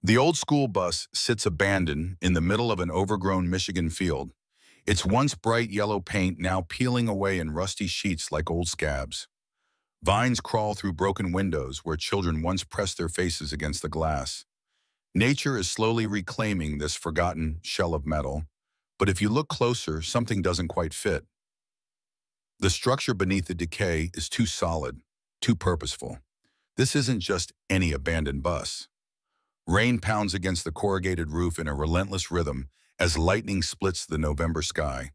The old school bus sits abandoned in the middle of an overgrown Michigan field, its once bright yellow paint now peeling away in rusty sheets like old scabs. Vines crawl through broken windows where children once pressed their faces against the glass. Nature is slowly reclaiming this forgotten shell of metal, but if you look closer, something doesn't quite fit. The structure beneath the decay is too solid, too purposeful. This isn't just any abandoned bus. Rain pounds against the corrugated roof in a relentless rhythm as lightning splits the November sky.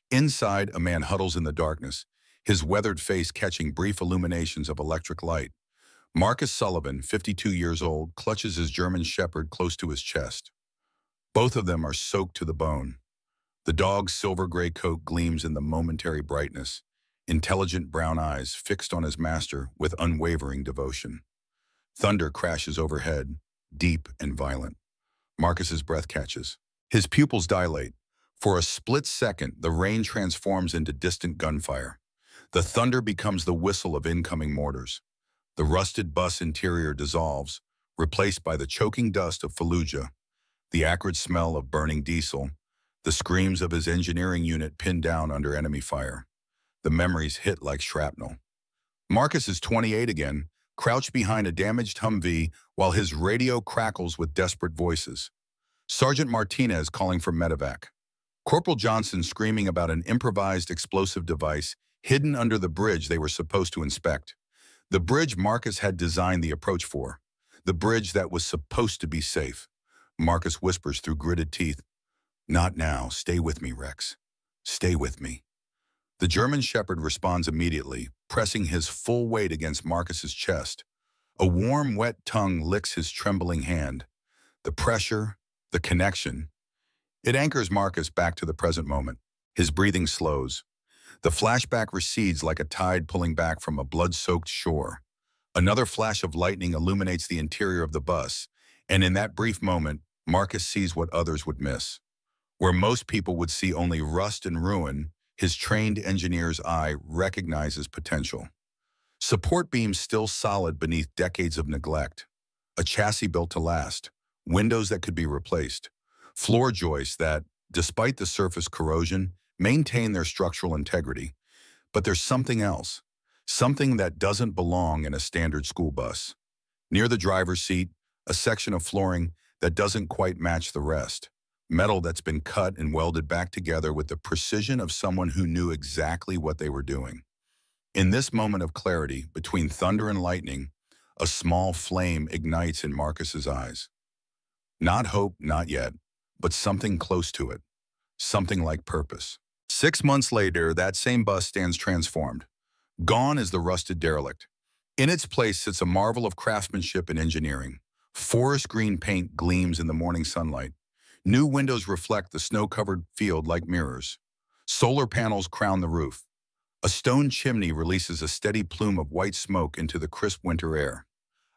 Inside, a man huddles in the darkness, his weathered face catching brief illuminations of electric light. Marcus Sullivan, 52 years old, clutches his German shepherd close to his chest. Both of them are soaked to the bone. The dog's silver-gray coat gleams in the momentary brightness, intelligent brown eyes fixed on his master with unwavering devotion. Thunder crashes overhead, deep and violent. Marcus's breath catches. His pupils dilate. For a split second, the rain transforms into distant gunfire. The thunder becomes the whistle of incoming mortars. The rusted bus interior dissolves, replaced by the choking dust of Fallujah, the acrid smell of burning diesel, the screams of his engineering unit pinned down under enemy fire. The memories hit like shrapnel. Marcus is 28 again, crouched behind a damaged Humvee while his radio crackles with desperate voices. Sergeant Martinez calling for medevac. Corporal Johnson screaming about an improvised explosive device hidden under the bridge they were supposed to inspect. The bridge Marcus had designed the approach for. The bridge that was supposed to be safe. Marcus whispers through gritted teeth, "Not now. Stay with me, Rex. Stay with me." The German shepherd responds immediately, pressing his full weight against Marcus's chest. A warm, wet tongue licks his trembling hand. The pressure, the connection. It anchors Marcus back to the present moment. His breathing slows. The flashback recedes like a tide pulling back from a blood-soaked shore. Another flash of lightning illuminates the interior of the bus, and in that brief moment, Marcus sees what others would miss. Where most people would see only rust and ruin, his trained engineer's eye recognizes potential. Support beams still solid beneath decades of neglect. A chassis built to last. Windows that could be replaced. Floor joists that, despite the surface corrosion, maintain their structural integrity. But there's something else. Something that doesn't belong in a standard school bus. Near the driver's seat, a section of flooring that doesn't quite match the rest. Metal that's been cut and welded back together with the precision of someone who knew exactly what they were doing. In this moment of clarity, between thunder and lightning, a small flame ignites in Marcus's eyes. Not hope, not yet, but something close to it. Something like purpose. 6 months later, that same bus stands transformed. Gone is the rusted derelict. In its place sits a marvel of craftsmanship and engineering. Forest green paint gleams in the morning sunlight. New windows reflect the snow-covered field like mirrors. Solar panels crown the roof. A stone chimney releases a steady plume of white smoke into the crisp winter air.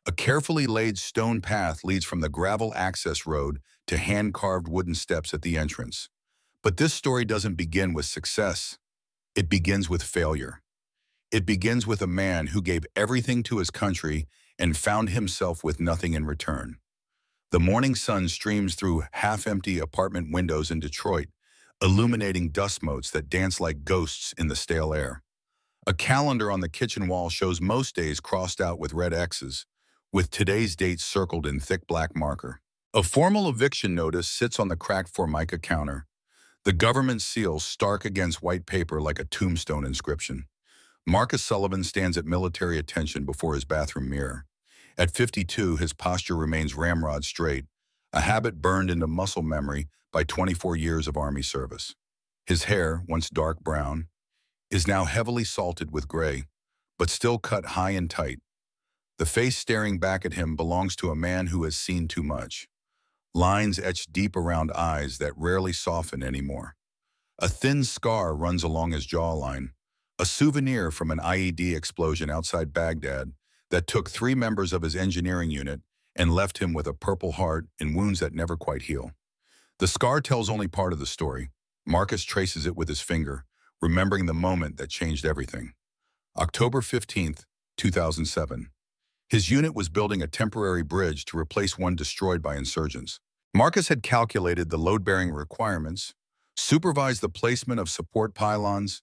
A carefully laid stone path leads from the gravel access road to hand-carved wooden steps at the entrance. But this story doesn't begin with success. It begins with failure. It begins with a man who gave everything to his country and found himself with nothing in return. The morning sun streams through half-empty apartment windows in Detroit, illuminating dust motes that dance like ghosts in the stale air. A calendar on the kitchen wall shows most days crossed out with red X's, with today's date circled in thick black marker. A formal eviction notice sits on the cracked Formica counter, the government seal stark against white paper like a tombstone inscription. Marcus Sullivan stands at military attention before his bathroom mirror. At 52, his posture remains ramrod straight, a habit burned into muscle memory by 24 years of Army service. His hair, once dark brown, is now heavily salted with gray, but still cut high and tight. The face staring back at him belongs to a man who has seen too much. Lines etched deep around eyes that rarely soften anymore. A thin scar runs along his jawline, a souvenir from an IED explosion outside Baghdad that took 3 members of his engineering unit and left him with a purple heart and wounds that never quite heal. The scar tells only part of the story. Marcus traces it with his finger, remembering the moment that changed everything. October 15th, 2007. His unit was building a temporary bridge to replace one destroyed by insurgents. Marcus had calculated the load-bearing requirements, supervised the placement of support pylons,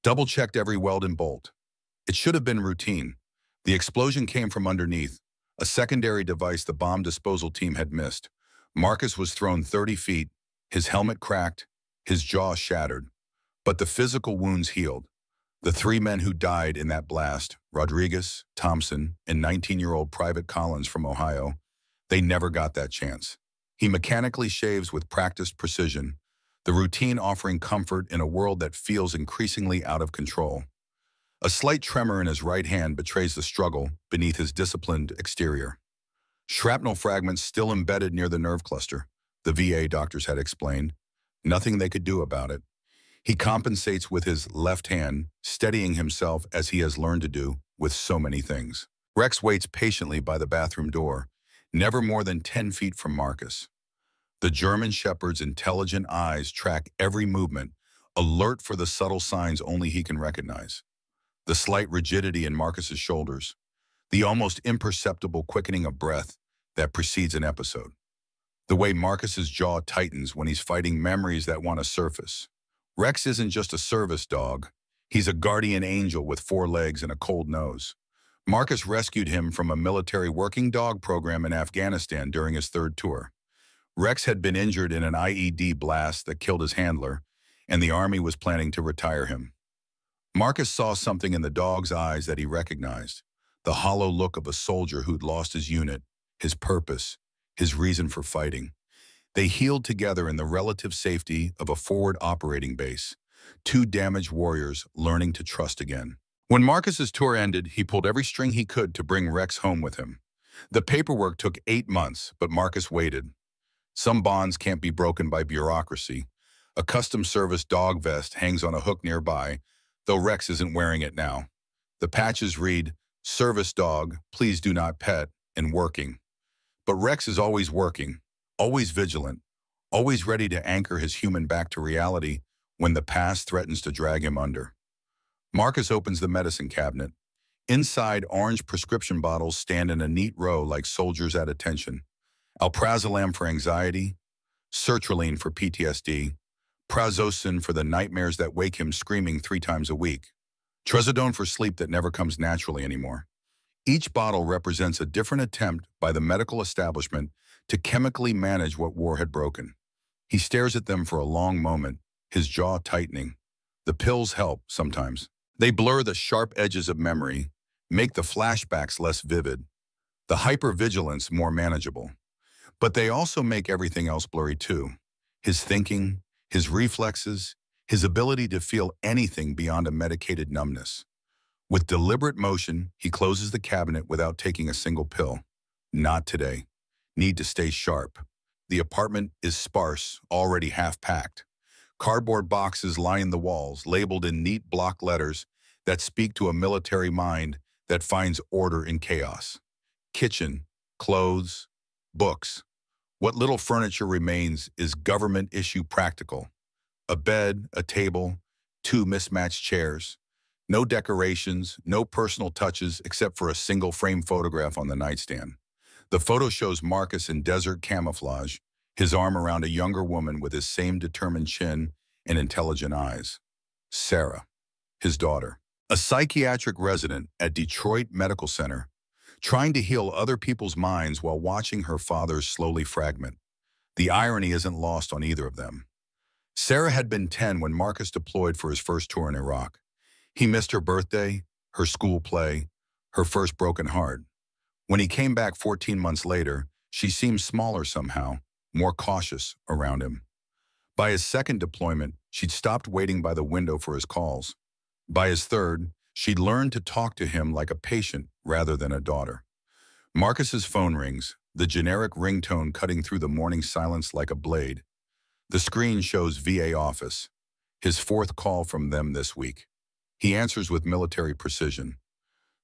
double-checked every weld and bolt. It should have been routine. The explosion came from underneath, a secondary device the bomb disposal team had missed. Marcus was thrown 30 feet, his helmet cracked, his jaw shattered. But the physical wounds healed. The three men who died in that blast, Rodriguez, Thompson, and 19-year-old Private Collins from Ohio, they never got that chance. He mechanically shaves with practiced precision, the routine offering comfort in a world that feels increasingly out of control. A slight tremor in his right hand betrays the struggle beneath his disciplined exterior. Shrapnel fragments still embedded near the nerve cluster, the VA doctors had explained. Nothing they could do about it. He compensates with his left hand, steadying himself as he has learned to do with so many things. Rex waits patiently by the bathroom door, never more than 10 feet from Marcus. The German Shepherd's intelligent eyes track every movement, alert for the subtle signs only he can recognize. The slight rigidity in Marcus's shoulders, the almost imperceptible quickening of breath that precedes an episode. The way Marcus's jaw tightens when he's fighting memories that want to surface. Rex isn't just a service dog. He's a guardian angel with 4 legs and a cold nose. Marcus rescued him from a military working dog program in Afghanistan during his 3rd tour. Rex had been injured in an IED blast that killed his handler, and the Army was planning to retire him. Marcus saw something in the dog's eyes that he recognized, the hollow look of a soldier who'd lost his unit, his purpose, his reason for fighting. They healed together in the relative safety of a forward operating base, 2 damaged warriors learning to trust again. When Marcus's tour ended, he pulled every string he could to bring Rex home with him. The paperwork took 8 months, but Marcus waited. Some bonds can't be broken by bureaucracy. A custom service dog vest hangs on a hook nearby, though Rex isn't wearing it now. The patches read, "Service dog, please do not pet," and "working." But Rex is always working, always vigilant, always ready to anchor his human back to reality when the past threatens to drag him under. Marcus opens the medicine cabinet. Inside, orange prescription bottles stand in a neat row like soldiers at attention. Alprazolam for anxiety, sertraline for PTSD, prazosin for the nightmares that wake him screaming 3 times a week, trazodone for sleep that never comes naturally anymore. Each bottle represents a different attempt by the medical establishment to chemically manage what war had broken. He stares at them for a long moment, his jaw tightening. The pills help sometimes. They blur the sharp edges of memory, make the flashbacks less vivid, the hypervigilance more manageable. But they also make everything else blurry too. His thinking, his reflexes, his ability to feel anything beyond a medicated numbness. With deliberate motion, he closes the cabinet without taking a single pill. Not today. Need to stay sharp. The apartment is sparse, already half-packed. Cardboard boxes line the walls, labeled in neat block letters that speak to a military mind that finds order in chaos. Kitchen, clothes, books. What little furniture remains is government-issue practical. A bed, a table, 2 mismatched chairs. No decorations, no personal touches except for a single frame photograph on the nightstand. The photo shows Marcus in desert camouflage, his arm around a younger woman with his same determined chin and intelligent eyes. Sarah, his daughter, a psychiatric resident at Detroit Medical Center, trying to heal other people's minds while watching her father's slowly fragment. The irony isn't lost on either of them. Sarah had been 10 when Marcus deployed for his first tour in Iraq. He missed her birthday, her school play, her first broken heart. When he came back 14 months later, she seemed smaller somehow, more cautious around him. By his second deployment, she'd stopped waiting by the window for his calls. By his third, she'd learned to talk to him like a patient rather than a daughter. Marcus's phone rings, the generic ringtone cutting through the morning silence like a blade. The screen shows VA office, his 4th call from them this week. He answers with military precision.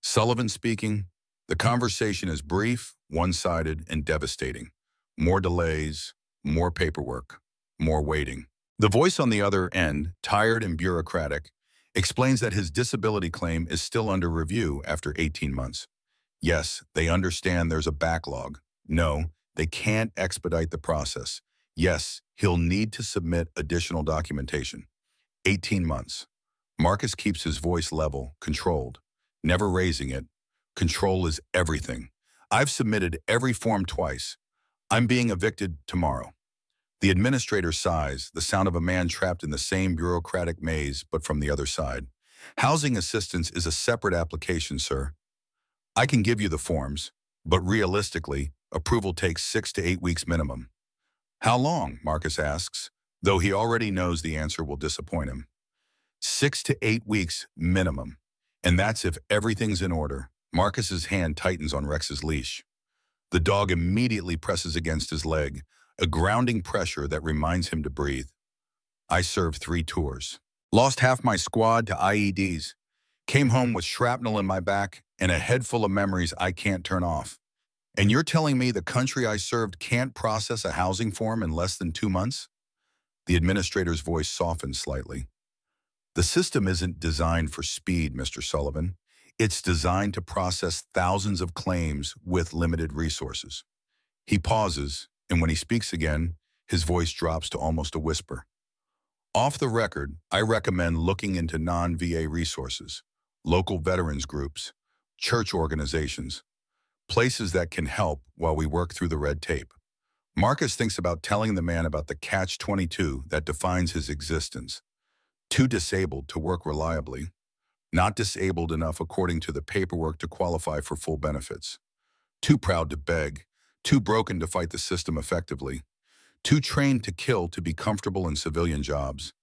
Sullivan speaking. The conversation is brief, one-sided, and devastating. More delays, more paperwork, more waiting. The voice on the other end, tired and bureaucratic, explains that his disability claim is still under review after 18 months. Yes, they understand there's a backlog. No, they can't expedite the process. Yes, he'll need to submit additional documentation. 18 months. Marcus keeps his voice level, controlled, never raising it. Control is everything. I've submitted every form twice. I'm being evicted tomorrow. The administrator sighs, the sound of a man trapped in the same bureaucratic maze, but from the other side. Housing assistance is a separate application, sir. I can give you the forms, but realistically, approval takes 6 to 8 weeks minimum. How long? Marcus asks, though he already knows the answer will disappoint him. 6 to 8 weeks minimum. And that's if everything's in order. Marcus's hand tightens on Rex's leash. The dog immediately presses against his leg, a grounding pressure that reminds him to breathe. I served 3 tours. Lost half my squad to IEDs. Came home with shrapnel in my back and a head full of memories I can't turn off. And you're telling me the country I served can't process a housing form in less than 2 months? The administrator's voice softened slightly. The system isn't designed for speed, Mr. Sullivan. It's designed to process thousands of claims with limited resources. He pauses, and when he speaks again, his voice drops to almost a whisper. Off the record, I recommend looking into non-VA resources, local veterans groups, church organizations, places that can help while we work through the red tape. Marcus thinks about telling the man about the catch-22 that defines his existence. Too disabled to work reliably, not disabled enough according to the paperwork to qualify for full benefits. Too proud to beg, too broken to fight the system effectively, too trained to kill to be comfortable in civilian jobs,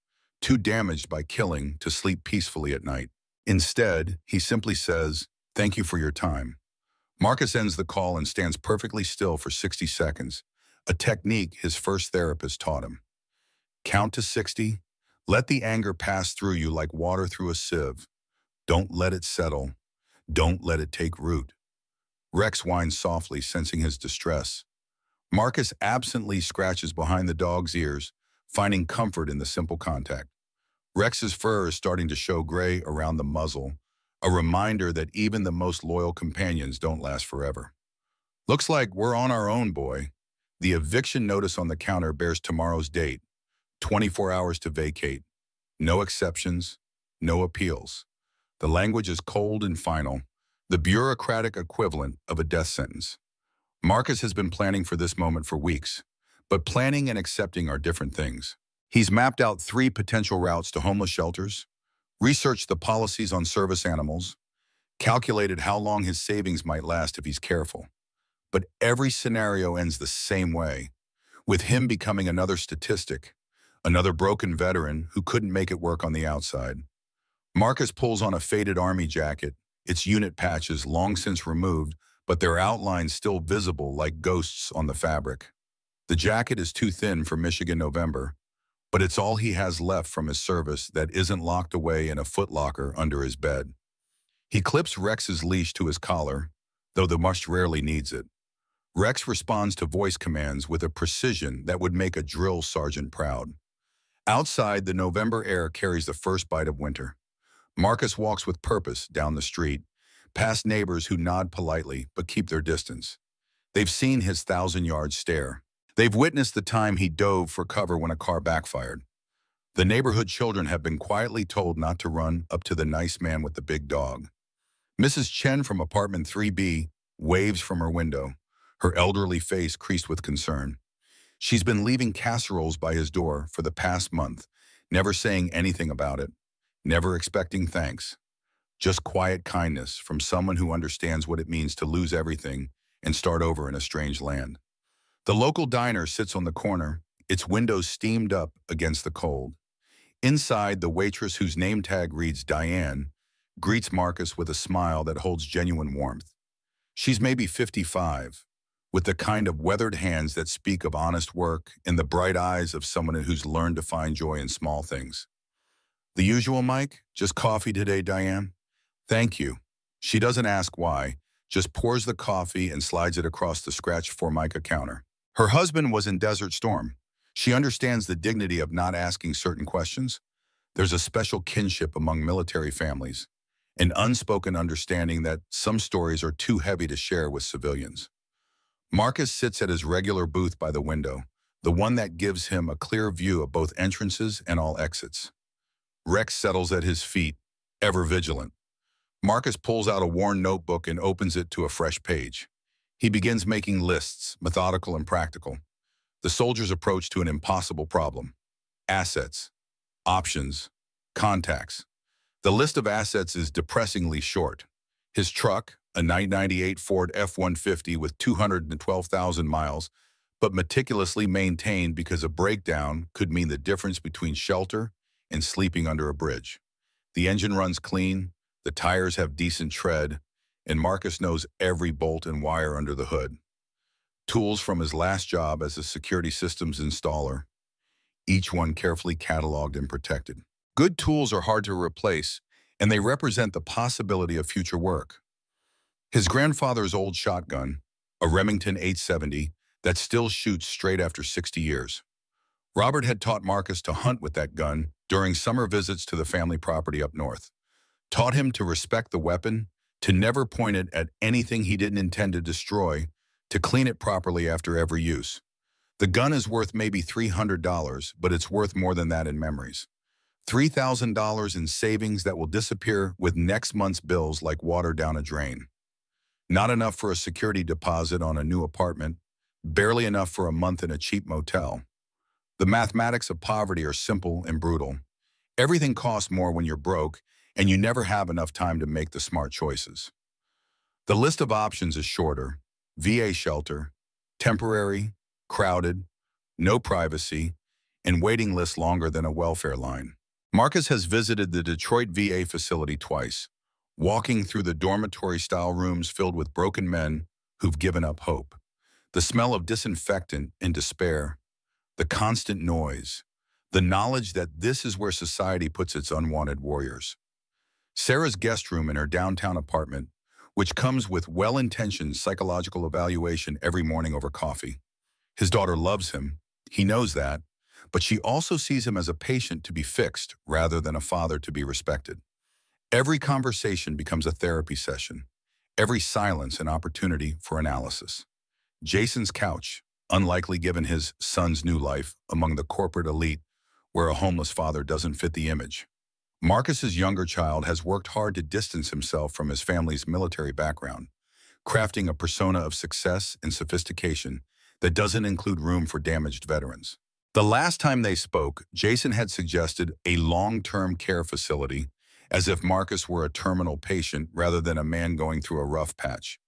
too damaged by killing to sleep peacefully at night. Instead, he simply says, "Thank you for your time." Marcus ends the call and stands perfectly still for 60 seconds, a technique his first therapist taught him. Count to 60, let the anger pass through you like water through a sieve. Don't let it settle. Don't let it take root. Rex whines softly, sensing his distress. Marcus absently scratches behind the dog's ears, finding comfort in the simple contact. Rex's fur is starting to show gray around the muzzle, a reminder that even the most loyal companions don't last forever. Looks like we're on our own, boy. The eviction notice on the counter bears tomorrow's date, 24 hours to vacate. No exceptions, no appeals. The language is cold and final, the bureaucratic equivalent of a death sentence. Marcus has been planning for this moment for weeks, but planning and accepting are different things. He's mapped out 3 potential routes to homeless shelters, researched the policies on service animals, calculated how long his savings might last if he's careful. But every scenario ends the same way, with him becoming another statistic, another broken veteran who couldn't make it work on the outside. Marcus pulls on a faded army jacket, its unit patches long since removed, but their outlines still visible like ghosts on the fabric. The jacket is too thin for Michigan November, but it's all he has left from his service that isn't locked away in a footlocker under his bed. He clips Rex's leash to his collar, though the mush rarely needs it. Rex responds to voice commands with a precision that would make a drill sergeant proud. Outside, the November air carries the first bite of winter. Marcus walks with purpose down the street, past neighbors who nod politely but keep their distance. They've seen his 1,000-yard stare. They've witnessed the time he dove for cover when a car backfired. The neighborhood children have been quietly told not to run up to the nice man with the big dog. Mrs. Chen from apartment 3B waves from her window, her elderly face creased with concern. She's been leaving casseroles by his door for the past month, never saying anything about it, never expecting thanks. Just quiet kindness from someone who understands what it means to lose everything and start over in a strange land. The local diner sits on the corner, its windows steamed up against the cold. Inside, the waitress whose name tag reads Diane greets Marcus with a smile that holds genuine warmth. She's maybe 55, with the kind of weathered hands that speak of honest work and the bright eyes of someone who's learned to find joy in small things. The usual, Mike? Just coffee today, Diane? Thank you. She doesn't ask why, just pours the coffee and slides it across the scratched Formica counter. Her husband was in Desert Storm. She understands the dignity of not asking certain questions. There's a special kinship among military families. an unspoken understanding that some stories are too heavy to share with civilians. Marcus sits at his regular booth by the window, the one that gives him a clear view of both entrances and all exits. Rex settles at his feet, ever vigilant. Marcus pulls out a worn notebook and opens it to a fresh page. He begins making lists, methodical and practical. The soldier's approach to an impossible problem. Assets, options, contacts. The list of assets is depressingly short. His truck, a 1998 Ford F-150 with 212,000 miles, but meticulously maintained because a breakdown could mean the difference between shelter and sleeping under a bridge. The engine runs clean, the tires have decent tread, and Marcus knows every bolt and wire under the hood. Tools from his last job as a security systems installer, each one carefully cataloged and protected. Good tools are hard to replace, and they represent the possibility of future work. His grandfather's old shotgun, a Remington 870, that still shoots straight after 60 years. Robert had taught Marcus to hunt with that gun during summer visits to the family property up north. Taught him to respect the weapon, to never point it at anything he didn't intend to destroy, to clean it properly after every use. The gun is worth maybe $300, but it's worth more than that in memories. $3,000 in savings that will disappear with next month's bills like water down a drain. Not enough for a security deposit on a new apartment, barely enough for a month in a cheap motel. The mathematics of poverty are simple and brutal. Everything costs more when you're broke, and you never have enough time to make the smart choices. The list of options is shorter. VA shelter, temporary, crowded, no privacy, and waiting lists longer than a welfare line. Marcus has visited the Detroit VA facility twice, walking through the dormitory-style rooms filled with broken men who've given up hope. The smell of disinfectant and despair, the constant noise, the knowledge that this is where society puts its unwanted warriors. Sarah's guest room in her downtown apartment, which comes with well-intentioned psychological evaluation every morning over coffee. His daughter loves him, he knows that, but she also sees him as a patient to be fixed rather than a father to be respected. Every conversation becomes a therapy session, every silence an opportunity for analysis. Jason's couch, unlikely given his son's new life among the corporate elite where a homeless father doesn't fit the image. Marcus's younger child has worked hard to distance himself from his family's military background, crafting a persona of success and sophistication that doesn't include room for damaged veterans. The last time they spoke, Jason had suggested a long-term care facility, as if Marcus were a terminal patient rather than a man going through a rough patch.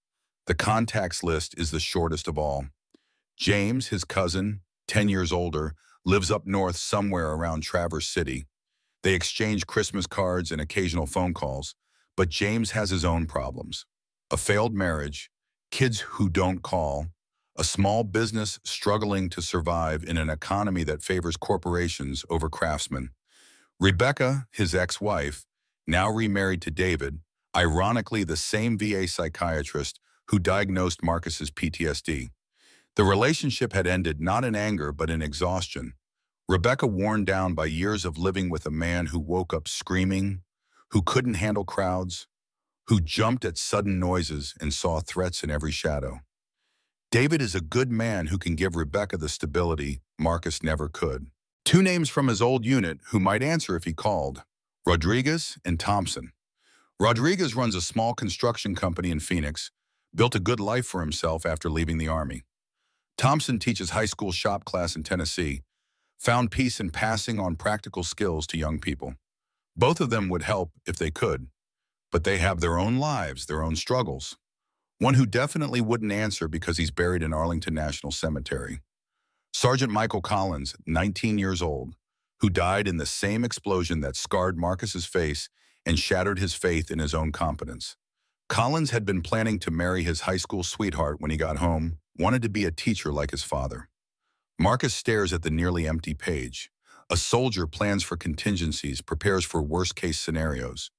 The contacts list is the shortest of all. James, his cousin, 10 years older, lives up north somewhere around Traverse City. They exchange Christmas cards and occasional phone calls, but James has his own problems. A failed marriage, kids who don't call, a small business struggling to survive in an economy that favors corporations over craftsmen. Rebecca, his ex-wife, now remarried to David, ironically the same VA psychiatrist who diagnosed Marcus's PTSD. The relationship had ended not in anger but in exhaustion. Rebecca, worn down by years of living with a man who woke up screaming, who couldn't handle crowds, who jumped at sudden noises and saw threats in every shadow. David is a good man who can give Rebecca the stability Marcus never could. Two names from his old unit who might answer if he called: Rodriguez and Thompson. Rodriguez runs a small construction company in Phoenix, built a good life for himself after leaving the Army. Thompson teaches high school shop class in Tennessee, found peace in passing on practical skills to young people. Both of them would help if they could, but they have their own lives, their own struggles. One who definitely wouldn't answer because he's buried in Arlington National Cemetery. Sergeant Michael Collins, 19 years old, who died in the same explosion that scarred Marcus's face and shattered his faith in his own competence. Collins had been planning to marry his high school sweetheart when he got home, wanted to be a teacher like his father. Marcus stares at the nearly empty page. A soldier plans for contingencies, prepares for worst-case scenarios.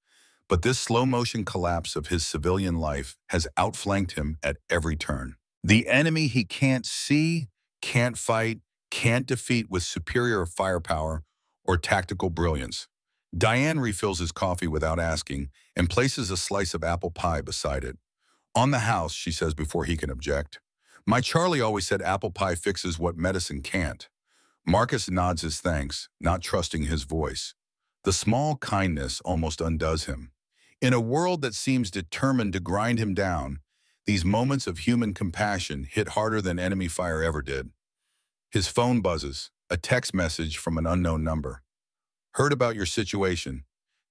But this slow-motion collapse of his civilian life has outflanked him at every turn. The enemy he can't see, can't fight, can't defeat with superior firepower or tactical brilliance. Diane refills his coffee without asking and places a slice of apple pie beside it. On the house, she says before he can object. My Charlie always said apple pie fixes what medicine can't. Marcus nods his thanks, not trusting his voice. The small kindness almost undoes him. In a world that seems determined to grind him down, these moments of human compassion hit harder than enemy fire ever did. His phone buzzes, a text message from an unknown number. Heard about your situation.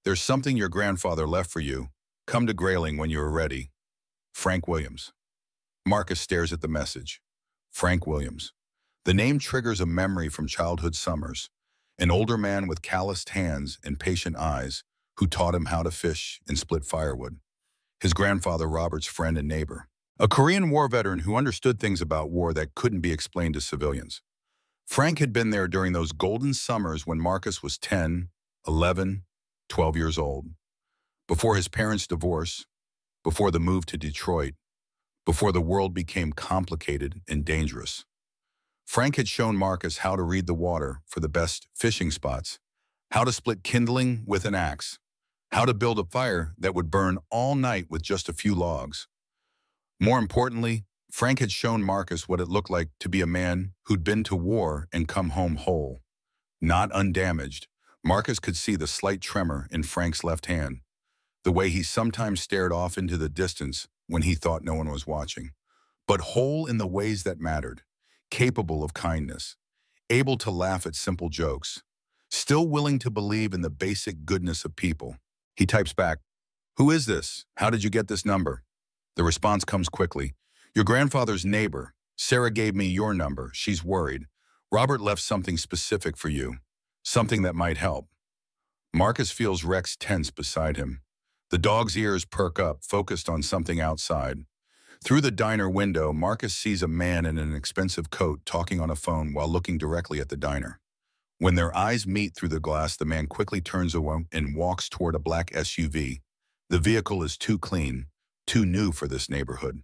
There's something your grandfather left for you. Come to Grayling when you are ready. Frank Williams. Marcus stares at the message. Frank Williams. The name triggers a memory from childhood summers. An older man with calloused hands and patient eyes who taught him how to fish and split firewood. His grandfather Robert's friend and neighbor. A Korean War veteran who understood things about war that couldn't be explained to civilians. Frank had been there during those golden summers when Marcus was 10, 11, 12 years old. Before his parents' divorce, before the move to Detroit, before the world became complicated and dangerous. Frank had shown Marcus how to read the water for the best fishing spots, how to split kindling with an axe, how to build a fire that would burn all night with just a few logs. More importantly, Frank had shown Marcus what it looked like to be a man who'd been to war and come home whole. Not undamaged, Marcus could see the slight tremor in Frank's left hand, the way he sometimes stared off into the distance when he thought no one was watching, but whole in the ways that mattered, capable of kindness, able to laugh at simple jokes, still willing to believe in the basic goodness of people. He types back, "Who is this? How did you get this number?" The response comes quickly. "Your grandfather's neighbor. Sarah gave me your number. She's worried. Robert left something specific for you. Something that might help." Marcus feels Rex tense beside him. The dog's ears perk up, focused on something outside. Through the diner window, Marcus sees a man in an expensive coat talking on a phone while looking directly at the diner. When their eyes meet through the glass, the man quickly turns away and walks toward a black SUV. The vehicle is too clean, too new for this neighborhood.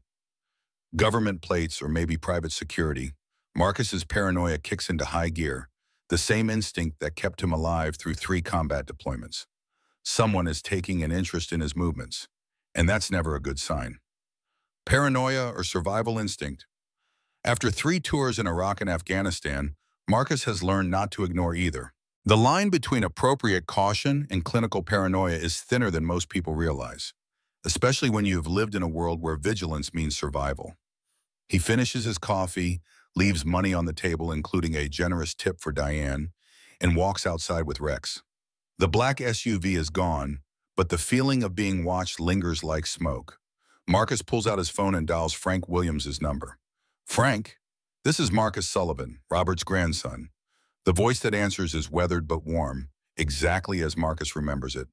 Government plates or maybe private security. Marcus's paranoia kicks into high gear, the same instinct that kept him alive through 3 combat deployments. Someone is taking an interest in his movements, and that's never a good sign. Paranoia or survival instinct? After 3 tours in Iraq and Afghanistan, Marcus has learned not to ignore either. The line between appropriate caution and clinical paranoia is thinner than most people realize, especially when you've lived in a world where vigilance means survival. He finishes his coffee, leaves money on the table, including a generous tip for Diane, and walks outside with Rex. The black SUV is gone, but the feeling of being watched lingers like smoke. Marcus pulls out his phone and dials Frank Williams' number. "Frank, this is Marcus Sullivan, Robert's grandson." The voice that answers is weathered but warm, exactly as Marcus remembers it.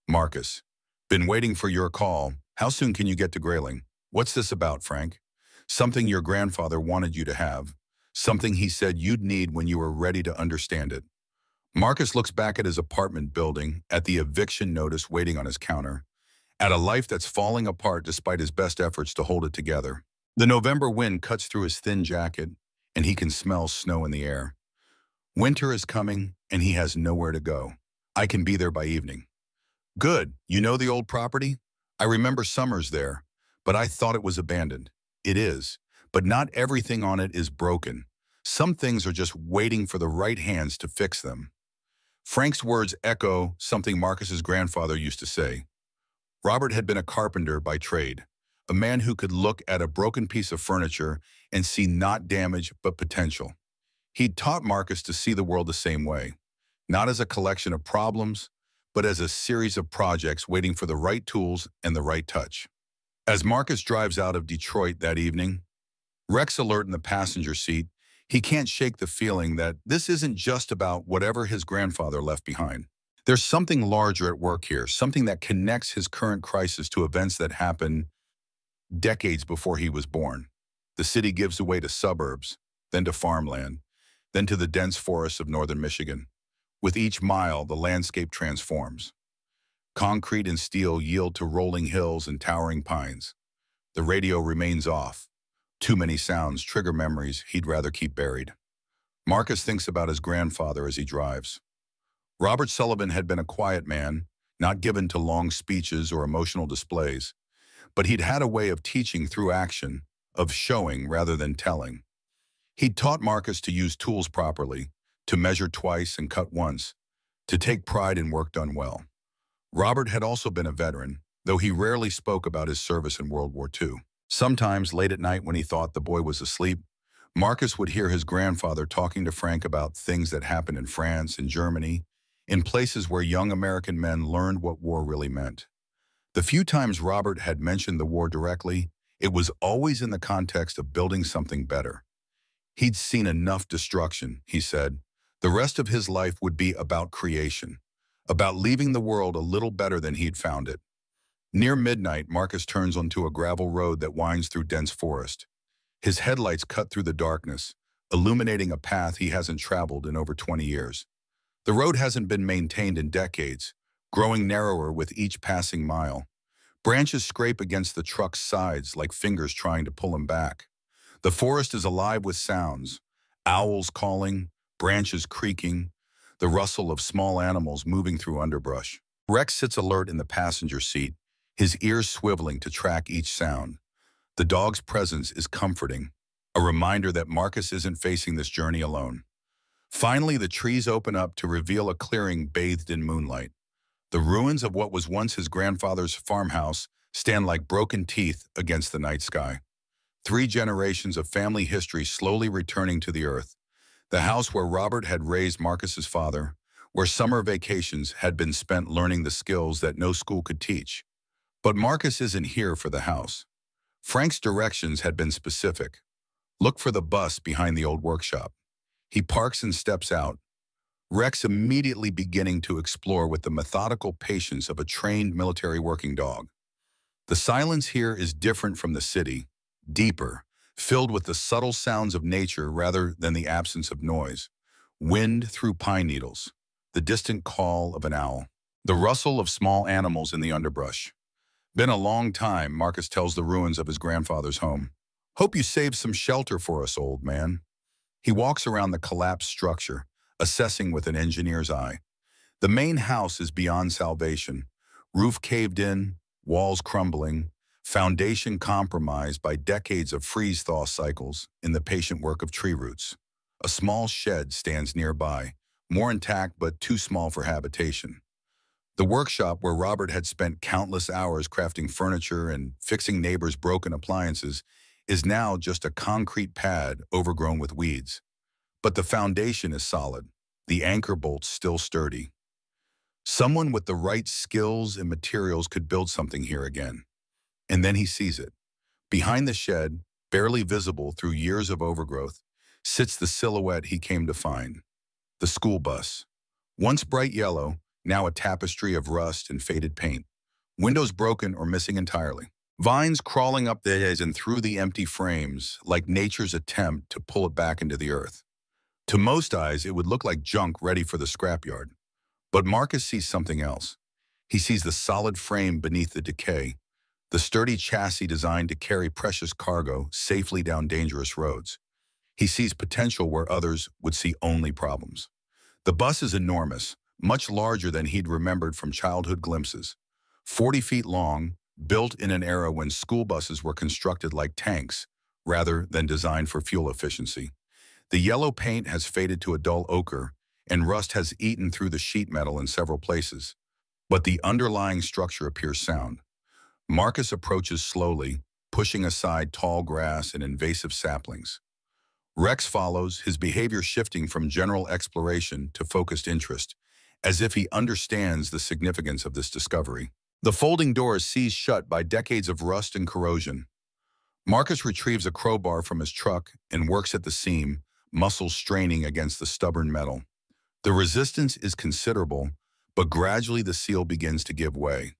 "Marcus, been waiting for your call. How soon can you get to Grayling?" "What's this about, Frank?" "Something your grandfather wanted you to have. Something he said you'd need when you were ready to understand it." Marcus looks back at his apartment building, at the eviction notice waiting on his counter, at a life that's falling apart despite his best efforts to hold it together. The November wind cuts through his thin jacket, and he can smell snow in the air. Winter is coming, and he has nowhere to go. "I can be there by evening." "Good. You know the old property?" "I remember summers there, but I thought it was abandoned." "It is, but not everything on it is broken. Some things are just waiting for the right hands to fix them." Frank's words echo something Marcus's grandfather used to say. Robert had been a carpenter by trade, a man who could look at a broken piece of furniture and see not damage but potential. He'd taught Marcus to see the world the same way, not as a collection of problems, but as a series of projects waiting for the right tools and the right touch. As Marcus drives out of Detroit that evening, Rex alert in the passenger seat, he can't shake the feeling that this isn't just about whatever his grandfather left behind. There's something larger at work here, something that connects his current crisis to events that happened decades before he was born. The city gives way to suburbs, then to farmland, then to the dense forests of northern Michigan. With each mile, the landscape transforms. Concrete and steel yield to rolling hills and towering pines. The radio remains off. Too many sounds trigger memories he'd rather keep buried. Marcus thinks about his grandfather as he drives. Robert Sullivan had been a quiet man, not given to long speeches or emotional displays, but he'd had a way of teaching through action, of showing rather than telling. He'd taught Marcus to use tools properly, to measure twice and cut once, to take pride in work done well. Robert had also been a veteran, though he rarely spoke about his service in World War II. Sometimes, late at night when he thought the boy was asleep, Marcus would hear his grandfather talking to Frank about things that happened in France and Germany, in places where young American men learned what war really meant. The few times Robert had mentioned the war directly, it was always in the context of building something better. He'd seen enough destruction, he said. The rest of his life would be about creation, about leaving the world a little better than he'd found it. Near midnight, Marcus turns onto a gravel road that winds through dense forest. His headlights cut through the darkness, illuminating a path he hasn't traveled in over 20 years. The road hasn't been maintained in decades, growing narrower with each passing mile. Branches scrape against the truck's sides like fingers trying to pull him back. The forest is alive with sounds, owls calling, branches creaking, the rustle of small animals moving through underbrush. Rex sits alert in the passenger seat, his ears swiveling to track each sound. The dog's presence is comforting, a reminder that Marcus isn't facing this journey alone. Finally, the trees open up to reveal a clearing bathed in moonlight. The ruins of what was once his grandfather's farmhouse stand like broken teeth against the night sky. 3 generations of family history slowly returning to the earth. The house where Robert had raised Marcus's father, where summer vacations had been spent learning the skills that no school could teach. But Marcus isn't here for the house. Frank's directions had been specific. Look for the bus behind the old workshop. He parks and steps out, Rex immediately beginning to explore with the methodical patience of a trained military working dog. The silence here is different from the city, deeper, filled with the subtle sounds of nature rather than the absence of noise. Wind through pine needles, the distant call of an owl, the rustle of small animals in the underbrush. Been a long time, Marcus tells the ruins of his grandfather's home. Hope you saved some shelter for us, old man. He walks around the collapsed structure, assessing with an engineer's eye. The main house is beyond salvation. Roof caved in, walls crumbling, foundation compromised by decades of freeze-thaw cycles in the patient work of tree roots. A small shed stands nearby, more intact but too small for habitation. The workshop where Robert had spent countless hours crafting furniture and fixing neighbors' broken appliances is now just a concrete pad overgrown with weeds. But the foundation is solid, the anchor bolts still sturdy. Someone with the right skills and materials could build something here again. And then he sees it. Behind the shed, barely visible through years of overgrowth, sits the silhouette he came to find. The school bus. Once bright yellow, now a tapestry of rust and faded paint. Windows broken or missing entirely. Vines crawling up the edges and through the empty frames, like nature's attempt to pull it back into the earth. To most eyes, it would look like junk ready for the scrapyard. But Marcus sees something else. He sees the solid frame beneath the decay, the sturdy chassis designed to carry precious cargo safely down dangerous roads. He sees potential where others would see only problems. The bus is enormous, much larger than he'd remembered from childhood glimpses. 40 feet long, built in an era when school buses were constructed like tanks, rather than designed for fuel efficiency. The yellow paint has faded to a dull ochre, and rust has eaten through the sheet metal in several places. But the underlying structure appears sound. Marcus approaches slowly, pushing aside tall grass and invasive saplings. Rex follows, his behavior shifting from general exploration to focused interest, as if he understands the significance of this discovery. The folding door is seized shut by decades of rust and corrosion. Marcus retrieves a crowbar from his truck and works at the seam, muscles straining against the stubborn metal. The resistance is considerable, but gradually the seal begins to give way.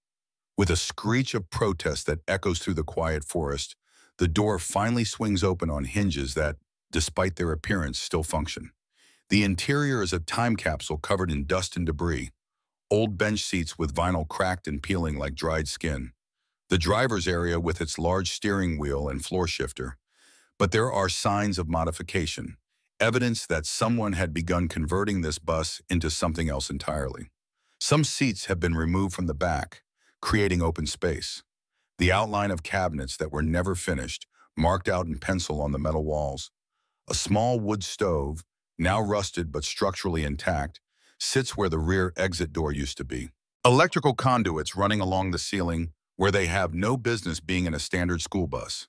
With a screech of protest that echoes through the quiet forest, the door finally swings open on hinges that, despite their appearance, still function. The interior is a time capsule covered in dust and debris, old bench seats with vinyl cracked and peeling like dried skin, the driver's area with its large steering wheel and floor shifter. But there are signs of modification. evidence that someone had begun converting this bus into something else entirely. Some seats have been removed from the back, creating open space. The outline of cabinets that were never finished, marked out in pencil on the metal walls. A small wood stove, now rusted but structurally intact, sits where the rear exit door used to be. Electrical conduits running along the ceiling where they have no business being in a standard school bus.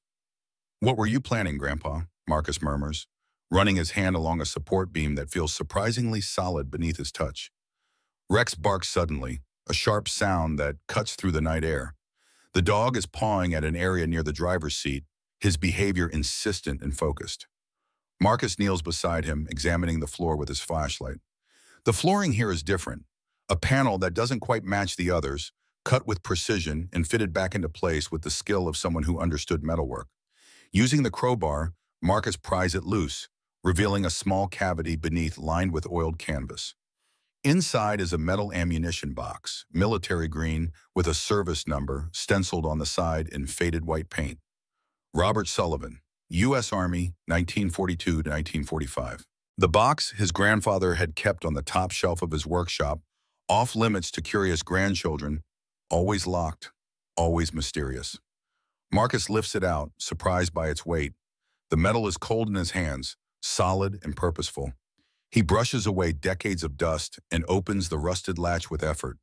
"What were you planning, Grandpa?" Marcus murmurs, running his hand along a support beam that feels surprisingly solid beneath his touch. Rex barks suddenly, a sharp sound that cuts through the night air. The dog is pawing at an area near the driver's seat, his behavior insistent and focused. Marcus kneels beside him, examining the floor with his flashlight. The flooring here is different, a panel that doesn't quite match the others, cut with precision and fitted back into place with the skill of someone who understood metalwork. Using the crowbar, Marcus pries it loose, revealing a small cavity beneath lined with oiled canvas. Inside is a metal ammunition box, military green, with a service number stenciled on the side in faded white paint. Robert Sullivan, U.S. Army, 1942 to 1945. The box his grandfather had kept on the top shelf of his workshop, off limits to curious grandchildren, always locked, always mysterious. Marcus lifts it out, surprised by its weight. The metal is cold in his hands, solid and purposeful. He brushes away decades of dust and opens the rusted latch with effort.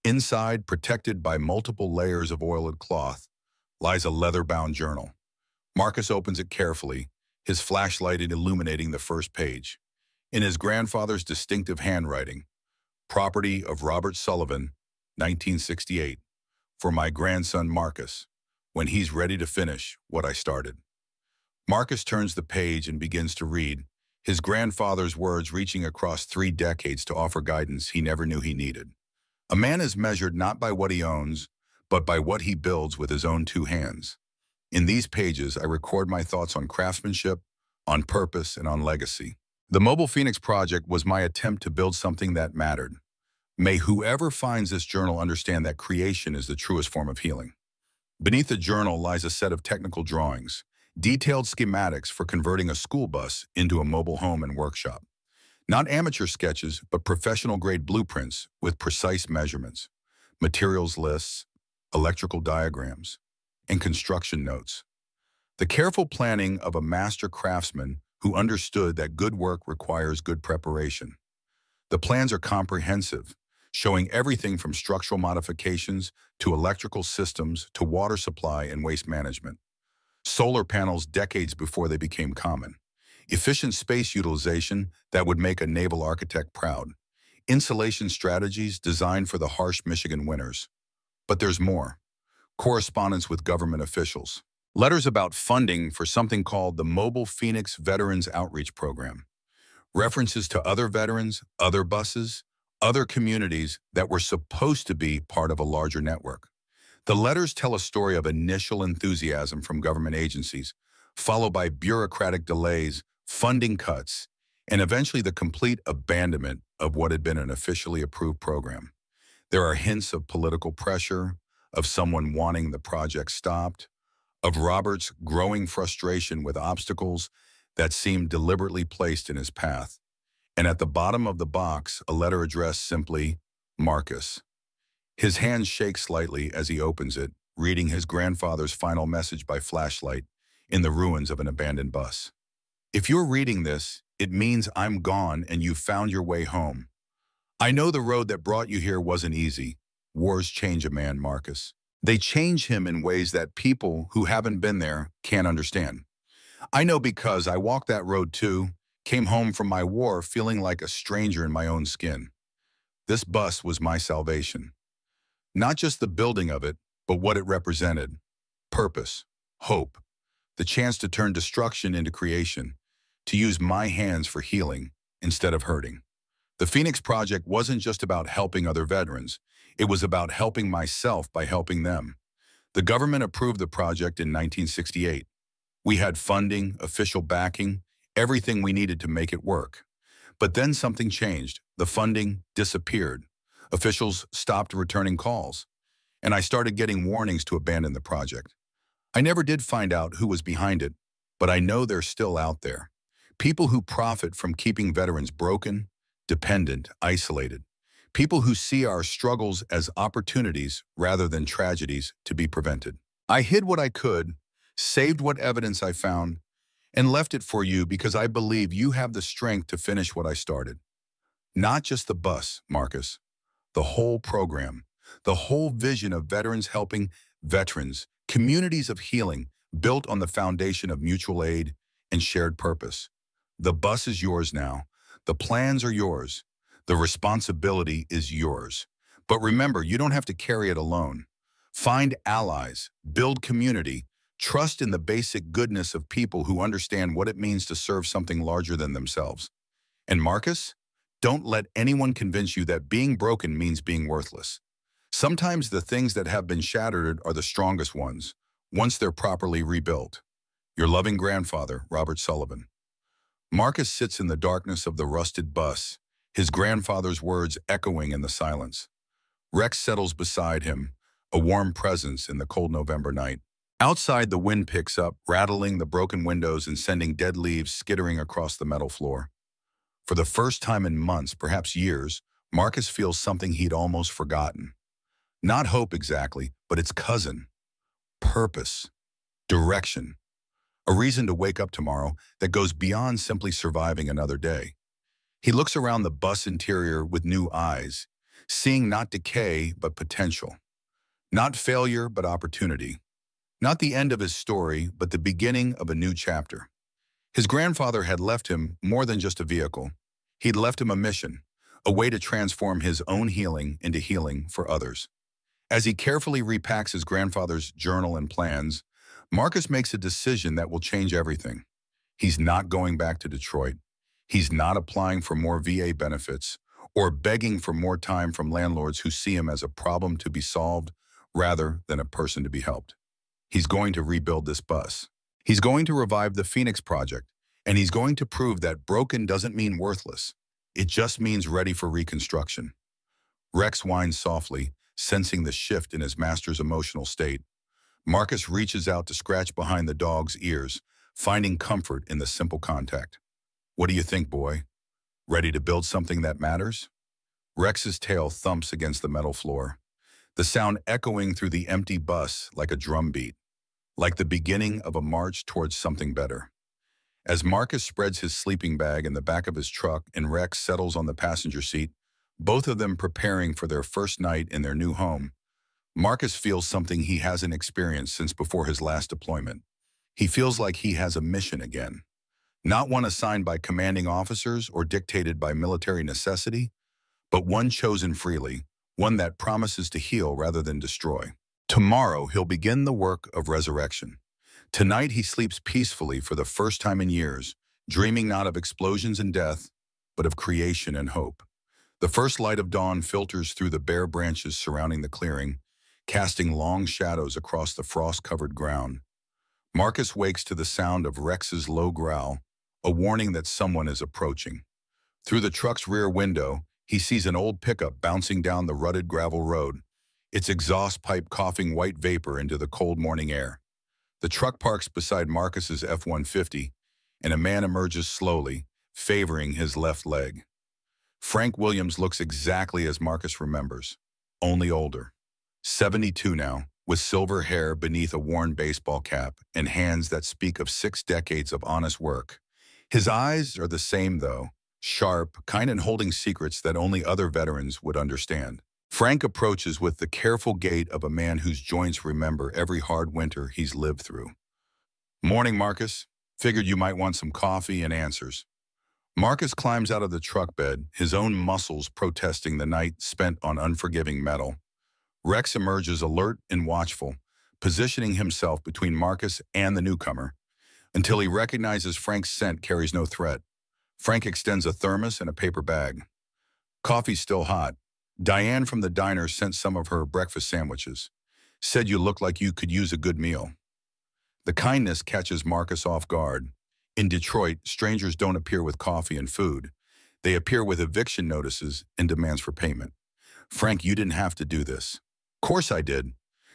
Inside, protected by multiple layers of oiled cloth, lies a leather-bound journal. Marcus opens it carefully, his flashlight illuminating the first page. In his grandfather's distinctive handwriting, "Property of Robert Sullivan, 1968. For my grandson Marcus, when he's ready to finish what I started." Marcus turns the page and begins to read, his grandfather's words reaching across 3 decades to offer guidance he never knew he needed. A man is measured not by what he owns, but by what he builds with his own 2 hands. In these pages, I record my thoughts on craftsmanship, on purpose, and on legacy. The Mobile Phoenix Project was my attempt to build something that mattered. May whoever finds this journal understand that creation is the truest form of healing. Beneath the journal lies a set of technical drawings, detailed schematics for converting a school bus into a mobile home and workshop. Not amateur sketches, but professional-grade blueprints with precise measurements, materials lists, electrical diagrams, and construction notes. The careful planning of a master craftsman who understood that good work requires good preparation. The plans are comprehensive, showing everything from structural modifications to electrical systems to water supply and waste management. Solar panels decades before they became common. Efficient space utilization that would make a naval architect proud. Insulation strategies designed for the harsh Michigan winters. But there's more. Correspondence with government officials. Letters about funding for something called the Mobile Phoenix Veterans Outreach Program. References to other veterans, other buses, other communities that were supposed to be part of a larger network. The letters tell a story of initial enthusiasm from government agencies, followed by bureaucratic delays, funding cuts, and eventually the complete abandonment of what had been an officially approved program. There are hints of political pressure, of someone wanting the project stopped, of Robert's growing frustration with obstacles that seemed deliberately placed in his path. And at the bottom of the box, a letter addressed simply, Marcus. His hand shakes slightly as he opens it, reading his grandfather's final message by flashlight in the ruins of an abandoned bus. If you're reading this, it means I'm gone and you've found your way home. I know the road that brought you here wasn't easy. Wars change a man, Marcus. They change him in ways that people who haven't been there can't understand. I know because I walked that road too, came home from my war feeling like a stranger in my own skin. This bus was my salvation. Not just the building of it, but what it represented. Purpose, hope, the chance to turn destruction into creation, to use my hands for healing instead of hurting. The Phoenix Project wasn't just about helping other veterans. It was about helping myself by helping them. The government approved the project in 1968. We had funding, official backing, everything we needed to make it work. But then something changed. The funding disappeared. Officials stopped returning calls, and I started getting warnings to abandon the project. I never did find out who was behind it, but I know they're still out there. People who profit from keeping veterans broken, dependent, isolated. People who see our struggles as opportunities rather than tragedies to be prevented. I hid what I could, saved what evidence I found, and left it for you because I believe you have the strength to finish what I started. Not just the bus, Marcus. The whole program. The whole vision of veterans helping veterans. Communities of healing built on the foundation of mutual aid and shared purpose. The bus is yours now. The plans are yours. The responsibility is yours. But remember, you don't have to carry it alone. Find allies, build community, trust in the basic goodness of people who understand what it means to serve something larger than themselves. And Marcus, don't let anyone convince you that being broken means being worthless. Sometimes the things that have been shattered are the strongest ones, once they're properly rebuilt. Your loving grandfather, Robert Sullivan. Marcus sits in the darkness of the rusted bus, his grandfather's words echoing in the silence. Rex settles beside him, a warm presence in the cold November night. Outside, the wind picks up, rattling the broken windows and sending dead leaves skittering across the metal floor. For the first time in months, perhaps years, Marcus feels something he'd almost forgotten. Not hope exactly, but its cousin. Purpose. Direction. A reason to wake up tomorrow that goes beyond simply surviving another day. He looks around the bus interior with new eyes, seeing not decay, but potential. Not failure, but opportunity. Not the end of his story, but the beginning of a new chapter. His grandfather had left him more than just a vehicle. He'd left him a mission, a way to transform his own healing into healing for others. As he carefully repacks his grandfather's journal and plans, Marcus makes a decision that will change everything. He's not going back to Detroit. He's not applying for more VA benefits or begging for more time from landlords who see him as a problem to be solved rather than a person to be helped. He's going to rebuild this bus. He's going to revive the Phoenix Project, and he's going to prove that broken doesn't mean worthless. It just means ready for reconstruction. Rex whines softly, sensing the shift in his master's emotional state. Marcus reaches out to scratch behind the dog's ears, finding comfort in the simple contact. What do you think, boy? Ready to build something that matters? Rex's tail thumps against the metal floor, the sound echoing through the empty bus like a drum beat, like the beginning of a march towards something better. As Marcus spreads his sleeping bag in the back of his truck and Rex settles on the passenger seat, both of them preparing for their first night in their new home, Marcus feels something he hasn't experienced since before his last deployment. He feels like he has a mission again. Not one assigned by commanding officers or dictated by military necessity, but one chosen freely, one that promises to heal rather than destroy. Tomorrow, he'll begin the work of resurrection. Tonight, he sleeps peacefully for the first time in years, dreaming not of explosions and death, but of creation and hope. The first light of dawn filters through the bare branches surrounding the clearing, casting long shadows across the frost-covered ground. Marcus wakes to the sound of Rex's low growl, a warning that someone is approaching. Through the truck's rear window, he sees an old pickup bouncing down the rutted gravel road, its exhaust pipe coughing white vapor into the cold morning air. The truck parks beside Marcus's F-150, and a man emerges slowly, favoring his left leg. Frank Williams looks exactly as Marcus remembers, only older. 72 now, with silver hair beneath a worn baseball cap and hands that speak of 6 decades of honest work. His eyes are the same, though, sharp, kind and holding secrets that only other veterans would understand. Frank approaches with the careful gait of a man whose joints remember every hard winter he's lived through. Morning, Marcus. Figured you might want some coffee and answers. Marcus climbs out of the truck bed, his own muscles protesting the night spent on unforgiving metal. Rex emerges alert and watchful, positioning himself between Marcus and the newcomer, until he recognizes Frank's scent carries no threat. Frank extends a thermos and a paper bag. Coffee's still hot. Diane from the diner sent some of her breakfast sandwiches. Said you look like you could use a good meal. The kindness catches Marcus off guard. In Detroit, strangers don't appear with coffee and food. They appear with eviction notices and demands for payment. Frank, you didn't have to do this. Course I did.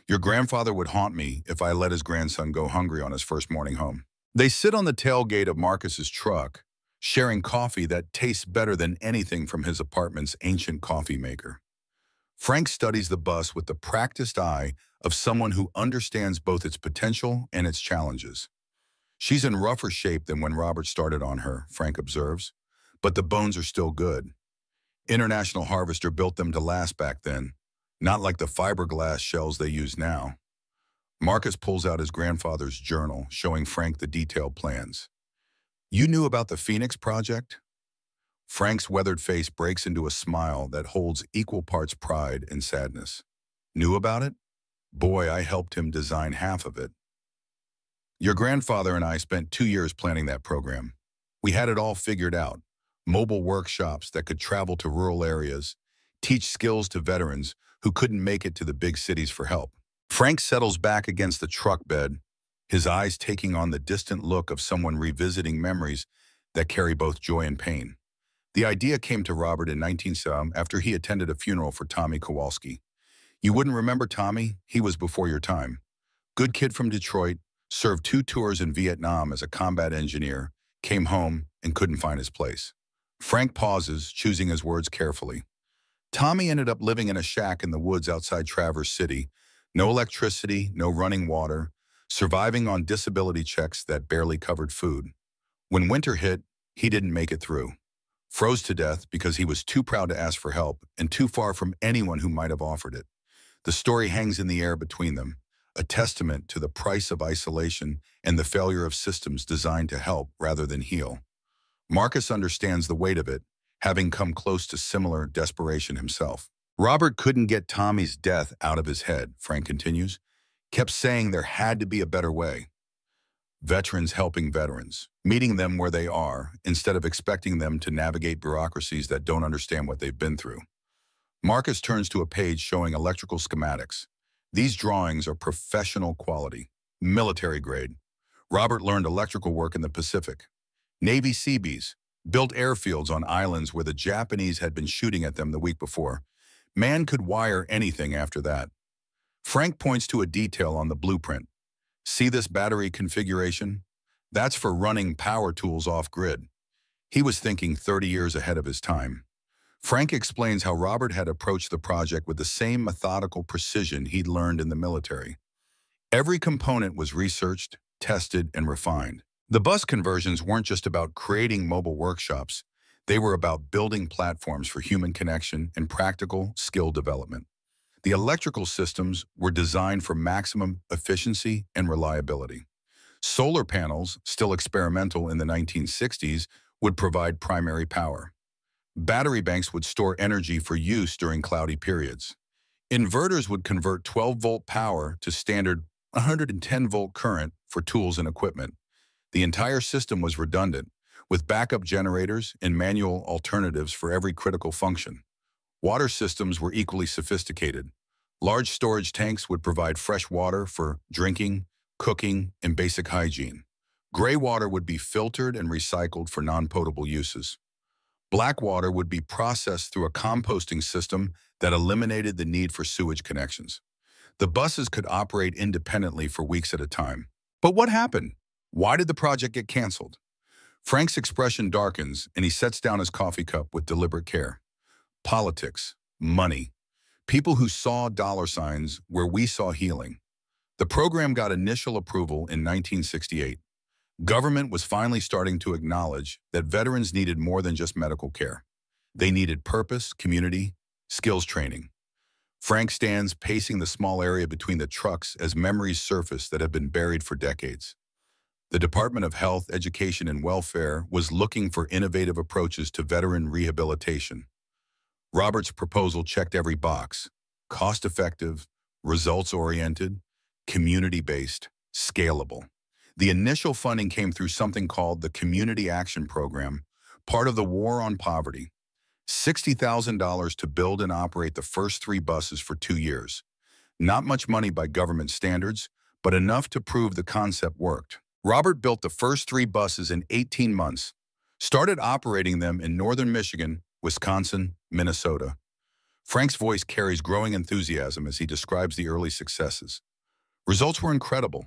Your grandfather would haunt me if I let his grandson go hungry on his first morning home. They sit on the tailgate of Marcus's truck, sharing coffee that tastes better than anything from his apartment's ancient coffee maker. Frank studies the bus with the practiced eye of someone who understands both its potential and its challenges. She's in rougher shape than when Robert started on her, Frank observes, but the bones are still good. International Harvester built them to last back then, not like the fiberglass shells they use now. Marcus pulls out his grandfather's journal, showing Frank the detailed plans. You knew about the Phoenix Project? Frank's weathered face breaks into a smile that holds equal parts pride and sadness. Knew about it? Boy, I helped him design half of it. Your grandfather and I spent 2 years planning that program. We had it all figured out. Mobile workshops that could travel to rural areas, teach skills to veterans who couldn't make it to the big cities for help. Frank settles back against the truck bed, his eyes taking on the distant look of someone revisiting memories that carry both joy and pain. The idea came to Robert in 1970 after he attended a funeral for Tommy Kowalski. You wouldn't remember Tommy? He was before your time. Good kid from Detroit, served 2 tours in Vietnam as a combat engineer, came home and couldn't find his place. Frank pauses, choosing his words carefully. Tommy ended up living in a shack in the woods outside Traverse City. No electricity, no running water, surviving on disability checks that barely covered food. When winter hit, he didn't make it through. Froze to death because he was too proud to ask for help and too far from anyone who might have offered it. The story hangs in the air between them, a testament to the price of isolation and the failure of systems designed to help rather than heal. Marcus understands the weight of it, having come close to similar desperation himself. Robert couldn't get Tommy's death out of his head, Frank continues, kept saying there had to be a better way. Veterans helping veterans, meeting them where they are, instead of expecting them to navigate bureaucracies that don't understand what they've been through. Marcus turns to a page showing electrical schematics. These drawings are professional quality, military grade. Robert learned electrical work in the Pacific. Navy Seabees built airfields on islands where the Japanese had been shooting at them the week before. Man could wire anything after that. Frank points to a detail on the blueprint. See this battery configuration? That's for running power tools off-grid. He was thinking 30 years ahead of his time. Frank explains how Robert had approached the project with the same methodical precision he'd learned in the military. Every component was researched, tested, and refined. The bus conversions weren't just about creating mobile workshops. They were about building platforms for human connection and practical skill development. The electrical systems were designed for maximum efficiency and reliability. Solar panels, still experimental in the 1960s, would provide primary power. Battery banks would store energy for use during cloudy periods. Inverters would convert 12-volt power to standard 110-volt current for tools and equipment. The entire system was redundant, with backup generators and manual alternatives for every critical function. Water systems were equally sophisticated. Large storage tanks would provide fresh water for drinking, cooking, and basic hygiene. Gray water would be filtered and recycled for non-potable uses. Black water would be processed through a composting system that eliminated the need for sewage connections. The buses could operate independently for weeks at a time. But what happened? Why did the project get canceled? Frank's expression darkens, and he sets down his coffee cup with deliberate care. Politics, money, people who saw dollar signs where we saw healing. The program got initial approval in 1968. Government was finally starting to acknowledge that veterans needed more than just medical care. They needed purpose, community, skills training. Frank stands pacing the small area between the trucks as memories surface that have been buried for decades. The Department of Health, Education, and Welfare was looking for innovative approaches to veteran rehabilitation. Robert's proposal checked every box: cost-effective, results-oriented, community-based, scalable. The initial funding came through something called the Community Action Program, part of the War on Poverty. $60,000 to build and operate the first 3 buses for 2 years. Not much money by government standards, but enough to prove the concept worked. Robert built the first 3 buses in 18 months, started operating them in northern Michigan, Wisconsin, Minnesota. Frank's voice carries growing enthusiasm as he describes the early successes. Results were incredible.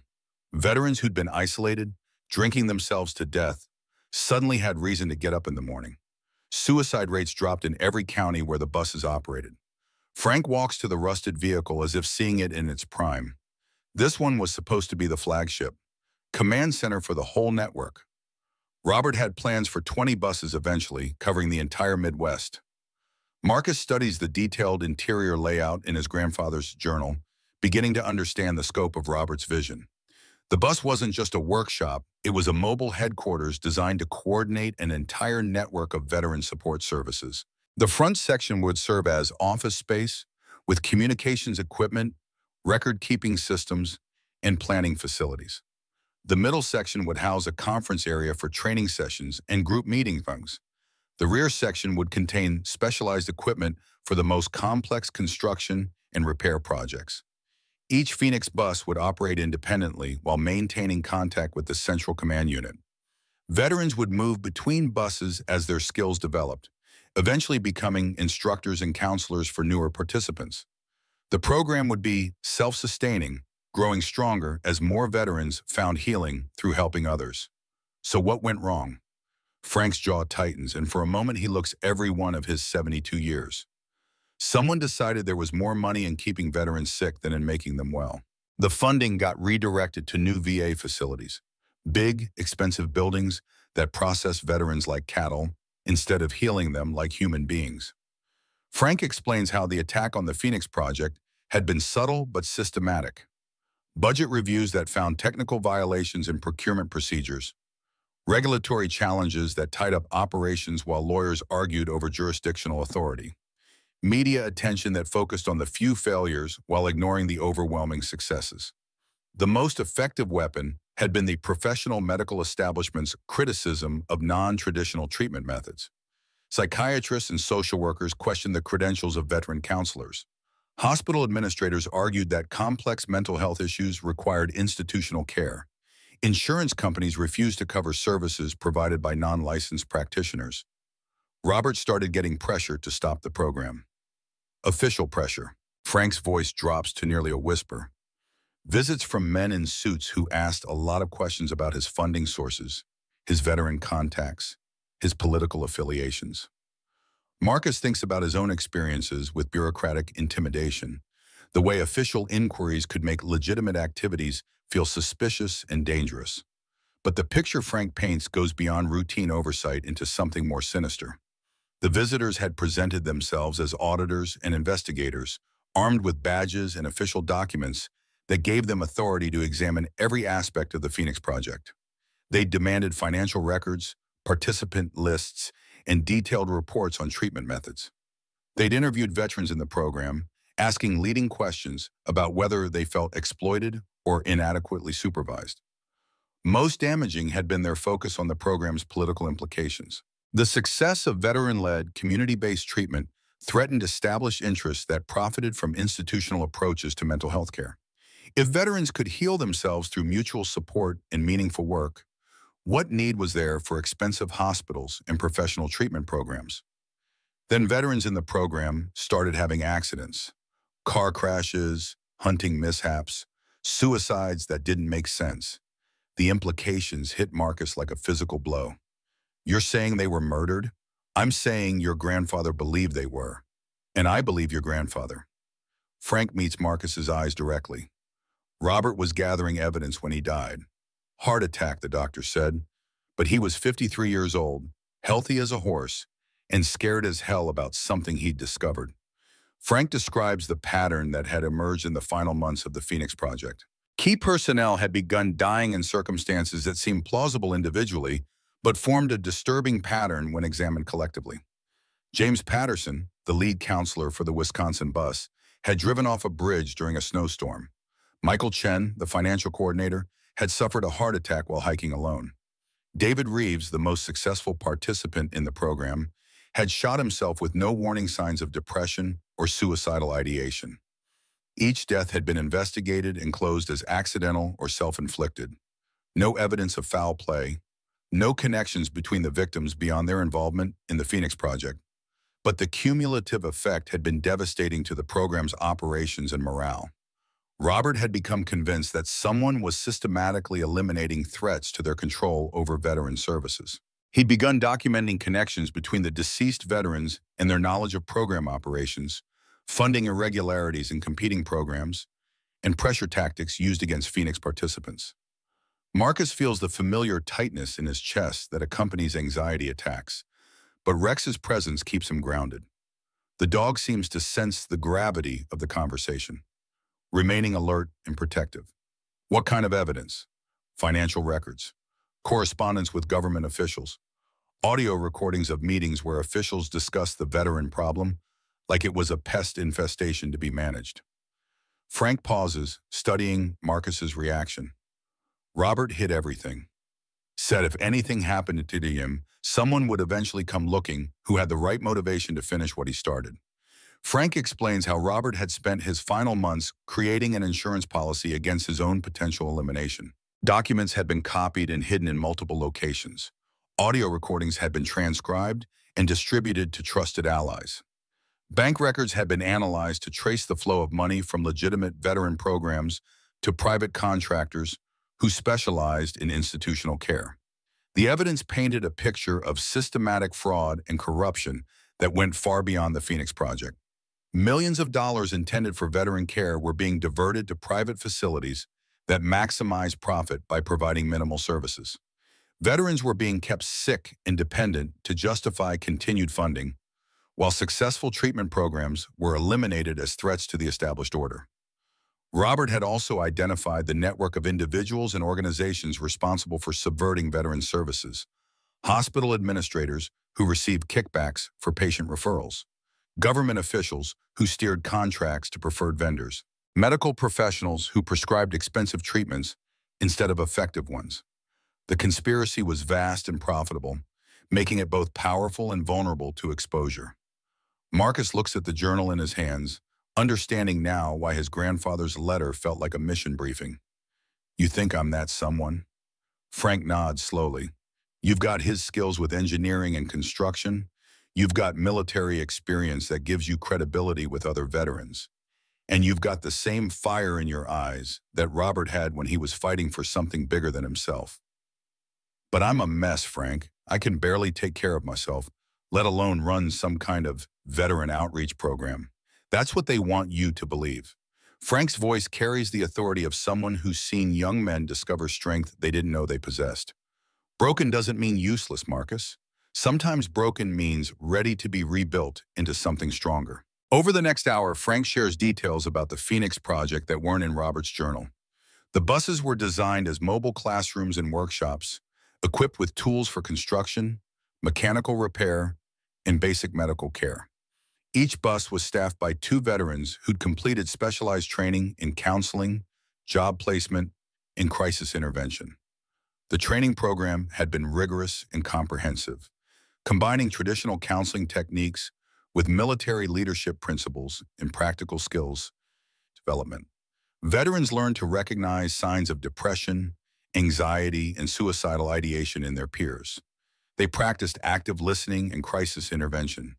Veterans who'd been isolated, drinking themselves to death, suddenly had reason to get up in the morning. Suicide rates dropped in every county where the buses operated. Frank walks to the rusted vehicle as if seeing it in its prime. This one was supposed to be the flagship, command center for the whole network. Robert had plans for 20 buses eventually, covering the entire Midwest. Marcus studies the detailed interior layout in his grandfather's journal, beginning to understand the scope of Robert's vision. The bus wasn't just a workshop, it was a mobile headquarters designed to coordinate an entire network of veteran support services. The front section would serve as office space, with communications equipment, record-keeping systems, and planning facilities. The middle section would house a conference area for training sessions and group meetings. The rear section would contain specialized equipment for the most complex construction and repair projects. Each Phoenix bus would operate independently while maintaining contact with the central command unit. Veterans would move between buses as their skills developed, eventually becoming instructors and counselors for newer participants. The program would be self-sustaining, growing stronger as more veterans found healing through helping others. So what went wrong? Frank's jaw tightens, and for a moment he looks every one of his 72 years. Someone decided there was more money in keeping veterans sick than in making them well. The funding got redirected to new VA facilities, big, expensive buildings that process veterans like cattle instead of healing them like human beings. Frank explains how the attack on the Phoenix Project had been subtle but systematic. Budget reviews that found technical violations in procurement procedures, regulatory challenges that tied up operations while lawyers argued over jurisdictional authority, media attention that focused on the few failures while ignoring the overwhelming successes. The most effective weapon had been the professional medical establishment's criticism of non-traditional treatment methods. Psychiatrists and social workers questioned the credentials of veteran counselors. Hospital administrators argued that complex mental health issues required institutional care. Insurance companies refused to cover services provided by non-licensed practitioners. Robert started getting pressure to stop the program. Official pressure. Frank's voice drops to nearly a whisper. Visits from men in suits who asked a lot of questions about his funding sources, his veteran contacts, his political affiliations. Marcus thinks about his own experiences with bureaucratic intimidation, the way official inquiries could make legitimate activities feel suspicious and dangerous. But the picture Frank paints goes beyond routine oversight into something more sinister. The visitors had presented themselves as auditors and investigators, armed with badges and official documents that gave them authority to examine every aspect of the Phoenix Project. They demanded financial records, participant lists, and detailed reports on treatment methods. They'd interviewed veterans in the program, asking leading questions about whether they felt exploited or inadequately supervised. Most damaging had been their focus on the program's political implications. The success of veteran-led, community-based treatment threatened established interests that profited from institutional approaches to mental health care. If veterans could heal themselves through mutual support and meaningful work, what need was there for expensive hospitals and professional treatment programs? Then veterans in the program started having accidents, car crashes, hunting mishaps, suicides that didn't make sense. The implications hit Marcus like a physical blow. You're saying they were murdered? I'm saying your grandfather believed they were. And I believe your grandfather. Frank meets Marcus's eyes directly. Robert was gathering evidence when he died. Heart attack, the doctor said. But he was 53 years old, healthy as a horse, and scared as hell about something he'd discovered. Frank describes the pattern that had emerged in the final months of the Phoenix Project. Key personnel had begun dying in circumstances that seemed plausible individually, but formed a disturbing pattern when examined collectively. James Patterson, the lead counselor for the Wisconsin bus, had driven off a bridge during a snowstorm. Michael Chen, the financial coordinator, had suffered a heart attack while hiking alone. David Reeves, the most successful participant in the program, had shot himself with no warning signs of depression or suicidal ideation. Each death had been investigated and closed as accidental or self-inflicted. No evidence of foul play, no connections between the victims beyond their involvement in the Phoenix Project. But the cumulative effect had been devastating to the program's operations and morale. Robert had become convinced that someone was systematically eliminating threats to their control over veteran services. He'd begun documenting connections between the deceased veterans and their knowledge of program operations, funding irregularities in competing programs, and pressure tactics used against Phoenix participants. Marcus feels the familiar tightness in his chest that accompanies anxiety attacks, but Rex's presence keeps him grounded. The dog seems to sense the gravity of the conversation, remaining alert and protective. What kind of evidence? Financial records, correspondence with government officials, audio recordings of meetings where officials discussed the veteran problem like it was a pest infestation to be managed. Frank pauses, studying Marcus's reaction. Robert hid everything. Said if anything happened to him, someone would eventually come looking who had the right motivation to finish what he started. Frank explains how Robert had spent his final months creating an insurance policy against his own potential elimination. Documents had been copied and hidden in multiple locations. Audio recordings had been transcribed and distributed to trusted allies. Bank records had been analyzed to trace the flow of money from legitimate veteran programs to private contractors who specialized in institutional care. The evidence painted a picture of systematic fraud and corruption that went far beyond the Phoenix Project. Millions of dollars intended for veteran care were being diverted to private facilities that maximized profit by providing minimal services. Veterans were being kept sick and dependent to justify continued funding, while successful treatment programs were eliminated as threats to the established order. Robert had also identified the network of individuals and organizations responsible for subverting veteran services, hospital administrators who received kickbacks for patient referrals, government officials who steered contracts to preferred vendors, medical professionals who prescribed expensive treatments instead of effective ones. The conspiracy was vast and profitable, making it both powerful and vulnerable to exposure. Marcus looks at the journal in his hands, understanding now why his grandfather's letter felt like a mission briefing. "You think I'm that someone?" Frank nods slowly. "You've got his skills with engineering and construction. You've got military experience that gives you credibility with other veterans. And you've got the same fire in your eyes that Robert had when he was fighting for something bigger than himself." "But I'm a mess, Frank. I can barely take care of myself, let alone run some kind of veteran outreach program." That's what they want you to believe. Frank's voice carries the authority of someone who's seen young men discover strength they didn't know they possessed. Broken doesn't mean useless, Marcus. Sometimes broken means ready to be rebuilt into something stronger. Over the next hour, Frank shares details about the Phoenix Project that weren't in Robert's journal. The buses were designed as mobile classrooms and workshops, equipped with tools for construction, mechanical repair, and basic medical care. Each bus was staffed by 2 veterans who'd completed specialized training in counseling, job placement, and crisis intervention. The training program had been rigorous and comprehensive, combining traditional counseling techniques with military leadership principles and practical skills development. Veterans learned to recognize signs of depression, anxiety, and suicidal ideation in their peers. They practiced active listening and crisis intervention.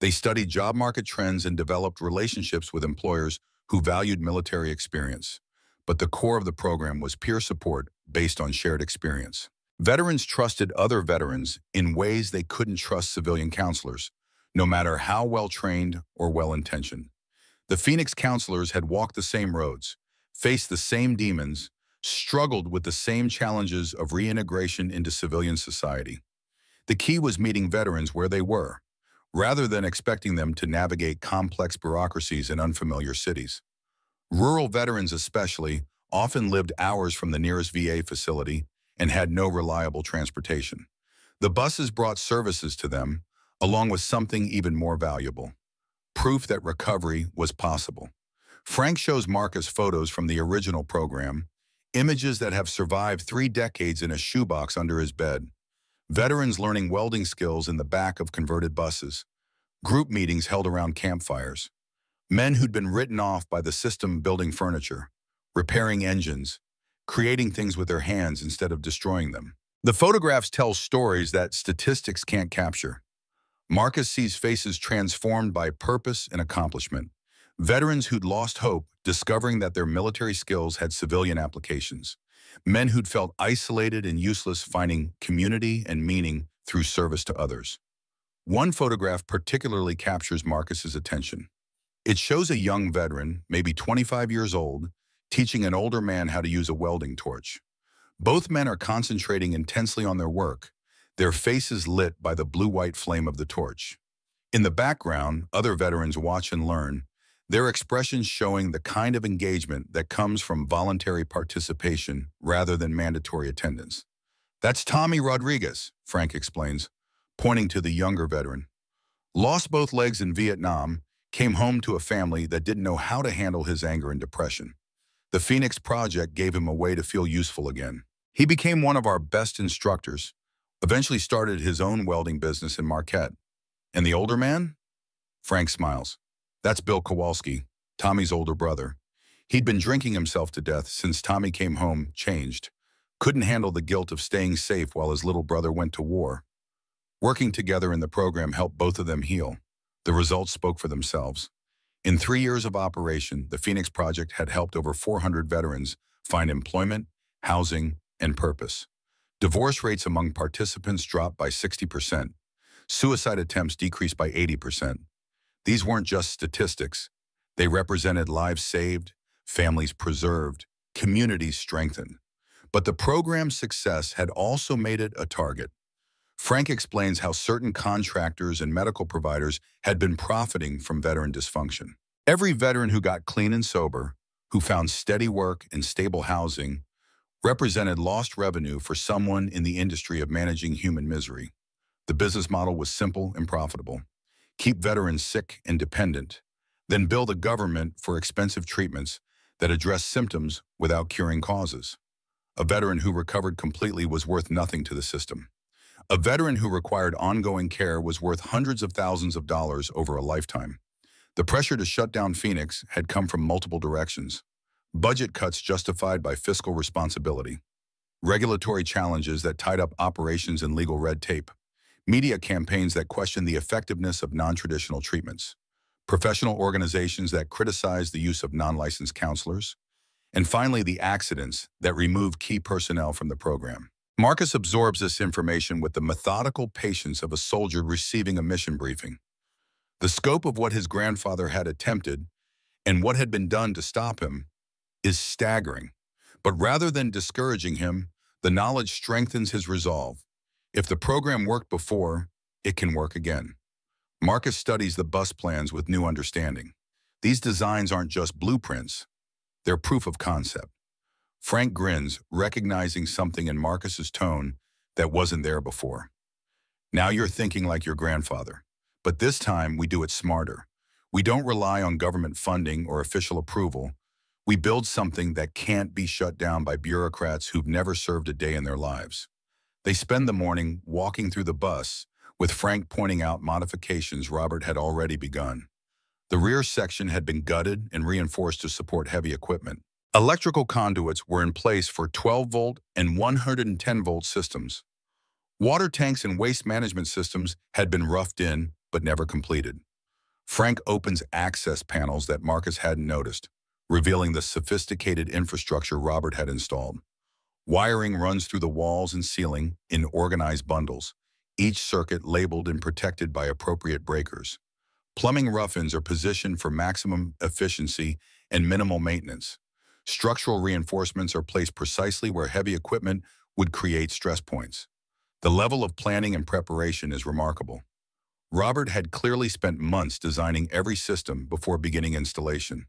They studied job market trends and developed relationships with employers who valued military experience. But the core of the program was peer support based on shared experience. Veterans trusted other veterans in ways they couldn't trust civilian counselors, no matter how well-trained or well-intentioned. The Phoenix counselors had walked the same roads, faced the same demons, struggled with the same challenges of reintegration into civilian society. The key was meeting veterans where they were, rather than expecting them to navigate complex bureaucracies in unfamiliar cities. Rural veterans especially often lived hours from the nearest VA facility and had no reliable transportation. The buses brought services to them, along with something even more valuable: proof that recovery was possible. Frank shows Marcus photos from the original program, images that have survived 3 decades in a shoebox under his bed. Veterans learning welding skills in the back of converted buses, group meetings held around campfires, men who'd been written off by the system building furniture, repairing engines, creating things with their hands instead of destroying them. The photographs tell stories that statistics can't capture. Marcus sees faces transformed by purpose and accomplishment, veterans who'd lost hope discovering that their military skills had civilian applications, men who'd felt isolated and useless finding community and meaning through service to others. One photograph particularly captures Marcus's attention. It shows a young veteran, maybe 25 years old, teaching an older man how to use a welding torch. Both men are concentrating intensely on their work, their faces lit by the blue-white flame of the torch. In the background, other veterans watch and learn, their expressions showing the kind of engagement that comes from voluntary participation rather than mandatory attendance. "That's Tommy Rodriguez," Frank explains, pointing to the younger veteran. "Lost both legs in Vietnam, came home to a family that didn't know how to handle his anger and depression. The Phoenix Project gave him a way to feel useful again. He became one of our best instructors, eventually started his own welding business in Marquette. And the older man?" Frank smiles. "That's Bill Kowalski, Tommy's older brother. He'd been drinking himself to death since Tommy came home changed. Couldn't handle the guilt of staying safe while his little brother went to war. Working together in the program helped both of them heal. The results spoke for themselves. In 3 years of operation, the Phoenix Project had helped over 400 veterans find employment, housing, and purpose. Divorce rates among participants dropped by 60%. Suicide attempts decreased by 80%. These weren't just statistics. They represented lives saved, families preserved, communities strengthened. But the program's success had also made it a target. Frank explains how certain contractors and medical providers had been profiting from veteran dysfunction. Every veteran who got clean and sober, who found steady work and stable housing, represented lost revenue for someone in the industry of managing human misery. The business model was simple and profitable. Keep veterans sick and dependent, then bill the government for expensive treatments that address symptoms without curing causes. A veteran who recovered completely was worth nothing to the system. A veteran who required ongoing care was worth hundreds of thousands of dollars over a lifetime. The pressure to shut down Phoenix had come from multiple directions. Budget cuts justified by fiscal responsibility. Regulatory challenges that tied up operations and legal red tape. Media campaigns that questioned the effectiveness of non-traditional treatments. Professional organizations that criticized the use of non-licensed counselors. And finally, the accidents that removed key personnel from the program. Marcus absorbs this information with the methodical patience of a soldier receiving a mission briefing. The scope of what his grandfather had attempted and what had been done to stop him is staggering. But rather than discouraging him, the knowledge strengthens his resolve. If the program worked before, it can work again. Marcus studies the bus plans with new understanding. These designs aren't just blueprints, they're proof of concept. Frank grins, recognizing something in Marcus's tone that wasn't there before. "Now you're thinking like your grandfather, but this time we do it smarter. We don't rely on government funding or official approval. We build something that can't be shut down by bureaucrats who've never served a day in their lives." They spend the morning walking through the bus, with Frank pointing out modifications Robert had already begun. The rear section had been gutted and reinforced to support heavy equipment. Electrical conduits were in place for 12-volt and 110-volt systems. Water tanks and waste management systems had been roughed in, but never completed. Frank opens access panels that Marcus hadn't noticed, revealing the sophisticated infrastructure Robert had installed. Wiring runs through the walls and ceiling in organized bundles, each circuit labeled and protected by appropriate breakers. Plumbing rough-ins are positioned for maximum efficiency and minimal maintenance. Structural reinforcements are placed precisely where heavy equipment would create stress points. The level of planning and preparation is remarkable. Robert had clearly spent months designing every system before beginning installation.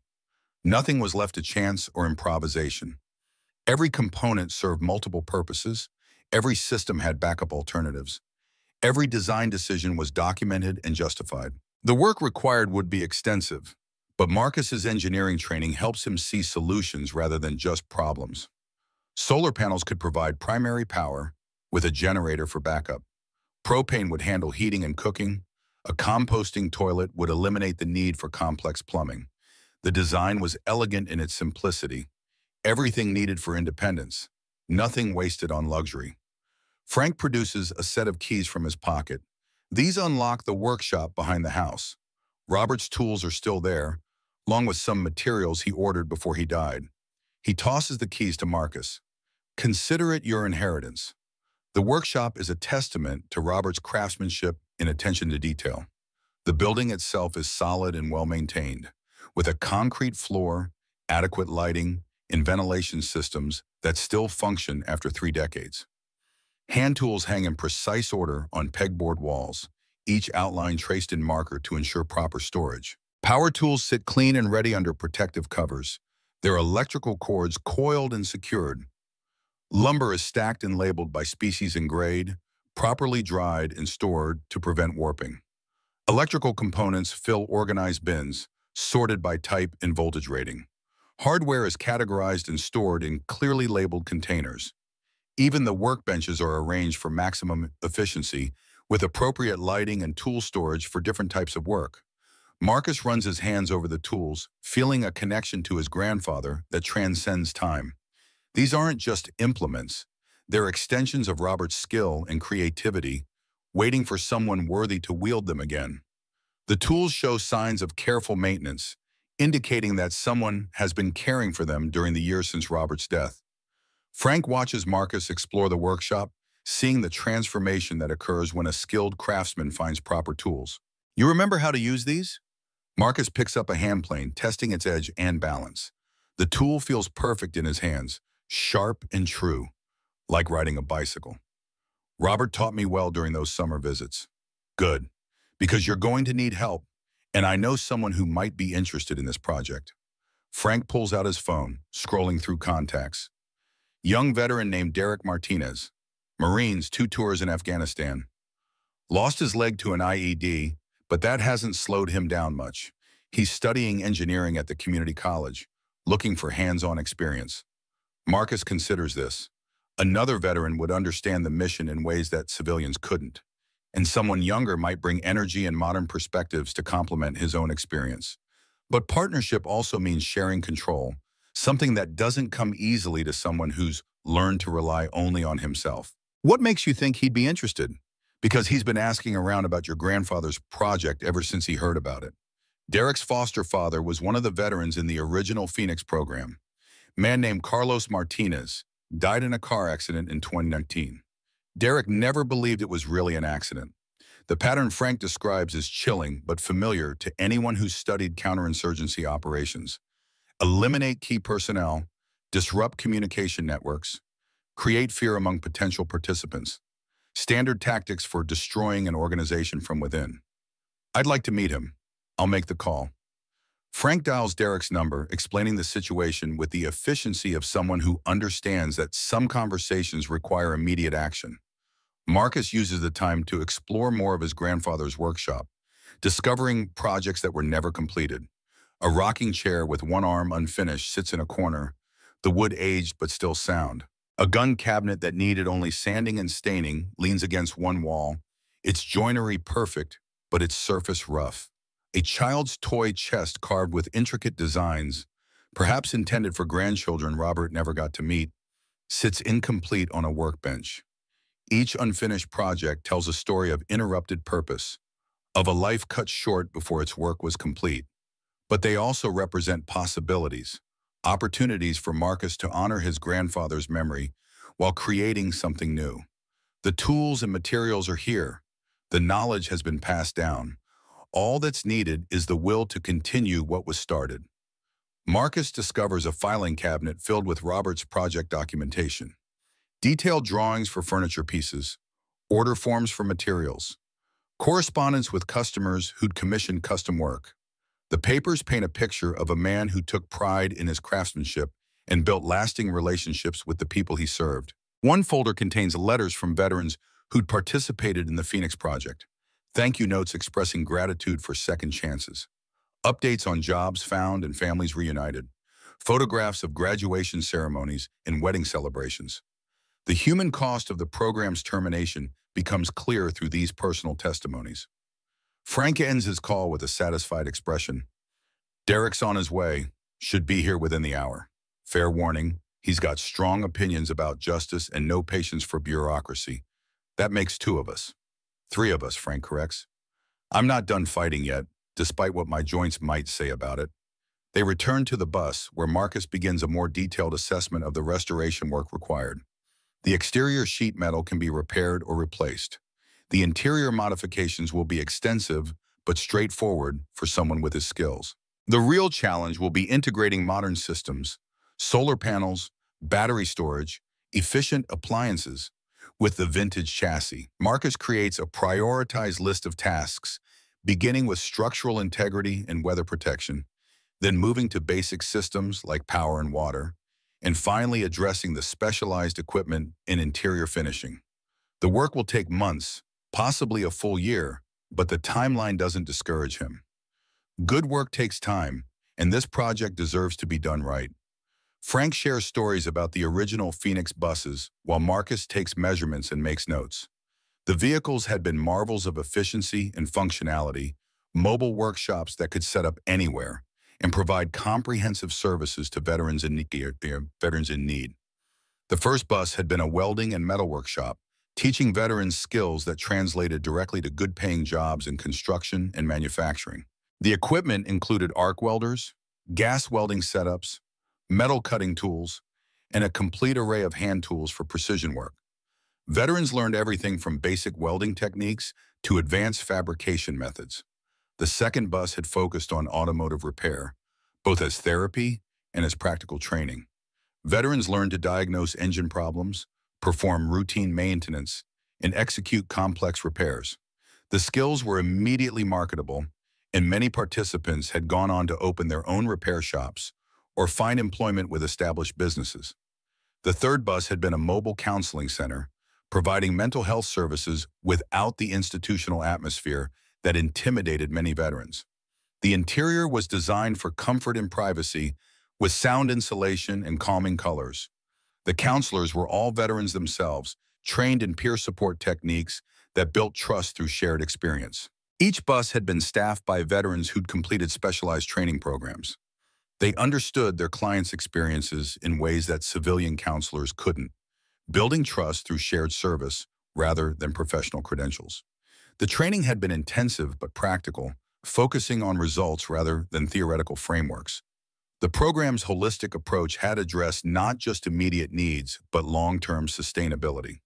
Nothing was left to chance or improvisation. Every component served multiple purposes. Every system had backup alternatives. Every design decision was documented and justified. The work required would be extensive, but Marcus's engineering training helps him see solutions rather than just problems. Solar panels could provide primary power with a generator for backup. Propane would handle heating and cooking. A composting toilet would eliminate the need for complex plumbing. The design was elegant in its simplicity. Everything needed for independence. Nothing wasted on luxury. Frank produces a set of keys from his pocket. These unlock the workshop behind the house. Robert's tools are still there, along with some materials he ordered before he died. He tosses the keys to Marcus. "Consider it your inheritance." The workshop is a testament to Robert's craftsmanship and attention to detail. The building itself is solid and well-maintained, with a concrete floor, adequate lighting, and ventilation systems that still function after 3 decades. Hand tools hang in precise order on pegboard walls, each outline traced in marker to ensure proper storage. Power tools sit clean and ready under protective covers, their electrical cords coiled and secured. Lumber is stacked and labeled by species and grade, properly dried and stored to prevent warping. Electrical components fill organized bins, sorted by type and voltage rating. Hardware is categorized and stored in clearly labeled containers. Even the workbenches are arranged for maximum efficiency, with appropriate lighting and tool storage for different types of work. Marcus runs his hands over the tools, feeling a connection to his grandfather that transcends time. These aren't just implements. They're extensions of Robert's skill and creativity, waiting for someone worthy to wield them again. The tools show signs of careful maintenance, indicating that someone has been caring for them during the years since Robert's death. Frank watches Marcus explore the workshop, seeing the transformation that occurs when a skilled craftsman finds proper tools. "You remember how to use these?" Marcus picks up a hand plane, testing its edge and balance. The tool feels perfect in his hands, sharp and true, like riding a bicycle. "Robert taught me well during those summer visits." "Good, because you're going to need help, and I know someone who might be interested in this project." Frank pulls out his phone, scrolling through contacts. Young veteran named Derek Martinez, Marines, 2 tours in Afghanistan. Lost his leg to an IED, but that hasn't slowed him down much. He's studying engineering at the community college, looking for hands-on experience. Marcus considers this. Another veteran would understand the mission in ways that civilians couldn't, and someone younger might bring energy and modern perspectives to complement his own experience. But partnership also means sharing control, something that doesn't come easily to someone who's learned to rely only on himself. What makes you think he'd be interested? Because he's been asking around about your grandfather's project ever since he heard about it. Derek's foster father was one of the veterans in the original Phoenix program. A man named Carlos Martinez died in a car accident in 2019. Derek never believed it was really an accident. The pattern Frank describes is chilling but familiar to anyone who's studied counterinsurgency operations. Eliminate key personnel, disrupt communication networks, create fear among potential participants. Standard tactics for destroying an organization from within. "I'd like to meet him. I'll make the call." Frank dials Derek's number, explaining the situation with the efficiency of someone who understands that some conversations require immediate action. Marcus uses the time to explore more of his grandfather's workshop, discovering projects that were never completed. A rocking chair with one arm unfinished sits in a corner, the wood aged but still sound. A gun cabinet that needed only sanding and staining leans against one wall, its joinery perfect, but its surface rough. A child's toy chest carved with intricate designs, perhaps intended for grandchildren Robert never got to meet, sits incomplete on a workbench. Each unfinished project tells a story of interrupted purpose, of a life cut short before its work was complete. But they also represent possibilities, opportunities for Marcus to honor his grandfather's memory while creating something new. The tools and materials are here. The knowledge has been passed down. All that's needed is the will to continue what was started. Marcus discovers a filing cabinet filled with Robert's project documentation. Detailed drawings for furniture pieces, order forms for materials, correspondence with customers who'd commissioned custom work. The papers paint a picture of a man who took pride in his craftsmanship and built lasting relationships with the people he served. One folder contains letters from veterans who'd participated in the Phoenix Project, thank you notes expressing gratitude for second chances, updates on jobs found and families reunited, photographs of graduation ceremonies and wedding celebrations. The human cost of the program's termination becomes clear through these personal testimonies. Frank ends his call with a satisfied expression. "Derek's on his way, should be here within the hour. Fair warning, he's got strong opinions about justice and no patience for bureaucracy. That makes 2 of us. 3 of us," Frank corrects. "I'm not done fighting yet, despite what my joints might say about it." They return to the bus, where Marcus begins a more detailed assessment of the restoration work required. The exterior sheet metal can be repaired or replaced. The interior modifications will be extensive but straightforward for someone with his skills. The real challenge will be integrating modern systems, solar panels, battery storage, efficient appliances with the vintage chassis. Marcus creates a prioritized list of tasks, beginning with structural integrity and weather protection, then moving to basic systems like power and water, and finally addressing the specialized equipment in interior finishing. The work will take months, possibly a full year, but the timeline doesn't discourage him. Good work takes time, and this project deserves to be done right. Frank shares stories about the original Phoenix buses, while Marcus takes measurements and makes notes. The vehicles had been marvels of efficiency and functionality, mobile workshops that could set up anywhere, and provide comprehensive services to veterans in need. The first bus had been a welding and metal workshop, teaching veterans skills that translated directly to good-paying jobs in construction and manufacturing. The equipment included arc welders, gas welding setups, metal cutting tools, and a complete array of hand tools for precision work. Veterans learned everything from basic welding techniques to advanced fabrication methods. The second bus had focused on automotive repair, both as therapy and as practical training. Veterans learned to diagnose engine problems, perform routine maintenance, and execute complex repairs. The skills were immediately marketable, and many participants had gone on to open their own repair shops or find employment with established businesses. The third bus had been a mobile counseling center, providing mental health services without the institutional atmosphere that intimidated many veterans. The interior was designed for comfort and privacy, with sound insulation and calming colors. The counselors were all veterans themselves, trained in peer support techniques that built trust through shared experience. Each bus had been staffed by veterans who'd completed specialized training programs. They understood their clients' experiences in ways that civilian counselors couldn't, building trust through shared service rather than professional credentials. The training had been intensive but practical, focusing on results rather than theoretical frameworks. The program's holistic approach had addressed not just immediate needs, but long-term sustainability.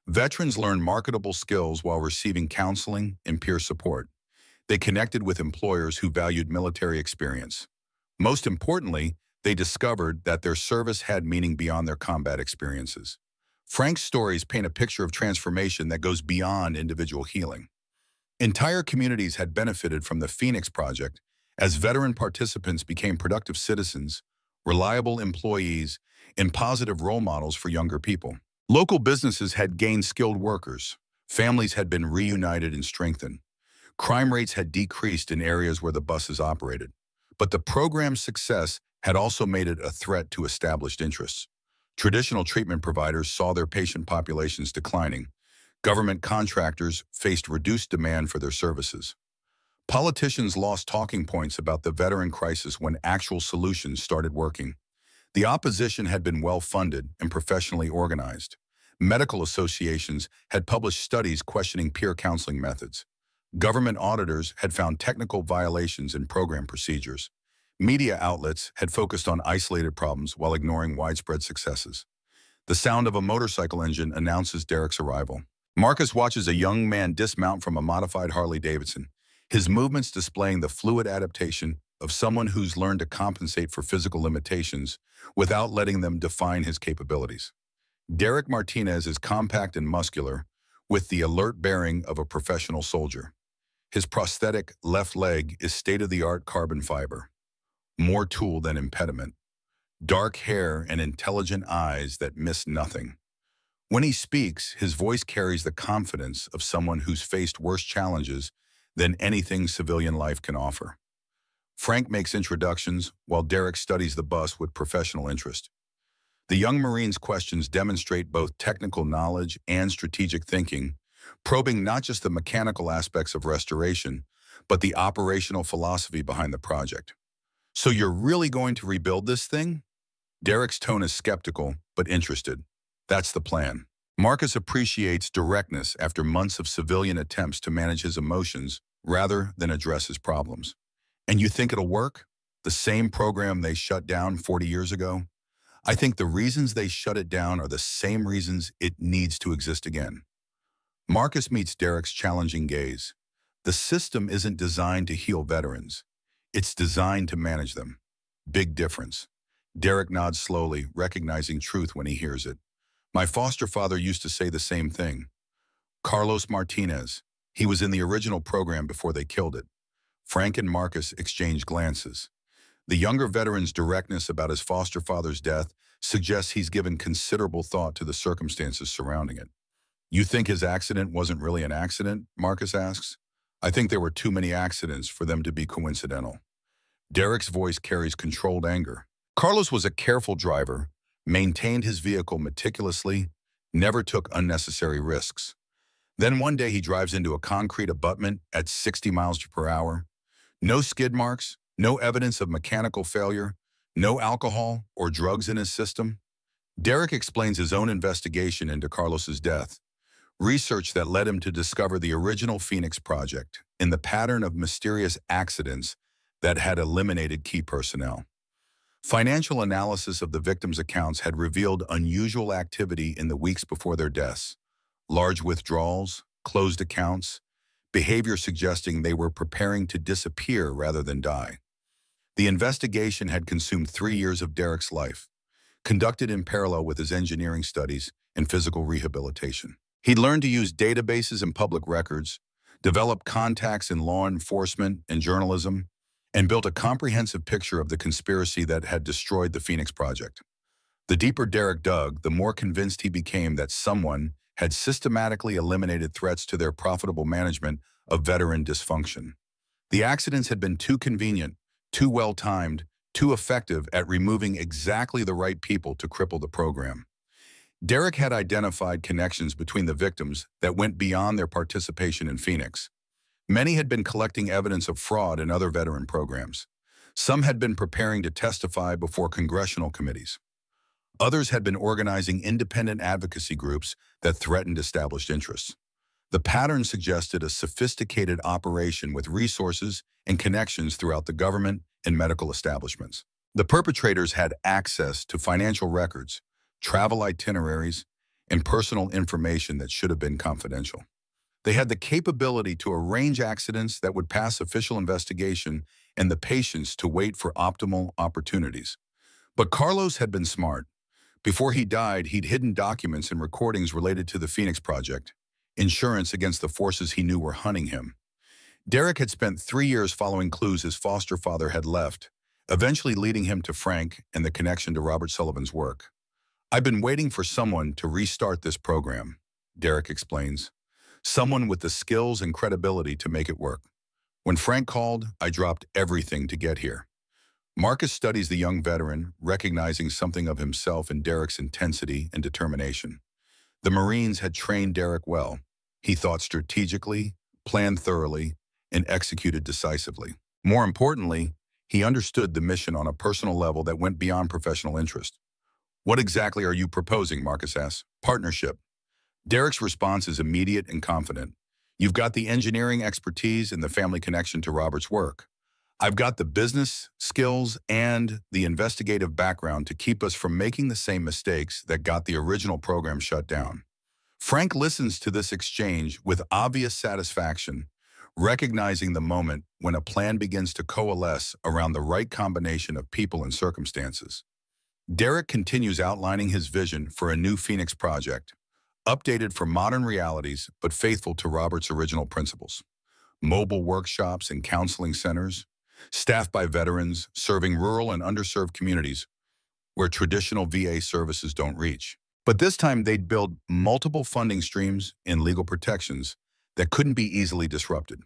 Veterans learned marketable skills while receiving counseling and peer support. They connected with employers who valued military experience. Most importantly, they discovered that their service had meaning beyond their combat experiences. Frank's stories paint a picture of transformation that goes beyond individual healing. Entire communities had benefited from the Phoenix Project as veteran participants became productive citizens, reliable employees, and positive role models for younger people. Local businesses had gained skilled workers. Families had been reunited and strengthened. Crime rates had decreased in areas where the buses operated. But the program's success had also made it a threat to established interests. Traditional treatment providers saw their patient populations declining. Government contractors faced reduced demand for their services. Politicians lost talking points about the veteran crisis when actual solutions started working. The opposition had been well-funded and professionally organized. Medical associations had published studies questioning peer counseling methods. Government auditors had found technical violations in program procedures. Media outlets had focused on isolated problems while ignoring widespread successes. The sound of a motorcycle engine announces Derek's arrival. Marcus watches a young man dismount from a modified Harley-Davidson, his movements displaying the fluid adaptation of someone who's learned to compensate for physical limitations without letting them define his capabilities. Derek Martinez is compact and muscular, with the alert bearing of a professional soldier. His prosthetic left leg is state-of-the-art carbon fiber, more tool than impediment, dark hair and intelligent eyes that miss nothing. When he speaks, his voice carries the confidence of someone who's faced worse challenges than anything civilian life can offer. Frank makes introductions while Derek studies the bus with professional interest. The young Marine's questions demonstrate both technical knowledge and strategic thinking, probing not just the mechanical aspects of restoration, but the operational philosophy behind the project. "So you're really going to rebuild this thing?" Derek's tone is skeptical, but interested. That's the plan. Marcus appreciates directness after months of civilian attempts to manage his emotions rather than address his problems. "And you think it'll work? The same program they shut down 40 years ago?" I think the reasons they shut it down are the same reasons it needs to exist again. Marcus meets Derek's challenging gaze. The system isn't designed to heal veterans. It's designed to manage them. Big difference. Derek nods slowly, recognizing truth when he hears it. My foster father used to say the same thing. Carlos Martinez. He was in the original program before they killed it. Frank and Marcus exchanged glances. The younger veteran's directness about his foster father's death suggests he's given considerable thought to the circumstances surrounding it. You think his accident wasn't really an accident? Marcus asks. I think there were too many accidents for them to be coincidental. Derek's voice carries controlled anger. Carlos was a careful driver, maintained his vehicle meticulously, never took unnecessary risks. Then one day he drives into a concrete abutment at 60 miles per hour. No skid marks, no evidence of mechanical failure, no alcohol or drugs in his system. Derek explains his own investigation into Carlos's death, research that led him to discover the original Phoenix Project in the pattern of mysterious accidents that had eliminated key personnel. Financial analysis of the victims' accounts had revealed unusual activity in the weeks before their deaths. Large withdrawals, closed accounts, behavior suggesting they were preparing to disappear rather than die. The investigation had consumed 3 years of Derek's life, conducted in parallel with his engineering studies and physical rehabilitation. He'd learned to use databases and public records, developed contacts in law enforcement and journalism, and built a comprehensive picture of the conspiracy that had destroyed the Phoenix Project. The deeper Derek dug, the more convinced he became that someone had systematically eliminated threats to their profitable management of veteran dysfunction. The accidents had been too convenient, too well-timed, too effective at removing exactly the right people to cripple the program. Derek had identified connections between the victims that went beyond their participation in Phoenix. Many had been collecting evidence of fraud in other veteran programs. Some had been preparing to testify before congressional committees. Others had been organizing independent advocacy groups that threatened established interests. The pattern suggested a sophisticated operation with resources and connections throughout the government and medical establishments. The perpetrators had access to financial records, travel itineraries, and personal information that should have been confidential. They had the capability to arrange accidents that would pass official investigation and the patience to wait for optimal opportunities. But Carlos had been smart. Before he died, he'd hidden documents and recordings related to the Phoenix Project, insurance against the forces he knew were hunting him. Derek had spent 3 years following clues his foster father had left, eventually leading him to Frank and the connection to Robert Sullivan's work. I've been waiting for someone to restart this program, Derek explains. Someone with the skills and credibility to make it work. When Frank called, I dropped everything to get here. Marcus studies the young veteran, recognizing something of himself in Derek's intensity and determination. The Marines had trained Derek well. He thought strategically, planned thoroughly, and executed decisively. More importantly, he understood the mission on a personal level that went beyond professional interest. What exactly are you proposing, Marcus asks. Partnership. Derek's response is immediate and confident. You've got the engineering expertise and the family connection to Robert's work. I've got the business skills and the investigative background to keep us from making the same mistakes that got the original program shut down. Frank listens to this exchange with obvious satisfaction, recognizing the moment when a plan begins to coalesce around the right combination of people and circumstances. Derek continues outlining his vision for a new Phoenix Project, updated for modern realities but faithful to Robert's original principles. Mobile workshops and counseling centers, staffed by veterans serving rural and underserved communities where traditional VA services don't reach. But this time they'd build multiple funding streams and legal protections that couldn't be easily disrupted.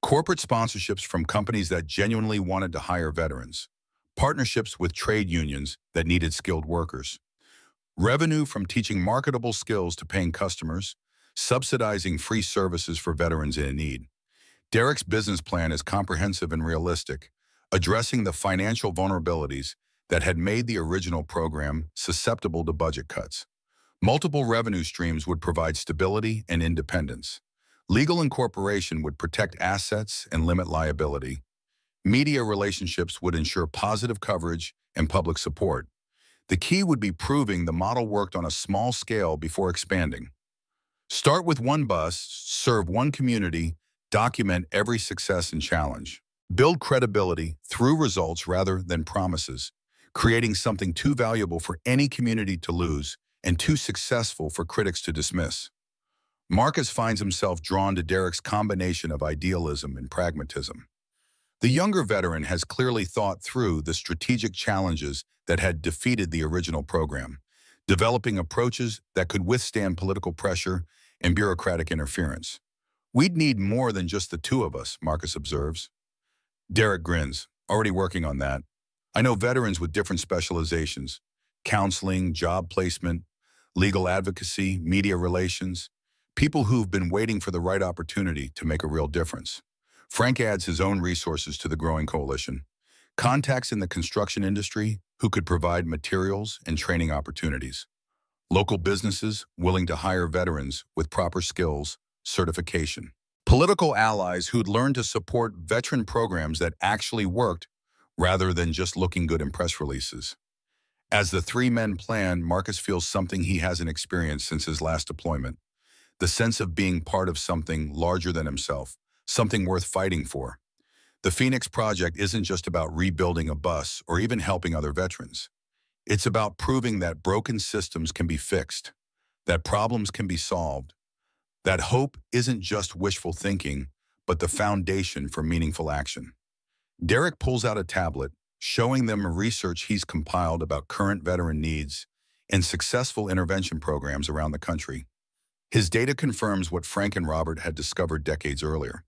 Corporate sponsorships from companies that genuinely wanted to hire veterans, partnerships with trade unions that needed skilled workers, revenue from teaching marketable skills to paying customers, subsidizing free services for veterans in need. Derek's business plan is comprehensive and realistic, addressing the financial vulnerabilities that had made the original program susceptible to budget cuts. Multiple revenue streams would provide stability and independence. Legal incorporation would protect assets and limit liability. Media relationships would ensure positive coverage and public support. The key would be proving the model worked on a small scale before expanding. Start with one bus, serve one community, document every success and challenge. Build credibility through results rather than promises, creating something too valuable for any community to lose and too successful for critics to dismiss. Marcus finds himself drawn to Derek's combination of idealism and pragmatism. The younger veteran has clearly thought through the strategic challenges that had defeated the original program, developing approaches that could withstand political pressure and bureaucratic interference. We'd need more than just the two of us, Marcus observes. Derek grins, already working on that. I know veterans with different specializations: counseling, job placement, legal advocacy, media relations, people who've been waiting for the right opportunity to make a real difference. Frank adds his own resources to the growing coalition: contacts in the construction industry who could provide materials and training opportunities, local businesses willing to hire veterans with proper skills, certification, political allies who'd learned to support veteran programs that actually worked rather than just looking good in press releases. As the three men plan, Marcus feels something he hasn't experienced since his last deployment: the sense of being part of something larger than himself, something worth fighting for. The Phoenix Project isn't just about rebuilding a bus or even helping other veterans. It's about proving that broken systems can be fixed, that problems can be solved, that hope isn't just wishful thinking, but the foundation for meaningful action. Derek pulls out a tablet, showing them research he's compiled about current veteran needs and successful intervention programs around the country. His data confirms what Frank and Robert had discovered decades earlier.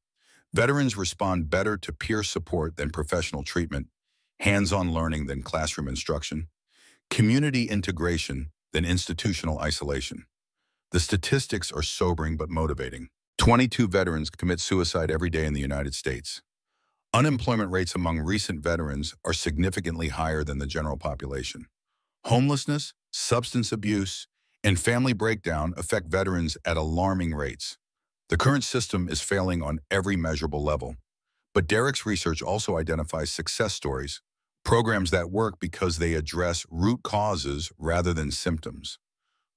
Veterans respond better to peer support than professional treatment, hands-on learning than classroom instruction, community integration than institutional isolation. The statistics are sobering but motivating. 22 veterans commit suicide every day in the United States. Unemployment rates among recent veterans are significantly higher than the general population. Homelessness, substance abuse, and family breakdown affect veterans at alarming rates. The current system is failing on every measurable level. But Derek's research also identifies success stories, programs that work because they address root causes rather than symptoms,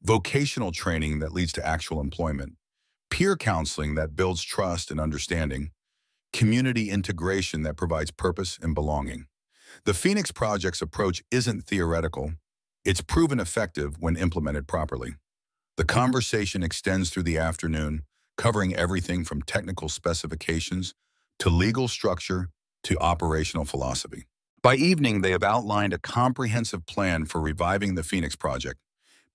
vocational training that leads to actual employment, peer counseling that builds trust and understanding, community integration that provides purpose and belonging. The Phoenix Project's approach isn't theoretical. It's proven effective when implemented properly. The conversation extends through the afternoon, covering everything from technical specifications to legal structure to operational philosophy. By evening, they have outlined a comprehensive plan for reviving the Phoenix Project,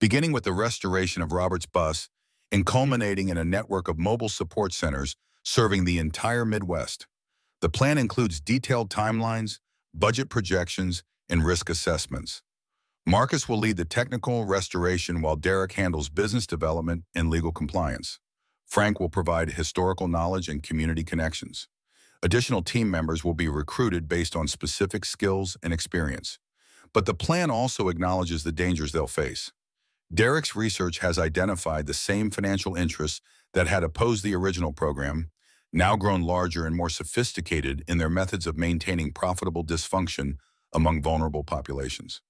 beginning with the restoration of Robert's bus and culminating in a network of mobile support centers serving the entire Midwest. The plan includes detailed timelines, budget projections, and risk assessments. Marcus will lead the technical restoration while Derek handles business development and legal compliance. Frank will provide historical knowledge and community connections. Additional team members will be recruited based on specific skills and experience. But the plan also acknowledges the dangers they'll face. Derek's research has identified the same financial interests that had opposed the original program, now grown larger and more sophisticated in their methods of maintaining profitable dysfunction among vulnerable populations.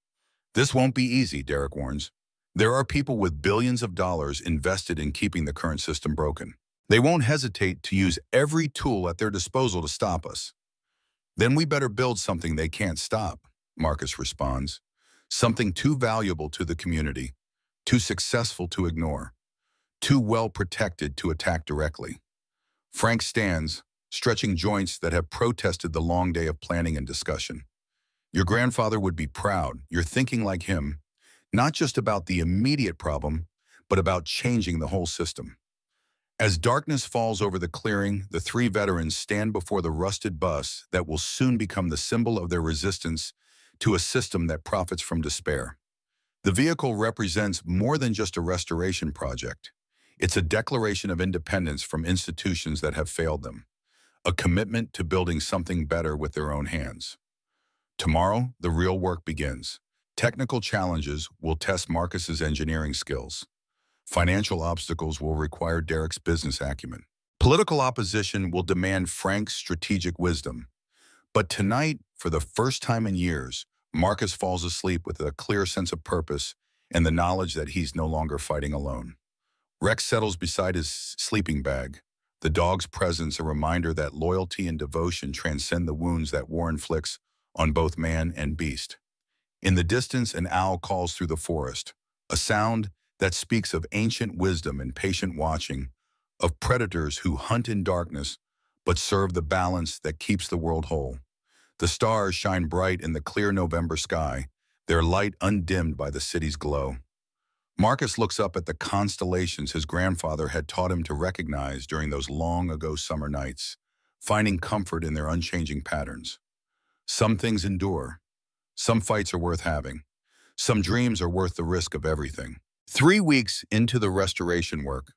This won't be easy, Derek warns. There are people with billions of dollars invested in keeping the current system broken. They won't hesitate to use every tool at their disposal to stop us. Then we better build something they can't stop, Marcus responds. Something too valuable to the community, too successful to ignore, too well protected to attack directly. Frank stands, stretching joints that have protested the long day of planning and discussion. Your grandfather would be proud. You're thinking like him, not just about the immediate problem, but about changing the whole system. As darkness falls over the clearing, the three veterans stand before the rusted bus that will soon become the symbol of their resistance to a system that profits from despair. The vehicle represents more than just a restoration project. It's a declaration of independence from institutions that have failed them, a commitment to building something better with their own hands. Tomorrow, the real work begins. Technical challenges will test Marcus's engineering skills. Financial obstacles will require Derek's business acumen. Political opposition will demand Frank's strategic wisdom. But tonight, for the first time in years, Marcus falls asleep with a clear sense of purpose and the knowledge that he's no longer fighting alone. Rex settles beside his sleeping bag, the dog's presence a reminder that loyalty and devotion transcend the wounds that war inflicts on both man and beast. In the distance, an owl calls through the forest, a sound that speaks of ancient wisdom and patient watching, of predators who hunt in darkness but serve the balance that keeps the world whole. The stars shine bright in the clear November sky, their light undimmed by the city's glow. Marcus looks up at the constellations his grandfather had taught him to recognize during those long-ago summer nights, finding comfort in their unchanging patterns. Some things endure. Some fights are worth having. Some dreams are worth the risk of everything. 3 weeks into the restoration work,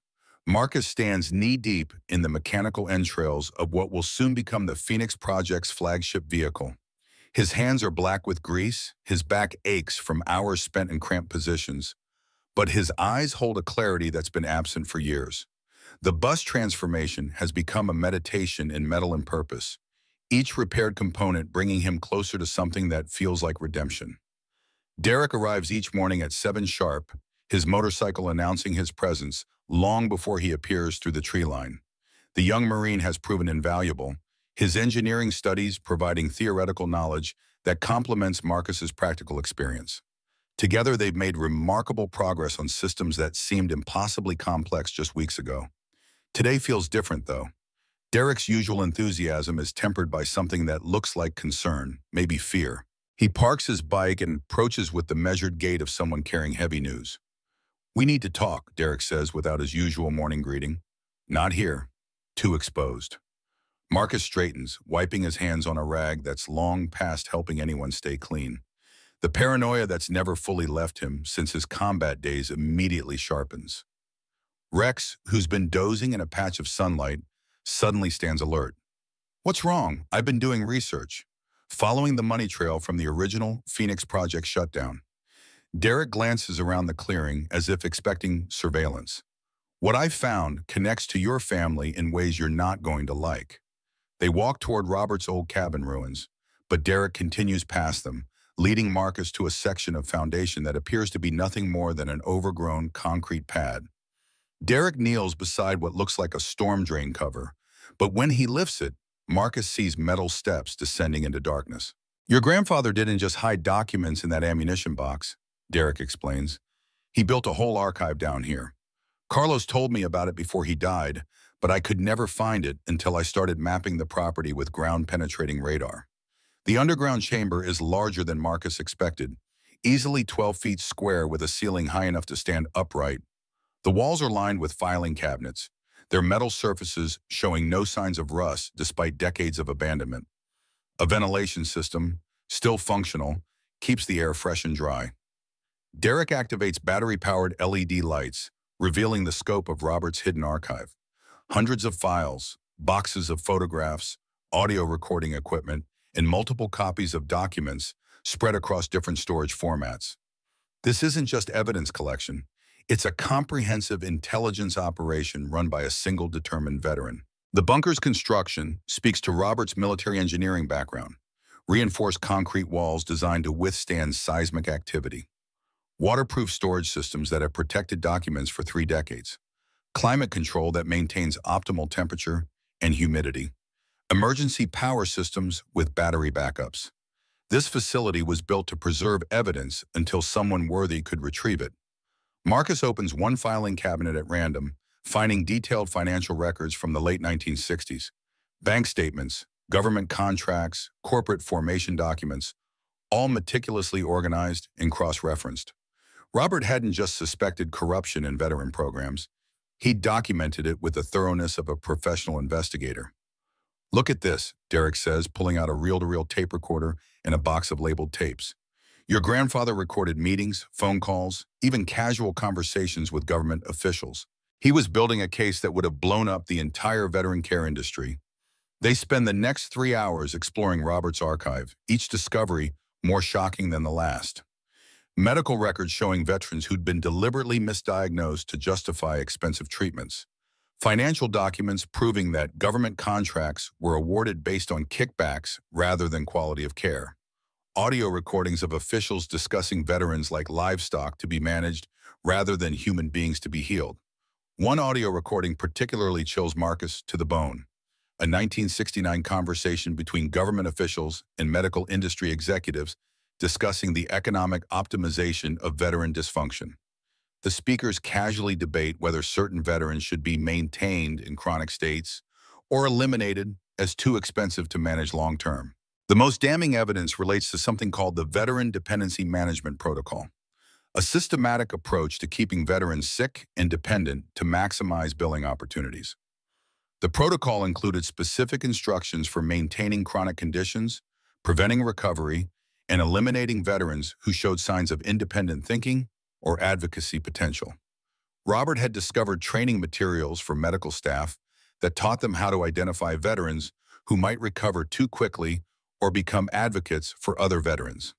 Marcus stands knee-deep in the mechanical entrails of what will soon become the Phoenix Project's flagship vehicle. His hands are black with grease, his back aches from hours spent in cramped positions, but his eyes hold a clarity that's been absent for years. The bus transformation has become a meditation in metal and purpose, each repaired component bringing him closer to something that feels like redemption. Derek arrives each morning at 7 sharp, his motorcycle announcing his presence long before he appears through the tree line. The young Marine has proven invaluable, his engineering studies providing theoretical knowledge that complements Marcus's practical experience. Together, they've made remarkable progress on systems that seemed impossibly complex just weeks ago. Today feels different, though. Derek's usual enthusiasm is tempered by something that looks like concern, maybe fear. He parks his bike and approaches with the measured gait of someone carrying heavy news. "We need to talk," Derek says without his usual morning greeting. "Not here. Too exposed." Marcus straightens, wiping his hands on a rag that's long past helping anyone stay clean. The paranoia that's never fully left him since his combat days immediately sharpens. Rex, who's been dozing in a patch of sunlight, suddenly stands alert. "What's wrong? I've been doing research, following the money trail from the original Phoenix Project shutdown." Derek glances around the clearing as if expecting surveillance. "What I've found connects to your family in ways you're not going to like." They walk toward Robert's old cabin ruins, but Derek continues past them, leading Marcus to a section of foundation that appears to be nothing more than an overgrown concrete pad. Derek kneels beside what looks like a storm drain cover, but when he lifts it, Marcus sees metal steps descending into darkness. "Your grandfather didn't just hide documents in that ammunition box," Derek explains. "He built a whole archive down here. Carlos told me about it before he died, but I could never find it until I started mapping the property with ground-penetrating radar. The underground chamber is larger than Marcus expected, easily 12 feet square with a ceiling high enough to stand upright. The walls are lined with filing cabinets, their metal surfaces showing no signs of rust despite decades of abandonment. A ventilation system, still functional, keeps the air fresh and dry. Derek activates battery-powered LED lights, revealing the scope of Robert's hidden archive. Hundreds of files, boxes of photographs, audio recording equipment, and multiple copies of documents spread across different storage formats. This isn't just evidence collection. It's a comprehensive intelligence operation run by a single determined veteran. The bunker's construction speaks to Robert's military engineering background, reinforced concrete walls designed to withstand seismic activity, waterproof storage systems that have protected documents for 3 decades, climate control that maintains optimal temperature and humidity, emergency power systems with battery backups. This facility was built to preserve evidence until someone worthy could retrieve it. Marcus opens one filing cabinet at random, finding detailed financial records from the late 1960s, bank statements, government contracts, corporate formation documents, all meticulously organized and cross-referenced. Robert hadn't just suspected corruption in veteran programs. He documented it with the thoroughness of a professional investigator. "Look at this," Derek says, pulling out a reel-to-reel tape recorder and a box of labeled tapes. "Your grandfather recorded meetings, phone calls, even casual conversations with government officials. He was building a case that would have blown up the entire veteran care industry." They spend the next 3 hours exploring Robert's archive, each discovery more shocking than the last. Medical records showing veterans who'd been deliberately misdiagnosed to justify expensive treatments. Financial documents proving that government contracts were awarded based on kickbacks rather than quality of care. audio recordings of officials discussing veterans like livestock to be managed rather than human beings to be healed. One audio recording particularly chills Marcus to the bone. A 1969 conversation between government officials and medical industry executives discussing the economic optimization of veteran dysfunction. The speakers casually debate whether certain veterans should be maintained in chronic states or eliminated as too expensive to manage long-term. The most damning evidence relates to something called the Veteran Dependency Management Protocol, a systematic approach to keeping veterans sick and dependent to maximize billing opportunities. The protocol included specific instructions for maintaining chronic conditions, preventing recovery, and eliminating veterans who showed signs of independent thinking or advocacy potential. Robert had discovered training materials for medical staff that taught them how to identify veterans who might recover too quickly or become advocates for other veterans.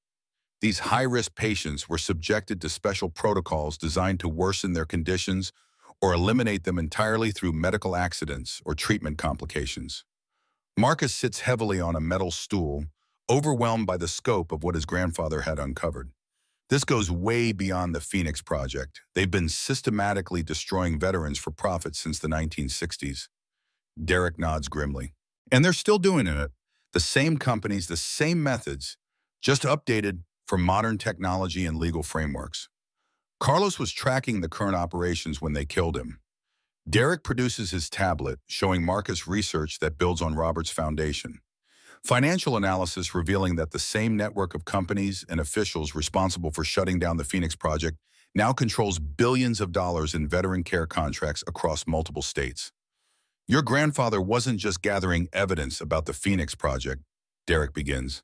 These high-risk patients were subjected to special protocols designed to worsen their conditions or eliminate them entirely through medical accidents or treatment complications. Marcus sits heavily on a metal stool, overwhelmed by the scope of what his grandfather had uncovered. This goes way beyond the Phoenix Project. They've been systematically destroying veterans for profit since the 1960s. Derek nods grimly. And they're still doing it. The same companies, the same methods, just updated for modern technology and legal frameworks. Carlos was tracking the current operations when they killed him. Derek produces his tablet, showing Marcus research that builds on Robert's foundation. Financial analysis revealing that the same network of companies and officials responsible for shutting down the Phoenix Project now controls billions of dollars in veteran care contracts across multiple states. Your grandfather wasn't just gathering evidence about the Phoenix Project, Derek begins.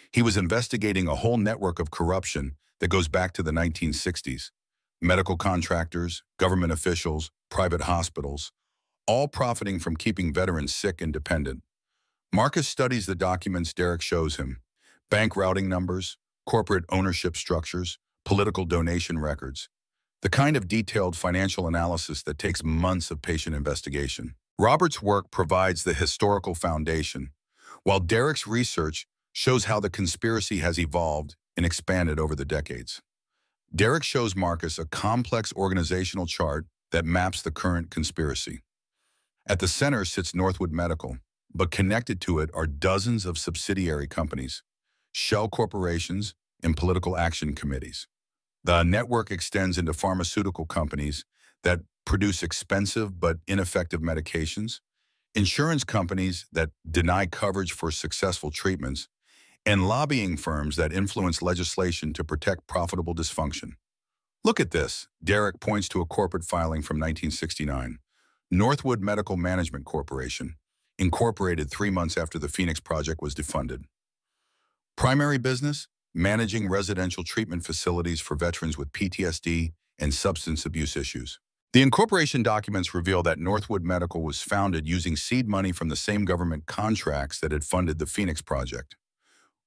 He was investigating a whole network of corruption that goes back to the 1960s. Medical contractors, government officials, private hospitals, all profiting from keeping veterans sick and dependent. Marcus studies the documents Derek shows him: bank routing numbers, corporate ownership structures, political donation records, the kind of detailed financial analysis that takes months of patient investigation. Robert's work provides the historical foundation, while Derek's research shows how the conspiracy has evolved and expanded over the decades. Derek shows Marcus a complex organizational chart that maps the current conspiracy. At the center sits Northwood Medical, but connected to it are dozens of subsidiary companies, shell corporations, and political action committees. The network extends into pharmaceutical companies that produce expensive but ineffective medications, insurance companies that deny coverage for successful treatments, and lobbying firms that influence legislation to protect profitable dysfunction. Look at this. Derek points to a corporate filing from 1969. Northwood Medical Management Corporation, incorporated 3 months after the Phoenix Project was defunded. Primary business: managing residential treatment facilities for veterans with PTSD and substance abuse issues. The incorporation documents reveal that Northwood Medical was founded using seed money from the same government contracts that had funded the Phoenix Project.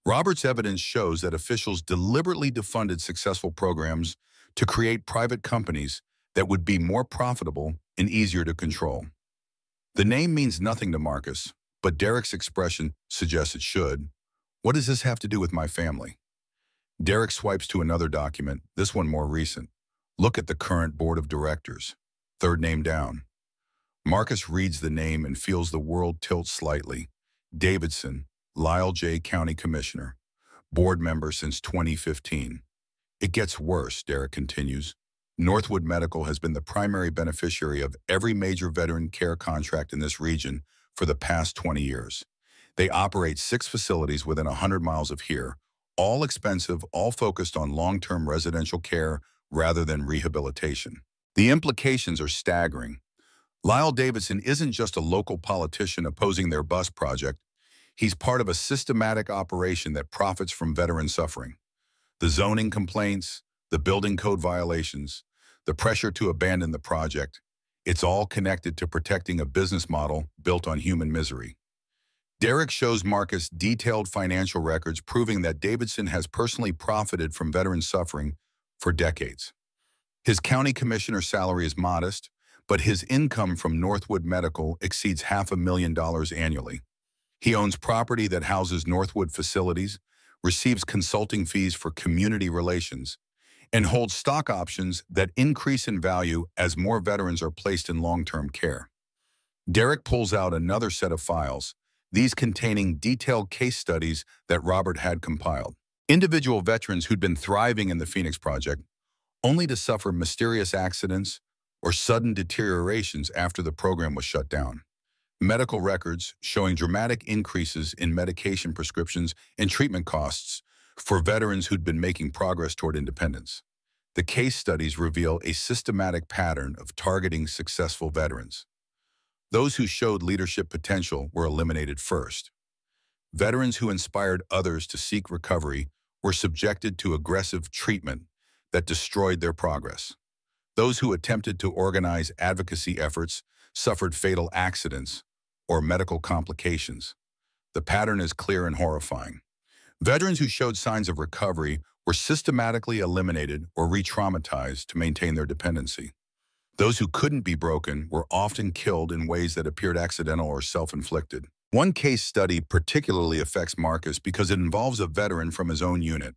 Robert's evidence shows that officials deliberately defunded successful programs to create private companies that would be more profitable and easier to control. The name means nothing to Marcus, but Derek's expression suggests it should. What does this have to do with my family? Derek swipes to another document, this one more recent. Look at the current board of directors. Third name down. Marcus reads the name and feels the world tilt slightly. Davidson, Lyle J. County Commissioner, board member since 2015. It gets worse, Derek continues. Northwood Medical has been the primary beneficiary of every major veteran care contract in this region for the past 20 years. They operate 6 facilities within 100 miles of here, all expensive, all focused on long-term residential care rather than rehabilitation. The implications are staggering. Lyle Davidson isn't just a local politician opposing their bus project. He's part of a systematic operation that profits from veteran suffering. The zoning complaints, the building code violations, the pressure to abandon the project, it's all connected to protecting a business model built on human misery. Derek shows Marcus detailed financial records proving that Davidson has personally profited from veteran suffering for decades. His county commissioner salary is modest, but his income from Northwood Medical exceeds $500,000 annually. He owns property that houses Northwood facilities, receives consulting fees for community relations, and holds stock options that increase in value as more veterans are placed in long-term care. Derek pulls out another set of files, these containing detailed case studies that Robert had compiled. Individual veterans who'd been thriving in the Phoenix Project, only to suffer mysterious accidents or sudden deteriorations after the program was shut down. Medical records showing dramatic increases in medication prescriptions and treatment costs for veterans who'd been making progress toward independence. The case studies reveal a systematic pattern of targeting successful veterans. Those who showed leadership potential were eliminated first. Veterans who inspired others to seek recovery were subjected to aggressive treatment that destroyed their progress. Those who attempted to organize advocacy efforts suffered fatal accidents or medical complications. The pattern is clear and horrifying. Veterans who showed signs of recovery were systematically eliminated or re-traumatized to maintain their dependency. Those who couldn't be broken were often killed in ways that appeared accidental or self-inflicted. One case study particularly affects Marcus because it involves a veteran from his own unit.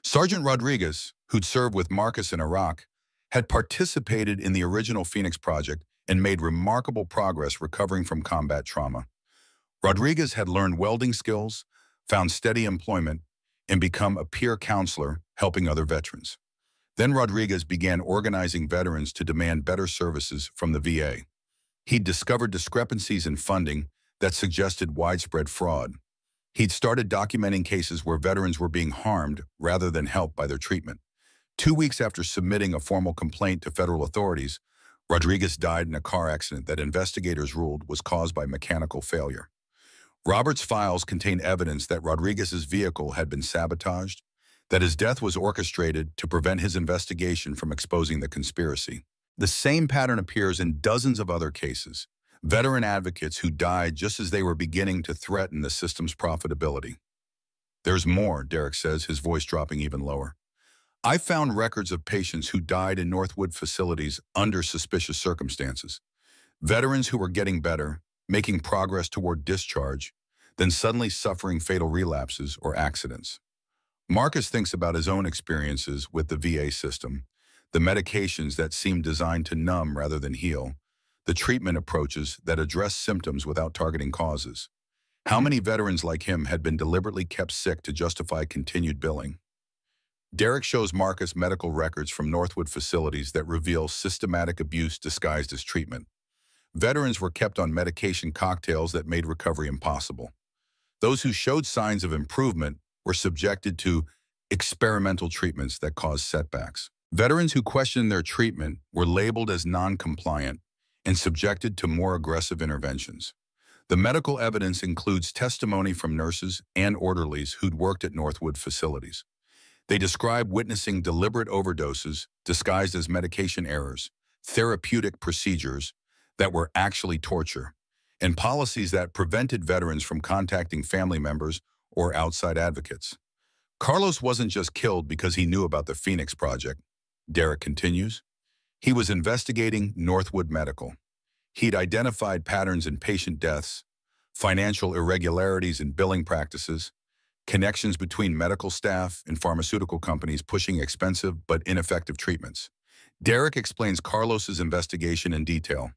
Sergeant Rodriguez, who'd served with Marcus in Iraq, had participated in the original Phoenix Project and made remarkable progress recovering from combat trauma. Rodriguez had learned welding skills, found steady employment, and become a peer counselor helping other veterans. Then Rodriguez began organizing veterans to demand better services from the VA. He'd discovered discrepancies in funding that suggested widespread fraud. He'd started documenting cases where veterans were being harmed rather than helped by their treatment. 2 weeks after submitting a formal complaint to federal authorities, Rodriguez died in a car accident that investigators ruled was caused by mechanical failure. Robert's files contain evidence that Rodriguez's vehicle had been sabotaged, that his death was orchestrated to prevent his investigation from exposing the conspiracy. The same pattern appears in dozens of other cases. Veteran advocates who died just as they were beginning to threaten the system's profitability. There's more, Derek says, his voice dropping even lower. I found records of patients who died in Northwood facilities under suspicious circumstances. Veterans who were getting better, making progress toward discharge, then suddenly suffering fatal relapses or accidents. Marcus thinks about his own experiences with the VA system, the medications that seem designed to numb rather than heal, the treatment approaches that address symptoms without targeting causes. How many veterans like him had been deliberately kept sick to justify continued billing? Derek shows Marcus medical records from Northwood facilities that reveal systematic abuse disguised as treatment. Veterans were kept on medication cocktails that made recovery impossible. Those who showed signs of improvement were subjected to experimental treatments that caused setbacks. Veterans who questioned their treatment were labeled as non-compliant and subjected to more aggressive interventions. The medical evidence includes testimony from nurses and orderlies who'd worked at Northwood facilities. They describe witnessing deliberate overdoses disguised as medication errors, therapeutic procedures that were actually torture, and policies that prevented veterans from contacting family members or outside advocates. Carlos wasn't just killed because he knew about the Phoenix Project, Derek continues. He was investigating Northwood Medical. He'd identified patterns in patient deaths, financial irregularities in billing practices, connections between medical staff and pharmaceutical companies pushing expensive but ineffective treatments. Derek explains Carlos's investigation in detail.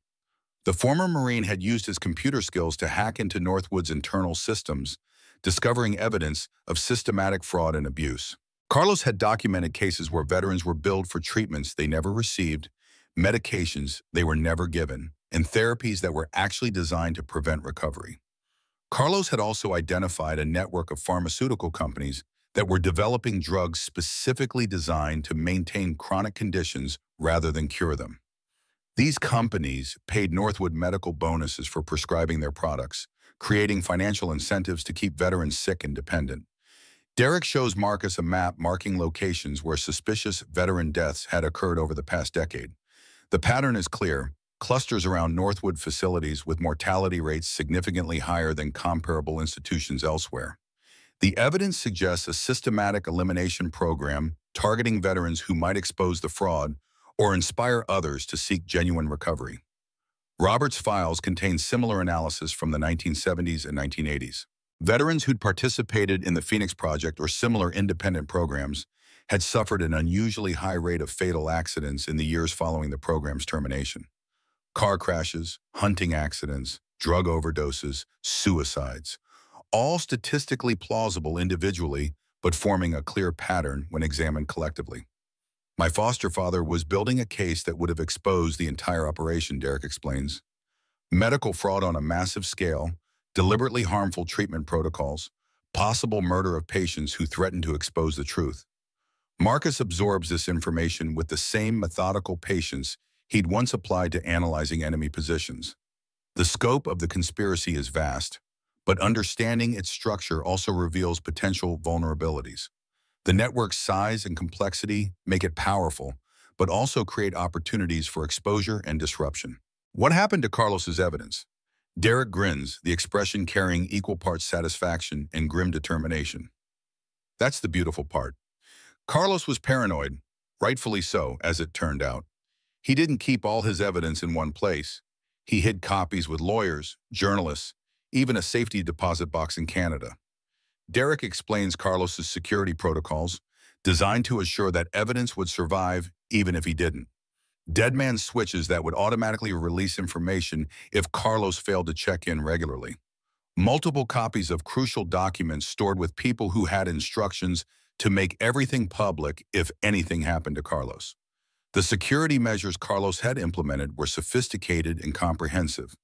The former Marine had used his computer skills to hack into Northwood's internal systems, discovering evidence of systematic fraud and abuse. Carlos had documented cases where veterans were billed for treatments they never received, medications they were never given, and therapies that were actually designed to prevent recovery. Carlos had also identified a network of pharmaceutical companies that were developing drugs specifically designed to maintain chronic conditions rather than cure them. These companies paid Northwood medical bonuses for prescribing their products, creating financial incentives to keep veterans sick and dependent. Derek shows Marcus a map marking locations where suspicious veteran deaths had occurred over the past decade. The pattern is clear: clusters around Northwood facilities with mortality rates significantly higher than comparable institutions elsewhere. The evidence suggests a systematic elimination program targeting veterans who might expose the fraud or inspire others to seek genuine recovery. Robert's files contain similar analysis from the 1970s and 1980s. Veterans who'd participated in the Phoenix Project or similar independent programs had suffered an unusually high rate of fatal accidents in the years following the program's termination. Car crashes, hunting accidents, drug overdoses, suicides, all statistically plausible individually, but forming a clear pattern when examined collectively. My foster father was building a case that would have exposed the entire operation, Derek explains. Medical fraud on a massive scale, deliberately harmful treatment protocols, possible murder of patients who threatened to expose the truth. Marcus absorbs this information with the same methodical patience he'd once applied to analyzing enemy positions. The scope of the conspiracy is vast, but understanding its structure also reveals potential vulnerabilities. The network's size and complexity make it powerful, but also create opportunities for exposure and disruption. What happened to Carlos's evidence? Derek grins, the expression carrying equal parts satisfaction and grim determination. That's the beautiful part. Carlos was paranoid, rightfully so, as it turned out. He didn't keep all his evidence in one place. He hid copies with lawyers, journalists, even a safety deposit box in Canada. Derek explains Carlos's security protocols, designed to assure that evidence would survive even if he didn't. Dead man switches that would automatically release information if Carlos failed to check in regularly. Multiple copies of crucial documents stored with people who had instructions to make everything public if anything happened to Carlos. The security measures Carlos had implemented were sophisticated and comprehensive.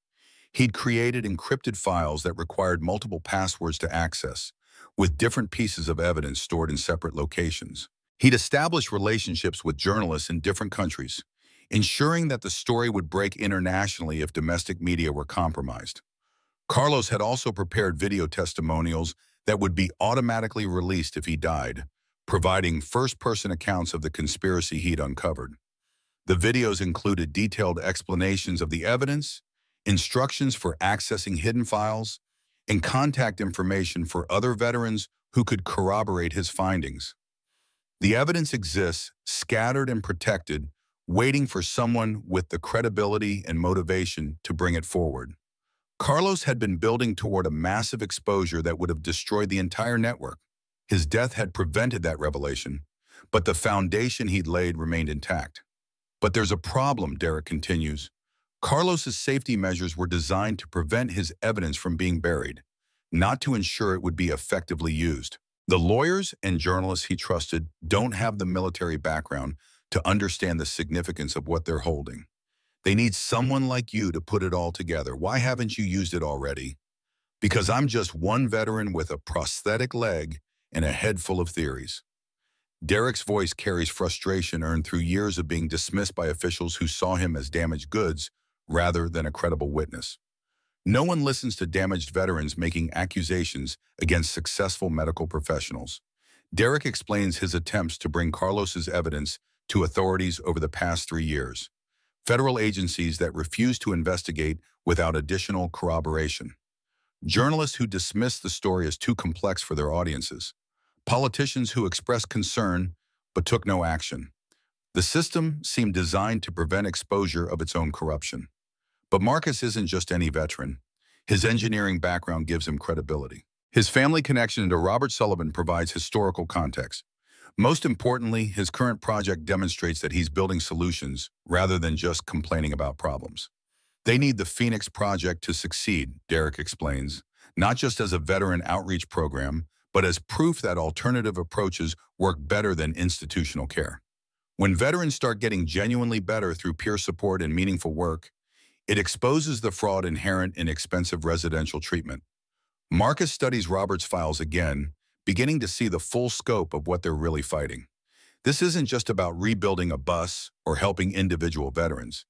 He'd created encrypted files that required multiple passwords to access, with different pieces of evidence stored in separate locations. He'd established relationships with journalists in different countries, ensuring that the story would break internationally if domestic media were compromised. Carlos had also prepared video testimonials that would be automatically released if he died, providing first-person accounts of the conspiracy he'd uncovered. The videos included detailed explanations of the evidence, instructions for accessing hidden files, and contact information for other veterans who could corroborate his findings. The evidence exists, scattered and protected, waiting for someone with the credibility and motivation to bring it forward. Carlos had been building toward a massive exposure that would have destroyed the entire network. His death had prevented that revelation, but the foundation he'd laid remained intact. But there's a problem, Derek continues. Carlos's safety measures were designed to prevent his evidence from being buried, not to ensure it would be effectively used. The lawyers and journalists he trusted don't have the military background to understand the significance of what they're holding. They need someone like you to put it all together. Why haven't you used it already? Because I'm just one veteran with a prosthetic leg and a head full of theories. Derek's voice carries frustration earned through years of being dismissed by officials who saw him as damaged goods rather than a credible witness. No one listens to damaged veterans making accusations against successful medical professionals. Derek explains his attempts to bring Carlos's evidence to authorities over the past 3 years. Federal agencies that refuse to investigate without additional corroboration. Journalists who dismiss the story as too complex for their audiences. Politicians who expressed concern but took no action. The system seemed designed to prevent exposure of its own corruption. But Marcus isn't just any veteran. His engineering background gives him credibility. His family connection to Robert Sullivan provides historical context. Most importantly, his current project demonstrates that he's building solutions rather than just complaining about problems. They need the Phoenix Project to succeed, Derek explains, not just as a veteran outreach program, but as proof that alternative approaches work better than institutional care. When veterans start getting genuinely better through peer support and meaningful work, it exposes the fraud inherent in expensive residential treatment. Marcus studies Robert's files again, beginning to see the full scope of what they're really fighting. This isn't just about rebuilding a bus or helping individual veterans.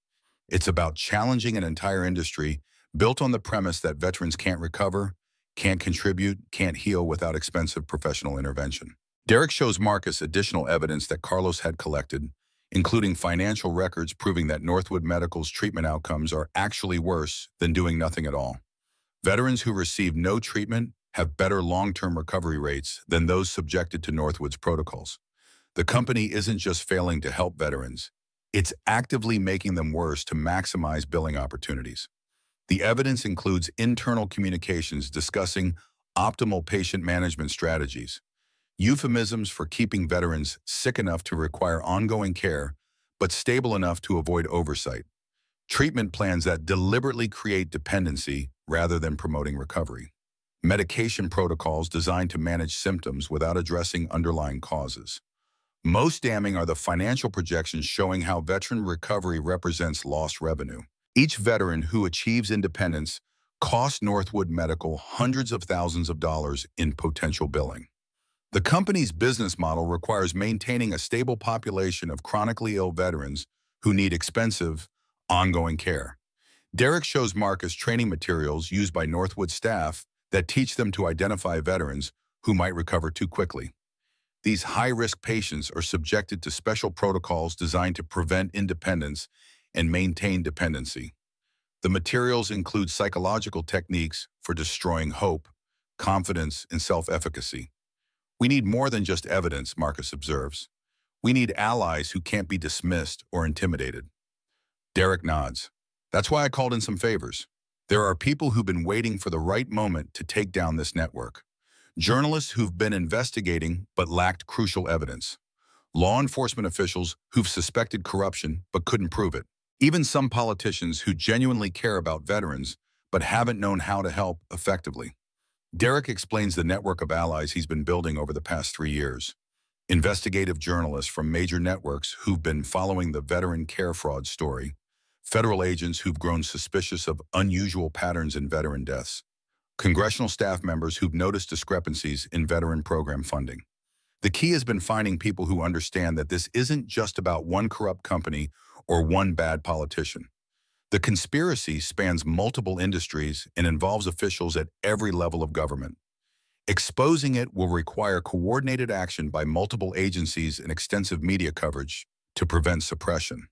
It's about challenging an entire industry built on the premise that veterans can't recover, can't contribute, can't heal without expensive professional intervention. Derek shows Marcus additional evidence that Carlos had collected, including financial records proving that Northwood Medical's treatment outcomes are actually worse than doing nothing at all. Veterans who receive no treatment have better long-term recovery rates than those subjected to Northwood's protocols. The company isn't just failing to help veterans, it's actively making them worse to maximize billing opportunities. The evidence includes internal communications discussing optimal patient management strategies, euphemisms for keeping veterans sick enough to require ongoing care, but stable enough to avoid oversight, treatment plans that deliberately create dependency rather than promoting recovery, medication protocols designed to manage symptoms without addressing underlying causes. Most damning are the financial projections showing how veteran recovery represents lost revenue. Each veteran who achieves independence costs Northwood Medical hundreds of thousands of dollars in potential billing. The company's business model requires maintaining a stable population of chronically ill veterans who need expensive, ongoing care. Derek shows Marcus training materials used by Northwood staff that teach them to identify veterans who might recover too quickly. These high-risk patients are subjected to special protocols designed to prevent independence and maintain dependency. The materials include psychological techniques for destroying hope, confidence, and self-efficacy. We need more than just evidence, Marcus observes. We need allies who can't be dismissed or intimidated. Derek nods. That's why I called in some favors. There are people who've been waiting for the right moment to take down this network. Journalists who've been investigating but lacked crucial evidence. Law enforcement officials who've suspected corruption but couldn't prove it. Even some politicians who genuinely care about veterans but haven't known how to help effectively. Derek explains the network of allies he's been building over the past 3 years. Investigative journalists from major networks who've been following the veteran care fraud story. Federal agents who've grown suspicious of unusual patterns in veteran deaths. Congressional staff members who've noticed discrepancies in veteran program funding. The key has been finding people who understand that this isn't just about one corrupt company or one bad politician. The conspiracy spans multiple industries and involves officials at every level of government. Exposing it will require coordinated action by multiple agencies and extensive media coverage to prevent suppression.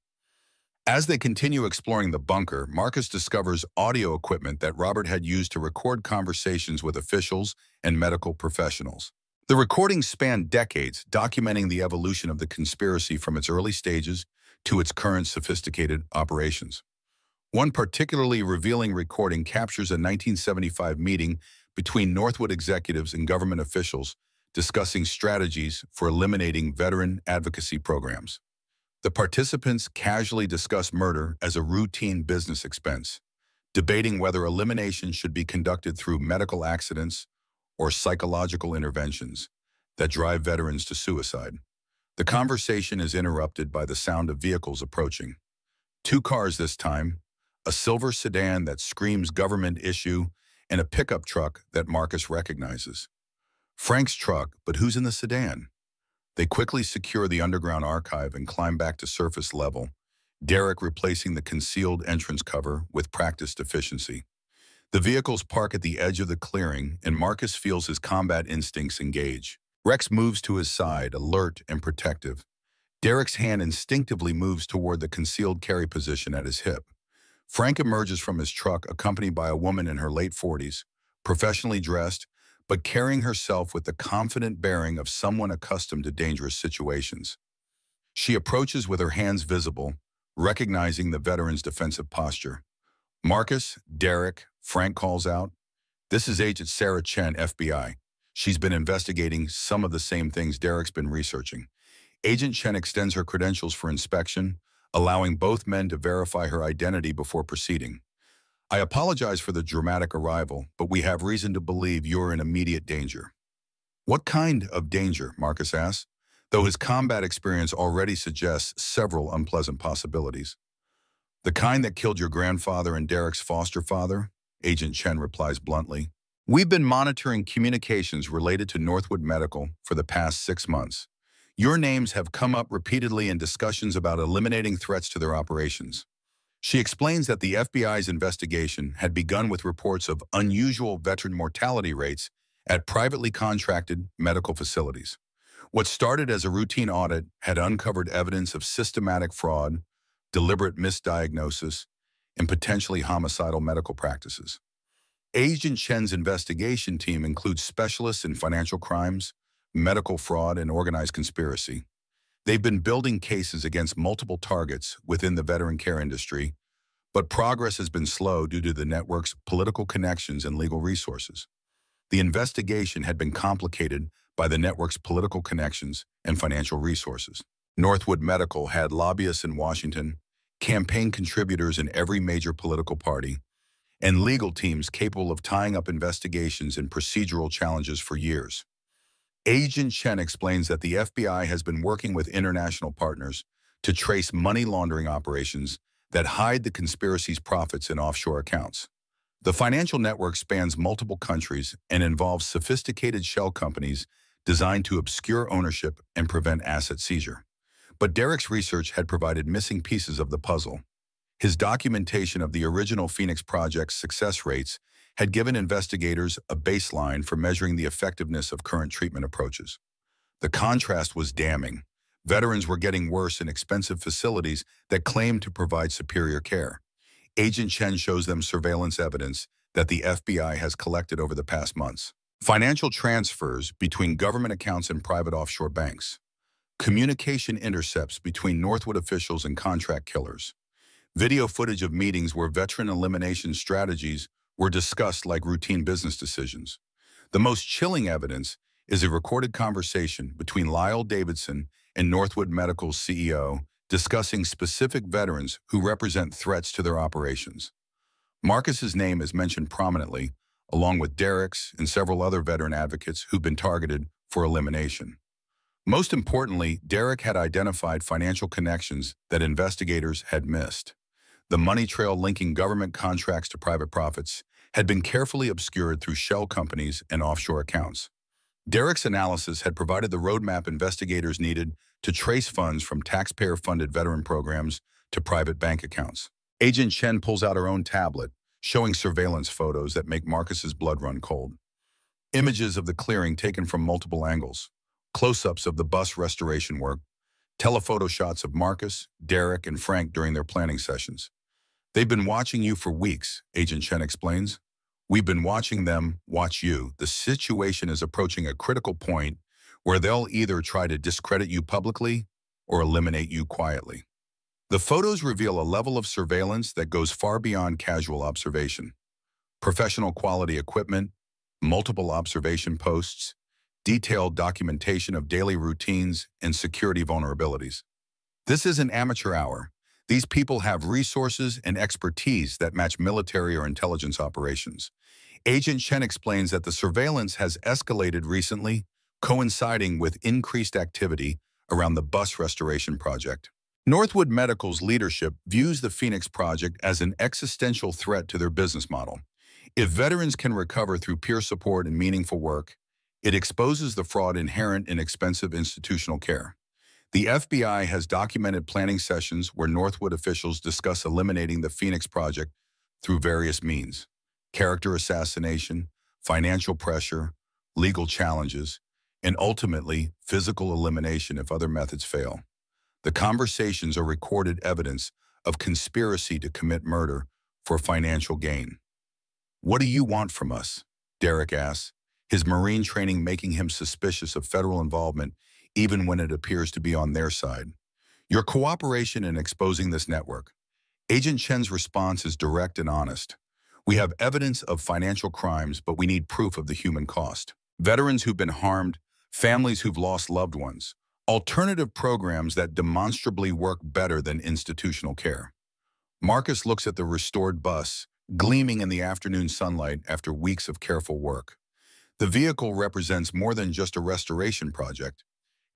As they continue exploring the bunker, Marcus discovers audio equipment that Robert had used to record conversations with officials and medical professionals. The recordings span decades, documenting the evolution of the conspiracy from its early stages to its current sophisticated operations. One particularly revealing recording captures a 1975 meeting between Northwood executives and government officials discussing strategies for eliminating veteran advocacy programs. The participants casually discuss murder as a routine business expense, debating whether elimination should be conducted through medical accidents or psychological interventions that drive veterans to suicide. The conversation is interrupted by the sound of vehicles approaching. 2 cars this time, a silver sedan that screams government issue and a pickup truck that Marcus recognizes. Frank's truck, but who's in the sedan? They quickly secure the underground archive and climb back to surface level, Derek replacing the concealed entrance cover with practiced efficiency. The vehicles park at the edge of the clearing, and Marcus feels his combat instincts engage. Rex moves to his side, alert and protective. Derek's hand instinctively moves toward the concealed carry position at his hip. Frank emerges from his truck accompanied by a woman in her late 40s, professionally dressed, but carrying herself with the confident bearing of someone accustomed to dangerous situations. She approaches with her hands visible, recognizing the veteran's defensive posture. Marcus, Derek, Frank calls out, "This is Agent Sarah Chen, FBI. She's been investigating some of the same things Derek's been researching." Agent Chen extends her credentials for inspection, allowing both men to verify her identity before proceeding. "I apologize for the dramatic arrival, but we have reason to believe you're in immediate danger." "What kind of danger?" Marcus asks, though his combat experience already suggests several unpleasant possibilities. "The kind that killed your grandfather and Derek's foster father," Agent Chen replies bluntly. "We've been monitoring communications related to Northwood Medical for the past 6 months. Your names have come up repeatedly in discussions about eliminating threats to their operations." She explains that the FBI's investigation had begun with reports of unusual veteran mortality rates at privately contracted medical facilities. What started as a routine audit had uncovered evidence of systematic fraud, deliberate misdiagnosis, and potentially homicidal medical practices. Agent Chen's investigation team includes specialists in financial crimes, medical fraud, and organized conspiracy. They've been building cases against multiple targets within the veteran care industry, but progress has been slow due to the network's political connections and legal resources. The investigation had been complicated by the network's political connections and financial resources. Northwood Medical had lobbyists in Washington, campaign contributors in every major political party, and legal teams capable of tying up investigations and procedural challenges for years. Agent Chen explains that the FBI has been working with international partners to trace money laundering operations that hide the conspiracy's profits in offshore accounts. The financial network spans multiple countries and involves sophisticated shell companies designed to obscure ownership and prevent asset seizure. But Derek's research had provided missing pieces of the puzzle. His documentation of the original Phoenix Project's success rates had given investigators a baseline for measuring the effectiveness of current treatment approaches. The contrast was damning. Veterans were getting worse in expensive facilities that claimed to provide superior care. Agent Chen shows them surveillance evidence that the FBI has collected over the past months. Financial transfers between government accounts and private offshore banks. Communication intercepts between Northwood officials and contract killers. Video footage of meetings where veteran elimination strategies were discussed like routine business decisions. The most chilling evidence is a recorded conversation between Lyle Davidson and Northwood Medical's CEO discussing specific veterans who represent threats to their operations. Marcus's name is mentioned prominently, along with Derek's and several other veteran advocates who've been targeted for elimination. Most importantly, Derek had identified financial connections that investigators had missed. The money trail linking government contracts to private profits had been carefully obscured through shell companies and offshore accounts. Derek's analysis had provided the roadmap investigators needed to trace funds from taxpayer-funded veteran programs to private bank accounts. Agent Chen pulls out her own tablet, showing surveillance photos that make Marcus's blood run cold. Images of the clearing taken from multiple angles, close-ups of the bus restoration work, telephoto shots of Marcus, Derek, and Frank during their planning sessions. "They've been watching you for weeks," Agent Chen explains. "We've been watching them watch you. The situation is approaching a critical point where they'll either try to discredit you publicly or eliminate you quietly." The photos reveal a level of surveillance that goes far beyond casual observation. Professional quality equipment, multiple observation posts, detailed documentation of daily routines, and security vulnerabilities. This isn't amateur hour. These people have resources and expertise that match military or intelligence operations. Agent Chen explains that the surveillance has escalated recently, coinciding with increased activity around the bus restoration project. Northwood Medical's leadership views the Phoenix Project as an existential threat to their business model. If veterans can recover through peer support and meaningful work, it exposes the fraud inherent in expensive institutional care. The FBI has documented planning sessions where Northwood officials discuss eliminating the Phoenix Project through various means: character assassination, financial pressure, legal challenges, and ultimately physical elimination if other methods fail. The conversations are recorded evidence of conspiracy to commit murder for financial gain. "What do you want from us?" Derek asks, his Marine training making him suspicious of federal involvement even when it appears to be on their side. "Your cooperation in exposing this network." Agent Chen's response is direct and honest. "We have evidence of financial crimes, but we need proof of the human cost. Veterans who've been harmed, families who've lost loved ones, alternative programs that demonstrably work better than institutional care." Marcus looks at the restored bus, gleaming in the afternoon sunlight after weeks of careful work. The vehicle represents more than just a restoration project.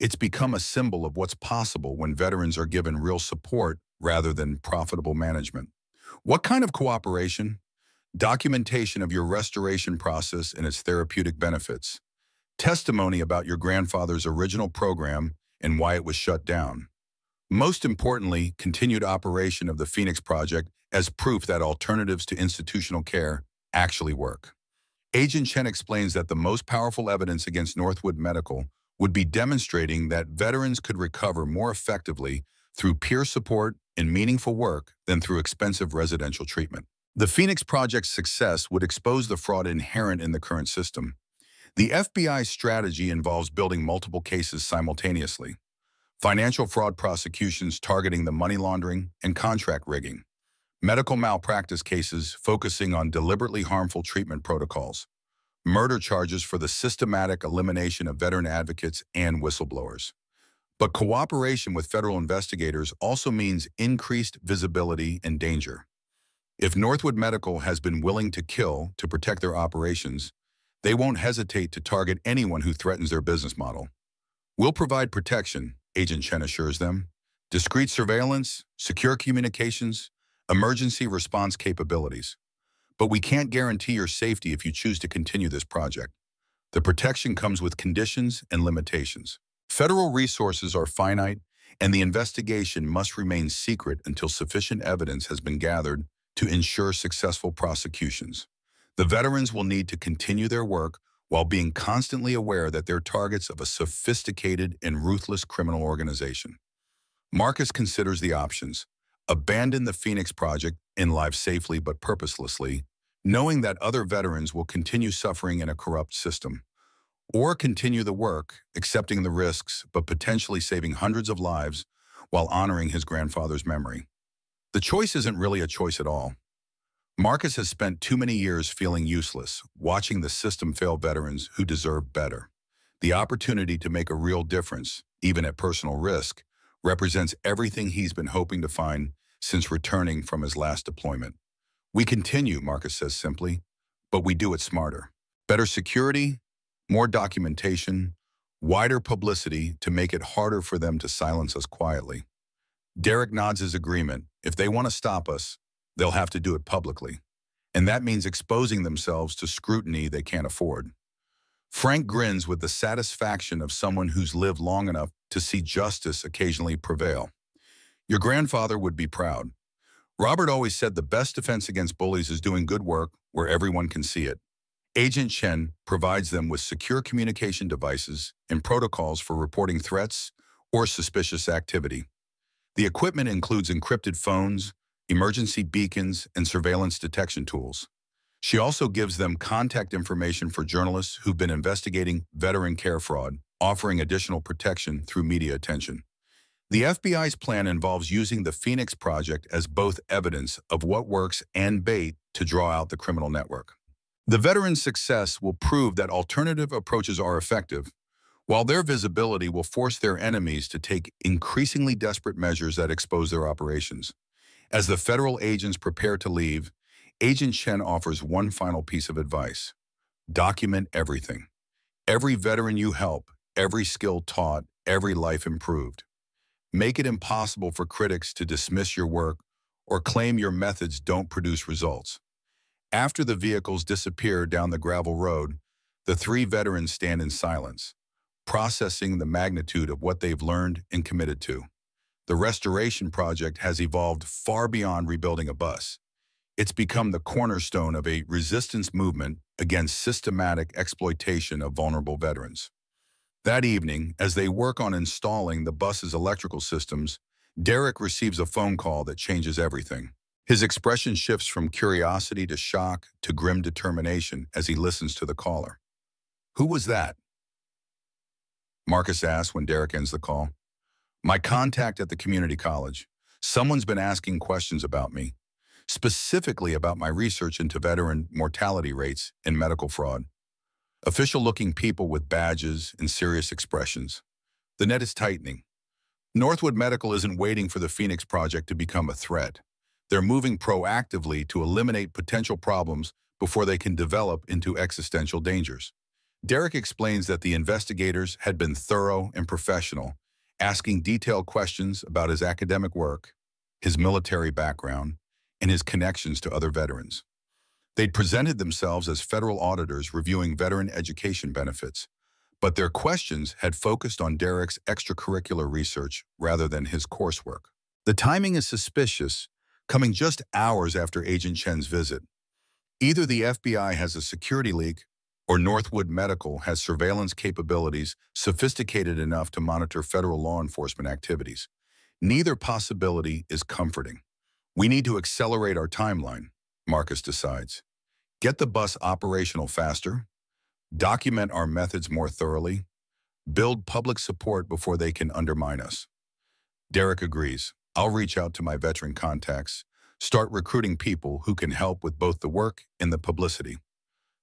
It's become a symbol of what's possible when veterans are given real support rather than profitable management. "What kind of cooperation?" "Documentation of your restoration process and its therapeutic benefits. Testimony about your grandfather's original program and why it was shut down. Most importantly, continued operation of the Phoenix Project as proof that alternatives to institutional care actually work." Agent Chen explains that the most powerful evidence against Northwood Medical would be demonstrating that veterans could recover more effectively through peer support and meaningful work than through expensive residential treatment. The Phoenix Project's success would expose the fraud inherent in the current system. The FBI's strategy involves building multiple cases simultaneously: financial fraud prosecutions targeting the money laundering and contract rigging, medical malpractice cases focusing on deliberately harmful treatment protocols, murder charges for the systematic elimination of veteran advocates and whistleblowers. But cooperation with federal investigators also means increased visibility and danger. If Northwood Medical has been willing to kill to protect their operations, they won't hesitate to target anyone who threatens their business model. We'll provide protection, Agent Chen assures them, discreet surveillance, secure communications, emergency response capabilities. But we can't guarantee your safety if you choose to continue this project. The protection comes with conditions and limitations. Federal resources are finite, and the investigation must remain secret until sufficient evidence has been gathered to ensure successful prosecutions. The veterans will need to continue their work while being constantly aware that they're targets of a sophisticated and ruthless criminal organization. Marcus considers the options: abandon the Phoenix Project in life safely but purposelessly, knowing that other veterans will continue suffering in a corrupt system, or continue the work, accepting the risks but potentially saving hundreds of lives while honoring his grandfather's memory. The choice isn't really a choice at all. Marcus has spent too many years feeling useless, watching the system fail veterans who deserve better. The opportunity to make a real difference, even at personal risk, represents everything he's been hoping to find since returning from his last deployment. We continue, Marcus says simply, but we do it smarter. Better security, more documentation, wider publicity to make it harder for them to silence us quietly. Derek nods his agreement. If they want to stop us, they'll have to do it publicly. And that means exposing themselves to scrutiny they can't afford. Frank grins with the satisfaction of someone who's lived long enough to see justice occasionally prevail. Your grandfather would be proud. Robert always said the best defense against bullies is doing good work where everyone can see it. Agent Chen provides them with secure communication devices and protocols for reporting threats or suspicious activity. The equipment includes encrypted phones, emergency beacons, and surveillance detection tools. She also gives them contact information for journalists who've been investigating veteran care fraud, offering additional protection through media attention. The FBI's plan involves using the Phoenix Project as both evidence of what works and bait to draw out the criminal network. The veterans' success will prove that alternative approaches are effective, while their visibility will force their enemies to take increasingly desperate measures that expose their operations. As the federal agents prepare to leave, Agent Chen offers one final piece of advice: document everything. Every veteran you help, every skill taught, every life improved. Make it impossible for critics to dismiss your work or claim your methods don't produce results. After the vehicles disappear down the gravel road, the three veterans stand in silence, processing the magnitude of what they've learned and committed to. The restoration project has evolved far beyond rebuilding a bus. It's become the cornerstone of a resistance movement against systematic exploitation of vulnerable veterans. That evening, as they work on installing the bus's electrical systems, Derek receives a phone call that changes everything. His expression shifts from curiosity to shock to grim determination as he listens to the caller. "Who was that?" Marcus asks when Derek ends the call. "My contact at the community college. Someone's been asking questions about me, specifically about my research into veteran mortality rates and medical fraud. Official-looking people with badges and serious expressions. The net is tightening. Northwood Medical isn't waiting for the Phoenix Project to become a threat. They're moving proactively to eliminate potential problems before they can develop into existential dangers." Derek explains that the investigators had been thorough and professional, asking detailed questions about his academic work, his military background, and his connections to other veterans. They'd presented themselves as federal auditors reviewing veteran education benefits, but their questions had focused on Derek's extracurricular research rather than his coursework. The timing is suspicious, coming just hours after Agent Chen's visit. Either the FBI has a security leak or Northwood Medical has surveillance capabilities sophisticated enough to monitor federal law enforcement activities. Neither possibility is comforting. We need to accelerate our timeline, Marcus decides. Get the bus operational faster, document our methods more thoroughly, build public support before they can undermine us. Derek agrees. I'll reach out to my veteran contacts, start recruiting people who can help with both the work and the publicity.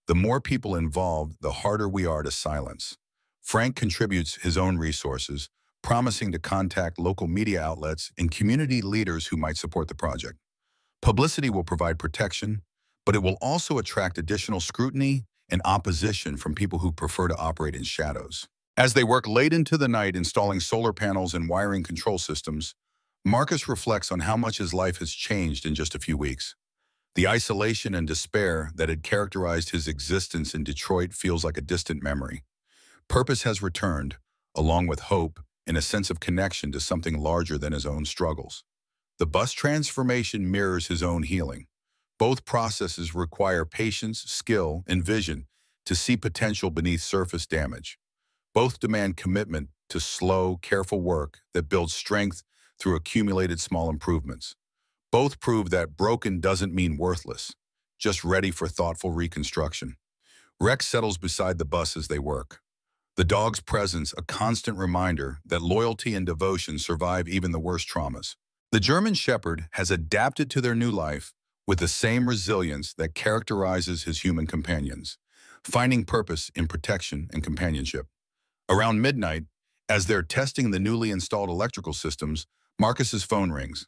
The more people involved, the harder we are to silence. Frank contributes his own resources, promising to contact local media outlets and community leaders who might support the project. Publicity will provide protection, but it will also attract additional scrutiny and opposition from people who prefer to operate in shadows. As they work late into the night installing solar panels and wiring control systems, Marcus reflects on how much his life has changed in just a few weeks. The isolation and despair that had characterized his existence in Detroit feels like a distant memory. Purpose has returned, along with hope and a sense of connection to something larger than his own struggles. The bus transformation mirrors his own healing. Both processes require patience, skill, and vision to see potential beneath surface damage. Both demand commitment to slow, careful work that builds strength through accumulated small improvements. Both prove that broken doesn't mean worthless, just ready for thoughtful reconstruction. Rex settles beside the bus as they work. The dog's presence a constant reminder that loyalty and devotion survive even the worst traumas. The German Shepherd has adapted to their new life with the same resilience that characterizes his human companions, finding purpose in protection and companionship. Around midnight, as they're testing the newly installed electrical systems, Marcus's phone rings.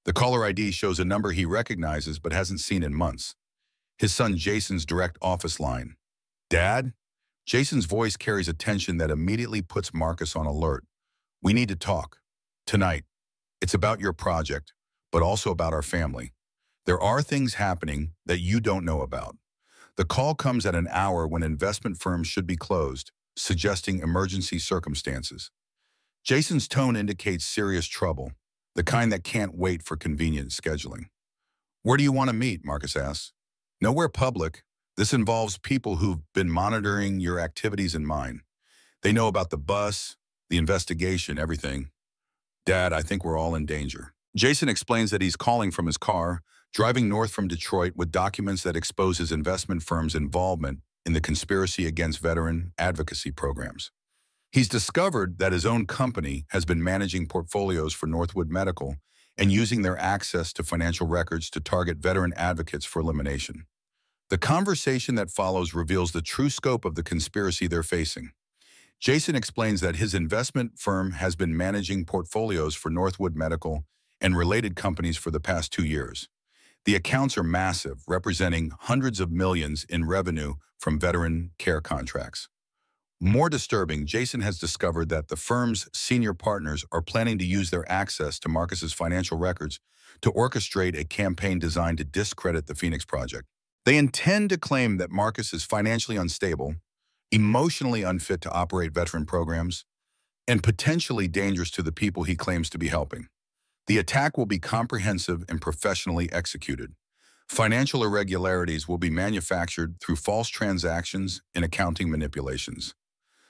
The caller ID shows a number he recognizes but hasn't seen in months. His son Jason's direct office line. "Dad?" Jason's voice carries a tension that immediately puts Marcus on alert. "We need to talk. Tonight. It's about your project, but also about our family. There are things happening that you don't know about." The call comes at an hour when investment firms should be closed, suggesting emergency circumstances. Jason's tone indicates serious trouble, the kind that can't wait for convenient scheduling. "Where do you want to meet?" Marcus asks. "Nowhere public. This involves people who've been monitoring your activities and mine. They know about the bus, the investigation, everything." "Dad, I think we're all in danger." Jason explains that he's calling from his car, driving north from Detroit with documents that expose his investment firm's involvement in the conspiracy against veteran advocacy programs. He's discovered that his own company has been managing portfolios for Northwood Medical and using their access to financial records to target veteran advocates for elimination. The conversation that follows reveals the true scope of the conspiracy they're facing. Jason explains that his investment firm has been managing portfolios for Northwood Medical and related companies for the past 2 years. The accounts are massive, representing hundreds of millions in revenue from veteran care contracts. More disturbing, Jason has discovered that the firm's senior partners are planning to use their access to Marcus's financial records to orchestrate a campaign designed to discredit the Phoenix Project. They intend to claim that Marcus is financially unstable, emotionally unfit to operate veteran programs, and potentially dangerous to the people he claims to be helping. The attack will be comprehensive and professionally executed. Financial irregularities will be manufactured through false transactions and accounting manipulations.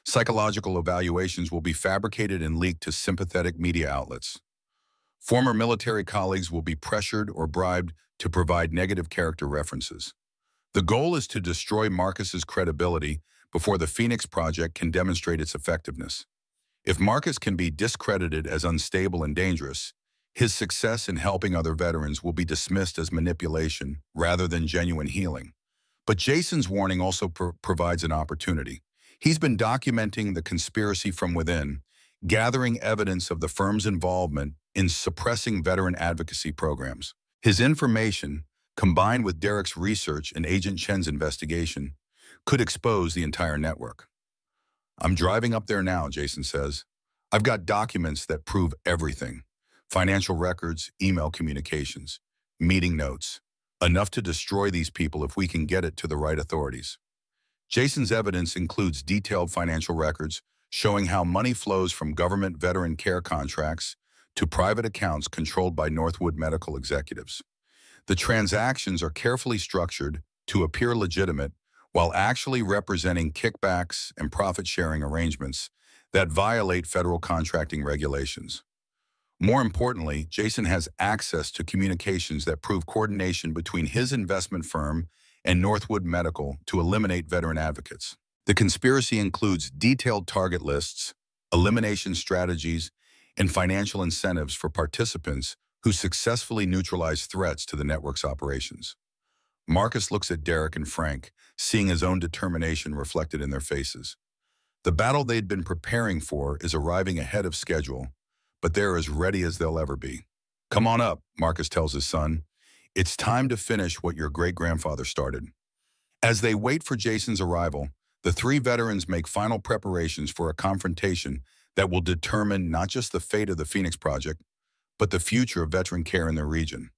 Psychological evaluations will be fabricated and leaked to sympathetic media outlets. Former military colleagues will be pressured or bribed to provide negative character references. The goal is to destroy Marcus's credibility before the Phoenix Project can demonstrate its effectiveness. If Marcus can be discredited as unstable and dangerous, his success in helping other veterans will be dismissed as manipulation rather than genuine healing. But Jason's warning also provides an opportunity. He's been documenting the conspiracy from within, gathering evidence of the firm's involvement in suppressing veteran advocacy programs. His information, combined with Derek's research and Agent Chen's investigation, could expose the entire network. "I'm driving up there now," Jason says. "I've got documents that prove everything. Financial records, email communications, meeting notes. Enough to destroy these people if we can get it to the right authorities." Jason's evidence includes detailed financial records showing how money flows from government veteran care contracts to private accounts controlled by Northwood Medical executives. The transactions are carefully structured to appear legitimate while actually representing kickbacks and profit-sharing arrangements that violate federal contracting regulations. More importantly, Jason has access to communications that prove coordination between his investment firm and Northwood Medical to eliminate veteran advocates. The conspiracy includes detailed target lists, elimination strategies, and financial incentives for participants who successfully neutralize threats to the network's operations. Marcus looks at Derek and Frank, seeing his own determination reflected in their faces. The battle they'd been preparing for is arriving ahead of schedule, but they're as ready as they'll ever be. "Come on up," Marcus tells his son. "It's time to finish what your great-grandfather started." As they wait for Jason's arrival, the three veterans make final preparations for a confrontation that will determine not just the fate of the Phoenix Project, but the future of veteran care in their region.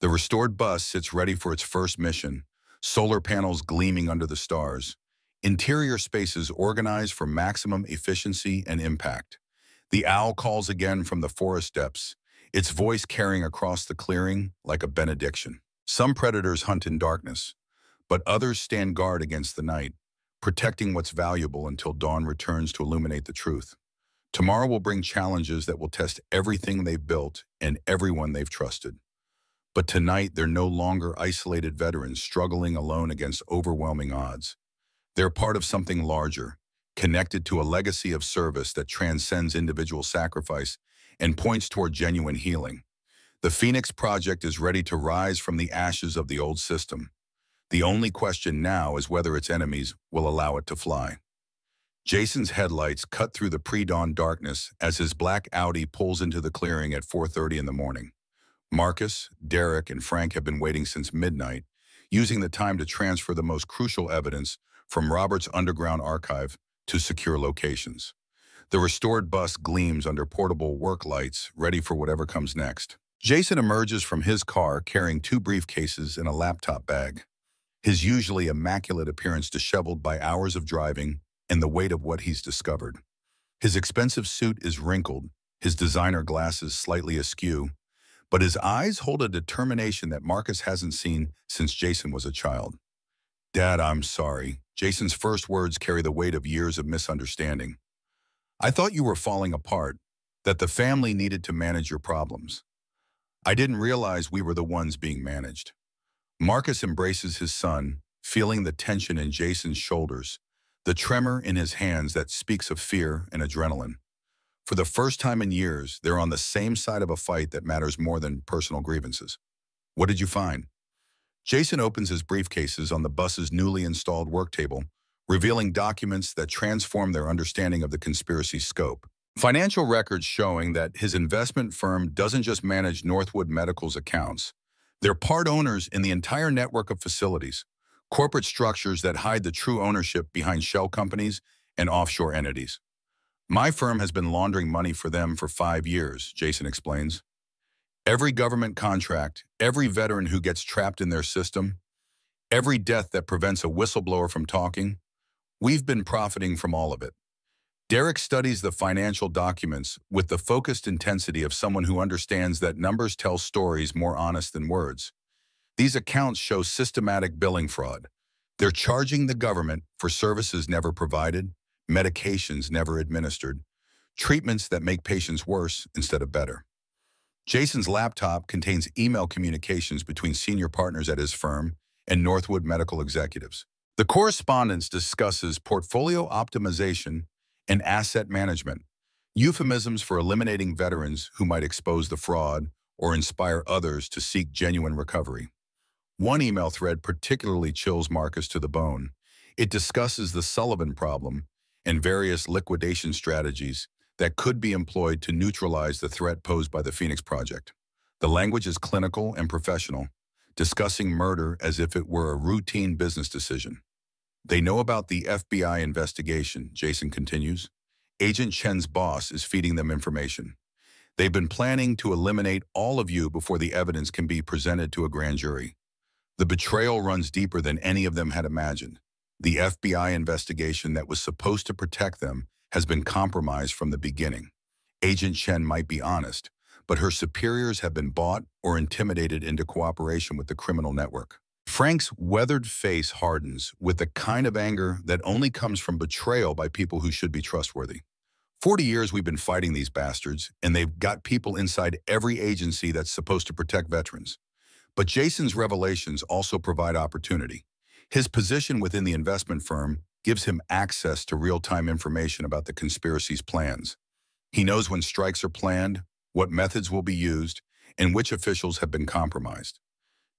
The restored bus sits ready for its first mission, solar panels gleaming under the stars, interior spaces organized for maximum efficiency and impact. The owl calls again from the forest depths, its voice carrying across the clearing like a benediction. Some predators hunt in darkness, but others stand guard against the night, protecting what's valuable until dawn returns to illuminate the truth. Tomorrow will bring challenges that will test everything they've built and everyone they've trusted. But tonight, they're no longer isolated veterans struggling alone against overwhelming odds. They're part of something larger, connected to a legacy of service that transcends individual sacrifice and points toward genuine healing. The Phoenix Project is ready to rise from the ashes of the old system. The only question now is whether its enemies will allow it to fly. Jason's headlights cut through the pre-dawn darkness as his black Audi pulls into the clearing at 4:30 in the morning. Marcus, Derek, and Frank have been waiting since midnight, using the time to transfer the most crucial evidence from Robert's underground archive to secure locations. The restored bus gleams under portable work lights, ready for whatever comes next. Jason emerges from his car carrying 2 briefcases and a laptop bag, his usually immaculate appearance disheveled by hours of driving and the weight of what he's discovered. His expensive suit is wrinkled, his designer glasses slightly askew, but his eyes hold a determination that Marcus hasn't seen since Jason was a child. "Dad, I'm sorry." Jason's first words carry the weight of years of misunderstanding. "I thought you were falling apart, that the family needed to manage your problems. I didn't realize we were the ones being managed." Marcus embraces his son, feeling the tension in Jason's shoulders, the tremor in his hands that speaks of fear and adrenaline. For the first time in years, they're on the same side of a fight that matters more than personal grievances. "What did you find?" Jason opens his briefcases on the bus's newly installed work table, revealing documents that transform their understanding of the conspiracy's scope. Financial records showing that his investment firm doesn't just manage Northwood Medical's accounts. They're part owners in the entire network of facilities, corporate structures that hide the true ownership behind shell companies and offshore entities. "My firm has been laundering money for them for 5 years, Jason explains. "Every government contract, every veteran who gets trapped in their system, every death that prevents a whistleblower from talking, we've been profiting from all of it." Derek studies the financial documents with the focused intensity of someone who understands that numbers tell stories more honest than words. These accounts show systematic billing fraud. They're charging the government for services never provided, medications never administered, treatments that make patients worse instead of better. Jason's laptop contains email communications between senior partners at his firm and Northwood Medical executives. The correspondence discusses portfolio optimization and asset management, euphemisms for eliminating veterans who might expose the fraud or inspire others to seek genuine recovery. One email thread particularly chills Marcus to the bone. It discusses the Sullivan problem and various liquidation strategies that could be employed to neutralize the threat posed by the Phoenix Project. The language is clinical and professional, discussing murder as if it were a routine business decision. "They know about the FBI investigation," Jason continues. "Agent Chen's boss is feeding them information. They've been planning to eliminate all of you before the evidence can be presented to a grand jury. The betrayal runs deeper than any of them had imagined. The FBI investigation that was supposed to protect them has been compromised from the beginning. Agent Chen might be honest, but her superiors have been bought or intimidated into cooperation with the criminal network." Frank's weathered face hardens with the kind of anger that only comes from betrayal by people who should be trustworthy. 40 years we've been fighting these bastards, and they've got people inside every agency that's supposed to protect veterans. But Jason's revelations also provide opportunity. His position within the investment firm gives him access to real-time information about the conspiracy's plans. He knows when strikes are planned, what methods will be used, and which officials have been compromised.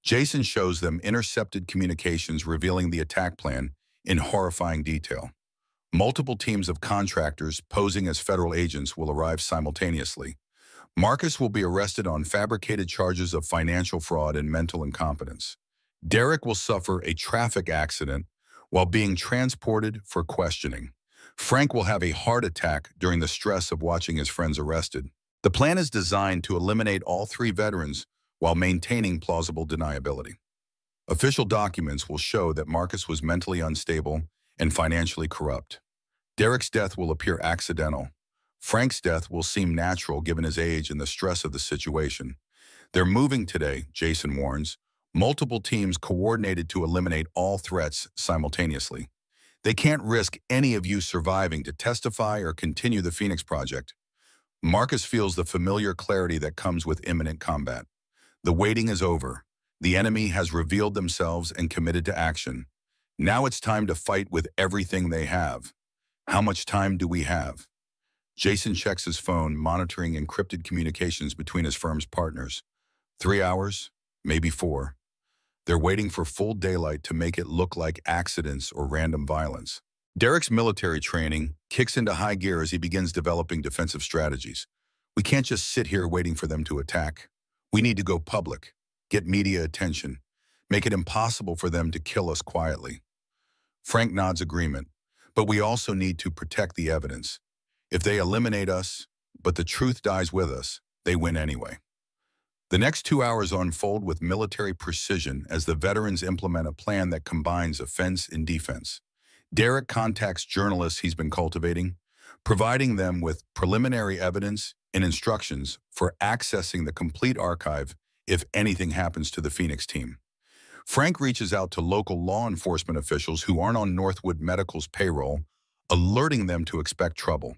Jason shows them intercepted communications revealing the attack plan in horrifying detail. Multiple teams of contractors posing as federal agents will arrive simultaneously. Marcus will be arrested on fabricated charges of financial fraud and mental incompetence. Derek will suffer a traffic accident while being transported for questioning. Frank will have a heart attack during the stress of watching his friends arrested. The plan is designed to eliminate all three veterans while maintaining plausible deniability. Official documents will show that Marcus was mentally unstable and financially corrupt. Derek's death will appear accidental. Frank's death will seem natural given his age and the stress of the situation. They're moving today, Jason warns. Multiple teams coordinated to eliminate all threats simultaneously. They can't risk any of you surviving to testify or continue the Phoenix Project. Marcus feels the familiar clarity that comes with imminent combat. The waiting is over. The enemy has revealed themselves and committed to action. Now it's time to fight with everything they have. How much time do we have? Jason checks his phone, monitoring encrypted communications between his firm's partners. 3 hours, maybe 4. They're waiting for full daylight to make it look like accidents or random violence. Derek's military training kicks into high gear as he begins developing defensive strategies. We can't just sit here waiting for them to attack. We need to go public, get media attention, make it impossible for them to kill us quietly. Frank nods agreement, but we also need to protect the evidence. If they eliminate us, but the truth dies with us, they win anyway. The next 2 hours unfold with military precision as the veterans implement a plan that combines offense and defense. Derek contacts journalists he's been cultivating, providing them with preliminary evidence and instructions for accessing the complete archive if anything happens to the Phoenix team. Frank reaches out to local law enforcement officials who aren't on Northwood Medical's payroll, alerting them to expect trouble.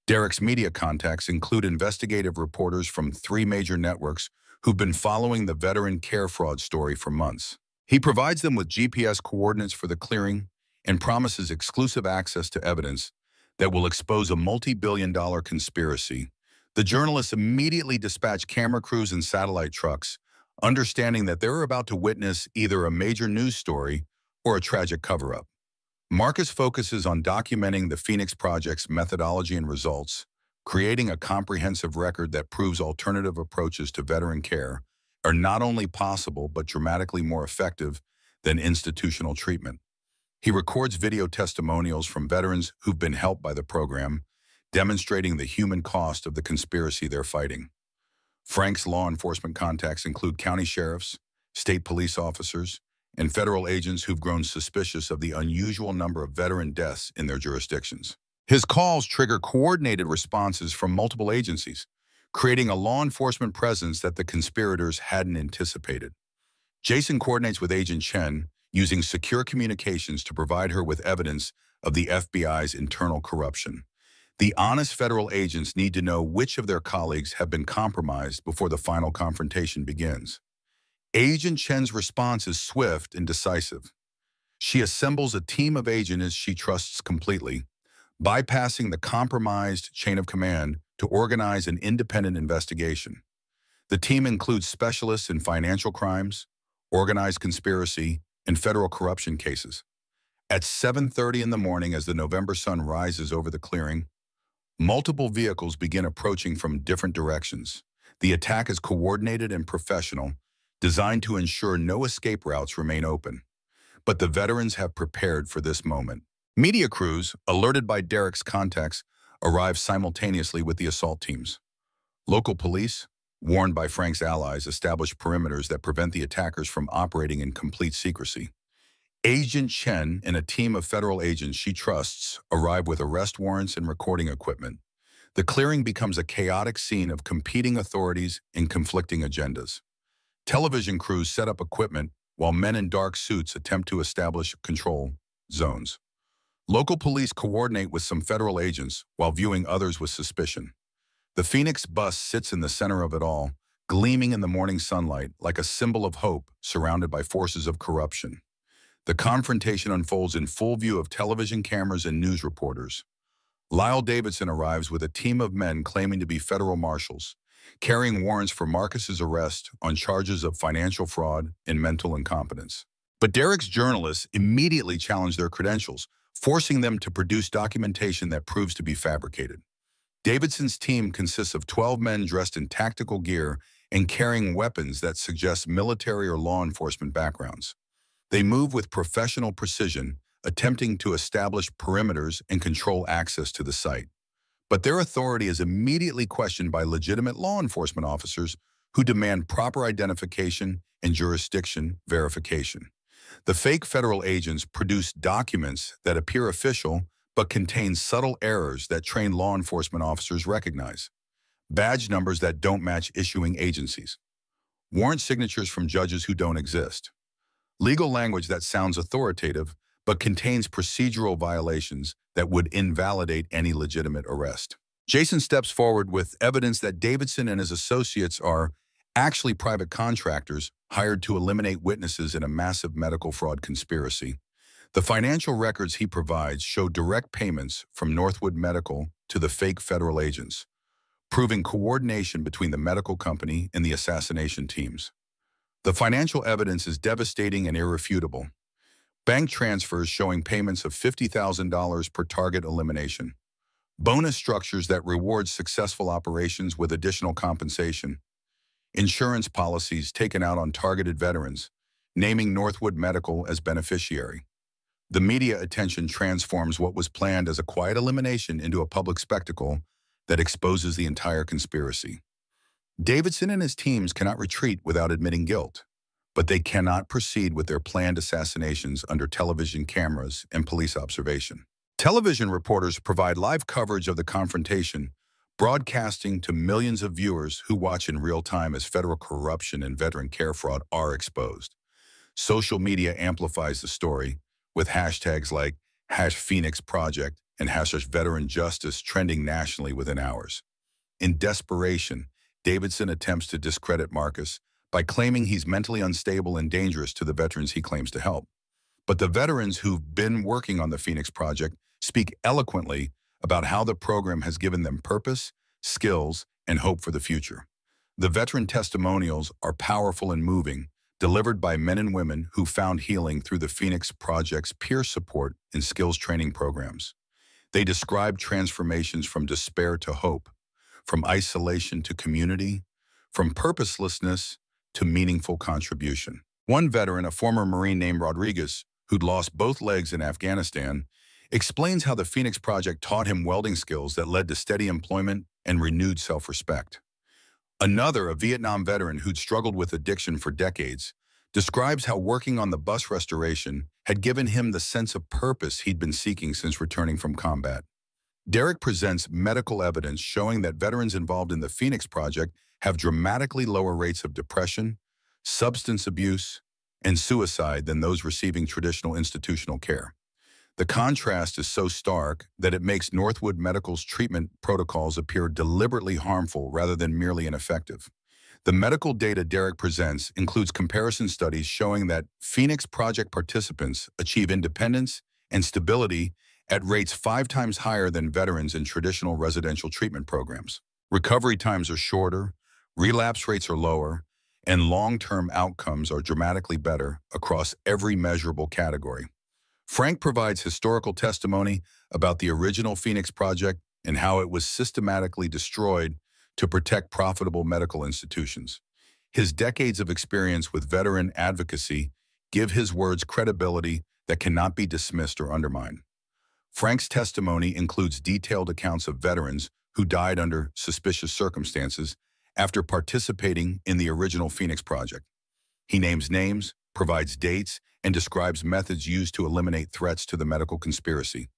Derek's media contacts include investigative reporters from 3 major networks who've been following the veteran care fraud story for months. He provides them with GPS coordinates for the clearing and promises exclusive access to evidence that will expose a multi-billion-dollar conspiracy. The journalists immediately dispatch camera crews and satellite trucks, understanding that they're about to witness either a major news story or a tragic cover-up. Marcus focuses on documenting the Phoenix Project's methodology and results, creating a comprehensive record that proves alternative approaches to veteran care are not only possible but dramatically more effective than institutional treatment. He records video testimonials from veterans who've been helped by the program, demonstrating the human cost of the conspiracy they're fighting. Frank's law enforcement contacts include county sheriffs, state police officers, and federal agents who've grown suspicious of the unusual number of veteran deaths in their jurisdictions. His calls trigger coordinated responses from multiple agencies, creating a law enforcement presence that the conspirators hadn't anticipated. Jason coordinates with Agent Chen, using secure communications to provide her with evidence of the FBI's internal corruption. The honest federal agents need to know which of their colleagues have been compromised before the final confrontation begins. Agent Chen's response is swift and decisive. She assembles a team of agents she trusts completely, bypassing the compromised chain of command to organize an independent investigation. The team includes specialists in financial crimes, organized conspiracy, and federal corruption cases. At 7:30 in the morning, as the November sun rises over the clearing, multiple vehicles begin approaching from different directions. The attack is coordinated and professional, designed to ensure no escape routes remain open. But the veterans have prepared for this moment. Media crews, alerted by Derek's contacts, arrive simultaneously with the assault teams. Local police, warned by Frank's allies, establish perimeters that prevent the attackers from operating in complete secrecy. Agent Chen and a team of federal agents she trusts arrive with arrest warrants and recording equipment. The clearing becomes a chaotic scene of competing authorities and conflicting agendas. Television crews set up equipment while men in dark suits attempt to establish control zones. Local police coordinate with some federal agents while viewing others with suspicion. The Phoenix bus sits in the center of it all, gleaming in the morning sunlight like a symbol of hope surrounded by forces of corruption. The confrontation unfolds in full view of television cameras and news reporters. Lyle Davidson arrives with a team of men claiming to be federal marshals. carrying warrants for Marcus's arrest on charges of financial fraud and mental incompetence. But Derek's journalists immediately challenged their credentials, forcing them to produce documentation that proves to be fabricated. Davidson's team consists of 12 men dressed in tactical gear and carrying weapons that suggest military or law enforcement backgrounds. They move with professional precision, attempting to establish perimeters and control access to the site. But their authority is immediately questioned by legitimate law enforcement officers who demand proper identification and jurisdiction verification. The fake federal agents produce documents that appear official but contain subtle errors that trained law enforcement officers recognize. Badge numbers that don't match issuing agencies. Warrant signatures from judges who don't exist. Legal language that sounds authoritative but contains procedural violations that would invalidate any legitimate arrest. Jason steps forward with evidence that Davidson and his associates are actually private contractors hired to eliminate witnesses in a massive medical fraud conspiracy. The financial records he provides show direct payments from Northwood Medical to the fake federal agents, proving coordination between the medical company and the assassination teams. The financial evidence is devastating and irrefutable. Bank transfers showing payments of $50,000 per target elimination. Bonus structures that reward successful operations with additional compensation. Insurance policies taken out on targeted veterans, naming Northwood Medical as beneficiary. The media attention transforms what was planned as a quiet elimination into a public spectacle that exposes the entire conspiracy. Davidson and his teams cannot retreat without admitting guilt, but they cannot proceed with their planned assassinations under television cameras and police observation. Television reporters provide live coverage of the confrontation, broadcasting to millions of viewers who watch in real time as federal corruption and veteran care fraud are exposed. Social media amplifies the story, with hashtags like #PhoenixProject and #VeteranJustice trending nationally within hours. In desperation, Davidson attempts to discredit Marcus by claiming he's mentally unstable and dangerous to the veterans he claims to help. But the veterans who've been working on the Phoenix Project speak eloquently about how the program has given them purpose, skills, and hope for the future. The veteran testimonials are powerful and moving, delivered by men and women who found healing through the Phoenix Project's peer support and skills training programs. They describe transformations from despair to hope, from isolation to community, from purposelessness to meaningful contribution. One veteran, a former Marine named Rodriguez, who'd lost both legs in Afghanistan, explains how the Phoenix Project taught him welding skills that led to steady employment and renewed self-respect. Another, a Vietnam veteran who'd struggled with addiction for decades, describes how working on the bus restoration had given him the sense of purpose he'd been seeking since returning from combat. Derek presents medical evidence showing that veterans involved in the Phoenix Project have dramatically lower rates of depression, substance abuse, and suicide than those receiving traditional institutional care. The contrast is so stark that it makes Northwood Medical's treatment protocols appear deliberately harmful rather than merely ineffective. The medical data Derek presents includes comparison studies showing that Phoenix Project participants achieve independence and stability at rates 5 times higher than veterans in traditional residential treatment programs. Recovery times are shorter, relapse rates are lower, and long-term outcomes are dramatically better across every measurable category. Frank provides historical testimony about the original Phoenix Project and how it was systematically destroyed to protect profitable medical institutions. His decades of experience with veteran advocacy give his words credibility that cannot be dismissed or undermined. Frank's testimony includes detailed accounts of veterans who died under suspicious circumstances after participating in the original Phoenix Project. He names names, provides dates, and describes methods used to eliminate threats to the medical conspiracy.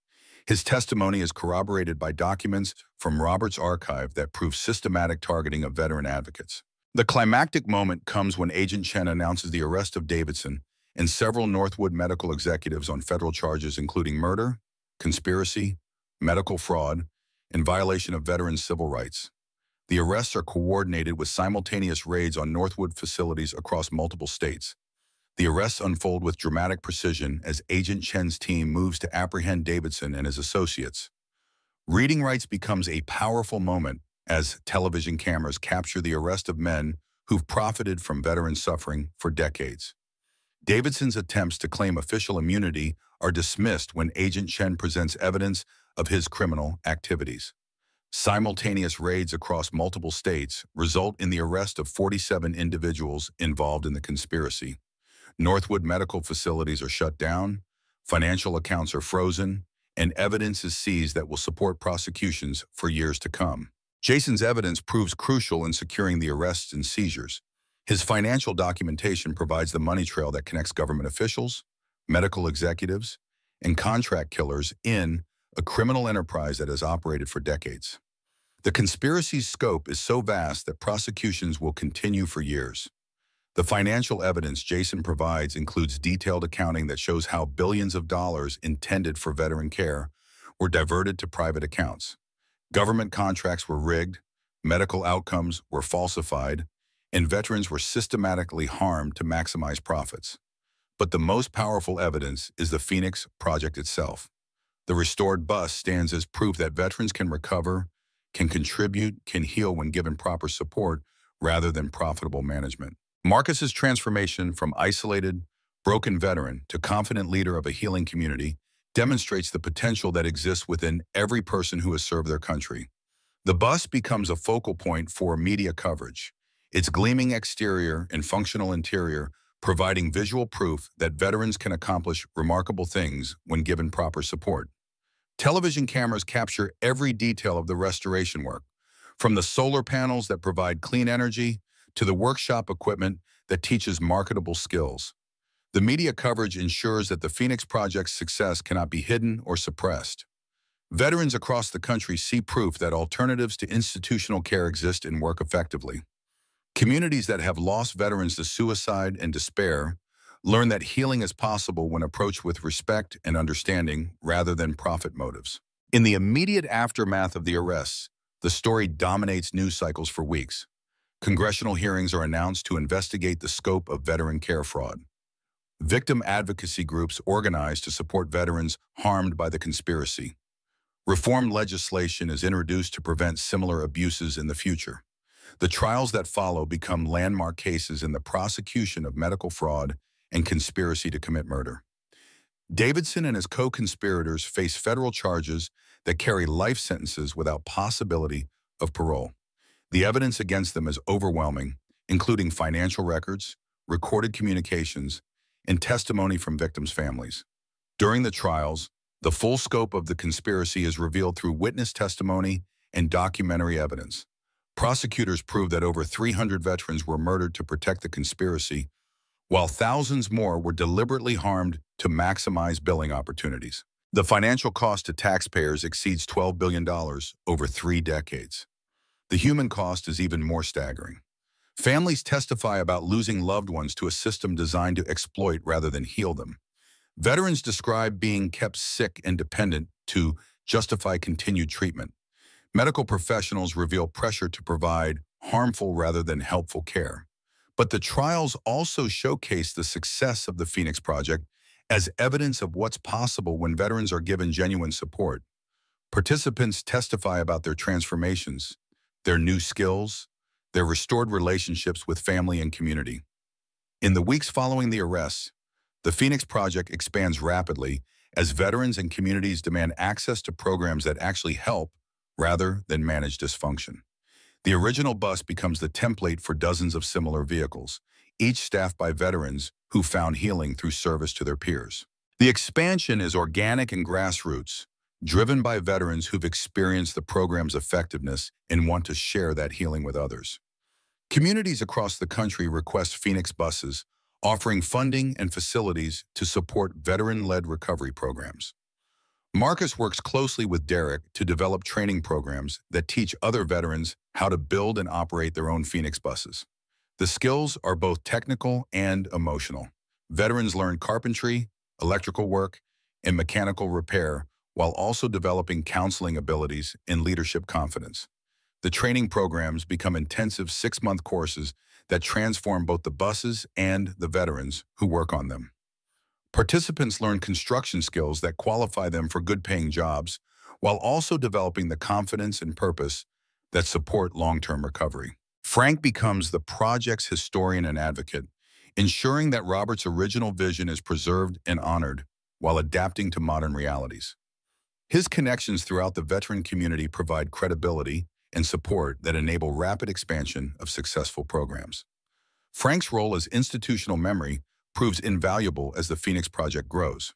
His testimony is corroborated by documents from Robert's archive that prove systematic targeting of veteran advocates. The climactic moment comes when Agent Chen announces the arrest of Davidson and several Northwood medical executives on federal charges including murder, conspiracy, medical fraud, and violation of veterans' civil rights. The arrests are coordinated with simultaneous raids on Northwood facilities across multiple states. The arrests unfold with dramatic precision as Agent Chen's team moves to apprehend Davidson and his associates. Reading rights becomes a powerful moment as television cameras capture the arrest of men who've profited from veterans' suffering for decades. Davidson's attempts to claim official immunity are dismissed when Agent Chen presents evidence of his criminal activities. Simultaneous raids across multiple states result in the arrest of 47 individuals involved in the conspiracy. Northwood medical facilities are shut down, financial accounts are frozen, and evidence is seized that will support prosecutions for years to come. Jason's evidence proves crucial in securing the arrests and seizures. His financial documentation provides the money trail that connects government officials, medical executives, and contract killers in a criminal enterprise that has operated for decades. The conspiracy's scope is so vast that prosecutions will continue for years. The financial evidence Jason provides includes detailed accounting that shows how billions of dollars intended for veteran care were diverted to private accounts. Government contracts were rigged, medical outcomes were falsified, and veterans were systematically harmed to maximize profits. But the most powerful evidence is the Phoenix Project itself. The restored bust stands as proof that veterans can recover, can contribute, can heal when given proper support rather than profitable management. Marcus's transformation from isolated, broken veteran to confident leader of a healing community demonstrates the potential that exists within every person who has served their country. The bust becomes a focal point for media coverage, its gleaming exterior and functional interior providing visual proof that veterans can accomplish remarkable things when given proper support. Television cameras capture every detail of the restoration work, from the solar panels that provide clean energy to the workshop equipment that teaches marketable skills. The media coverage ensures that the Phoenix Project's success cannot be hidden or suppressed. Veterans across the country see proof that alternatives to institutional care exist and work effectively. Communities that have lost veterans to suicide and despair learn that healing is possible when approached with respect and understanding rather than profit motives. In the immediate aftermath of the arrests, the story dominates news cycles for weeks. Congressional hearings are announced to investigate the scope of veteran care fraud. Victim advocacy groups organize to support veterans harmed by the conspiracy. Reform legislation is introduced to prevent similar abuses in the future. The trials that follow become landmark cases in the prosecution of medical fraud and conspiracy to commit murder. Davidson and his co-conspirators face federal charges that carry life sentences without possibility of parole. The evidence against them is overwhelming, including financial records, recorded communications, and testimony from victims' families. During the trials, the full scope of the conspiracy is revealed through witness testimony and documentary evidence. Prosecutors prove that over 300 veterans were murdered to protect the conspiracy, while thousands more were deliberately harmed to maximize billing opportunities. The financial cost to taxpayers exceeds $12 billion over 3 decades. The human cost is even more staggering. Families testify about losing loved ones to a system designed to exploit rather than heal them. Veterans describe being kept sick and dependent to justify continued treatment. Medical professionals reveal pressure to provide harmful rather than helpful care. But the trials also showcase the success of the Phoenix Project as evidence of what's possible when veterans are given genuine support. Participants testify about their transformations, their new skills, their restored relationships with family and community. In the weeks following the arrests, the Phoenix Project expands rapidly as veterans and communities demand access to programs that actually help rather than manage dysfunction. The original bus becomes the template for dozens of similar vehicles, each staffed by veterans who found healing through service to their peers. The expansion is organic and grassroots, driven by veterans who've experienced the program's effectiveness and want to share that healing with others. Communities across the country request Phoenix buses, offering funding and facilities to support veteran-led recovery programs. Marcus works closely with Derek to develop training programs that teach other veterans how to build and operate their own Phoenix buses. The skills are both technical and emotional. Veterans learn carpentry, electrical work, and mechanical repair while also developing counseling abilities and leadership confidence. The training programs become intensive 6-month courses that transform both the buses and the veterans who work on them. Participants learn construction skills that qualify them for good-paying jobs while also developing the confidence and purpose that support long-term recovery. Frank becomes the project's historian and advocate, ensuring that Robert's original vision is preserved and honored while adapting to modern realities. His connections throughout the veteran community provide credibility and support that enable rapid expansion of successful programs. Frank's role as institutional memory proves invaluable as the Phoenix Project grows.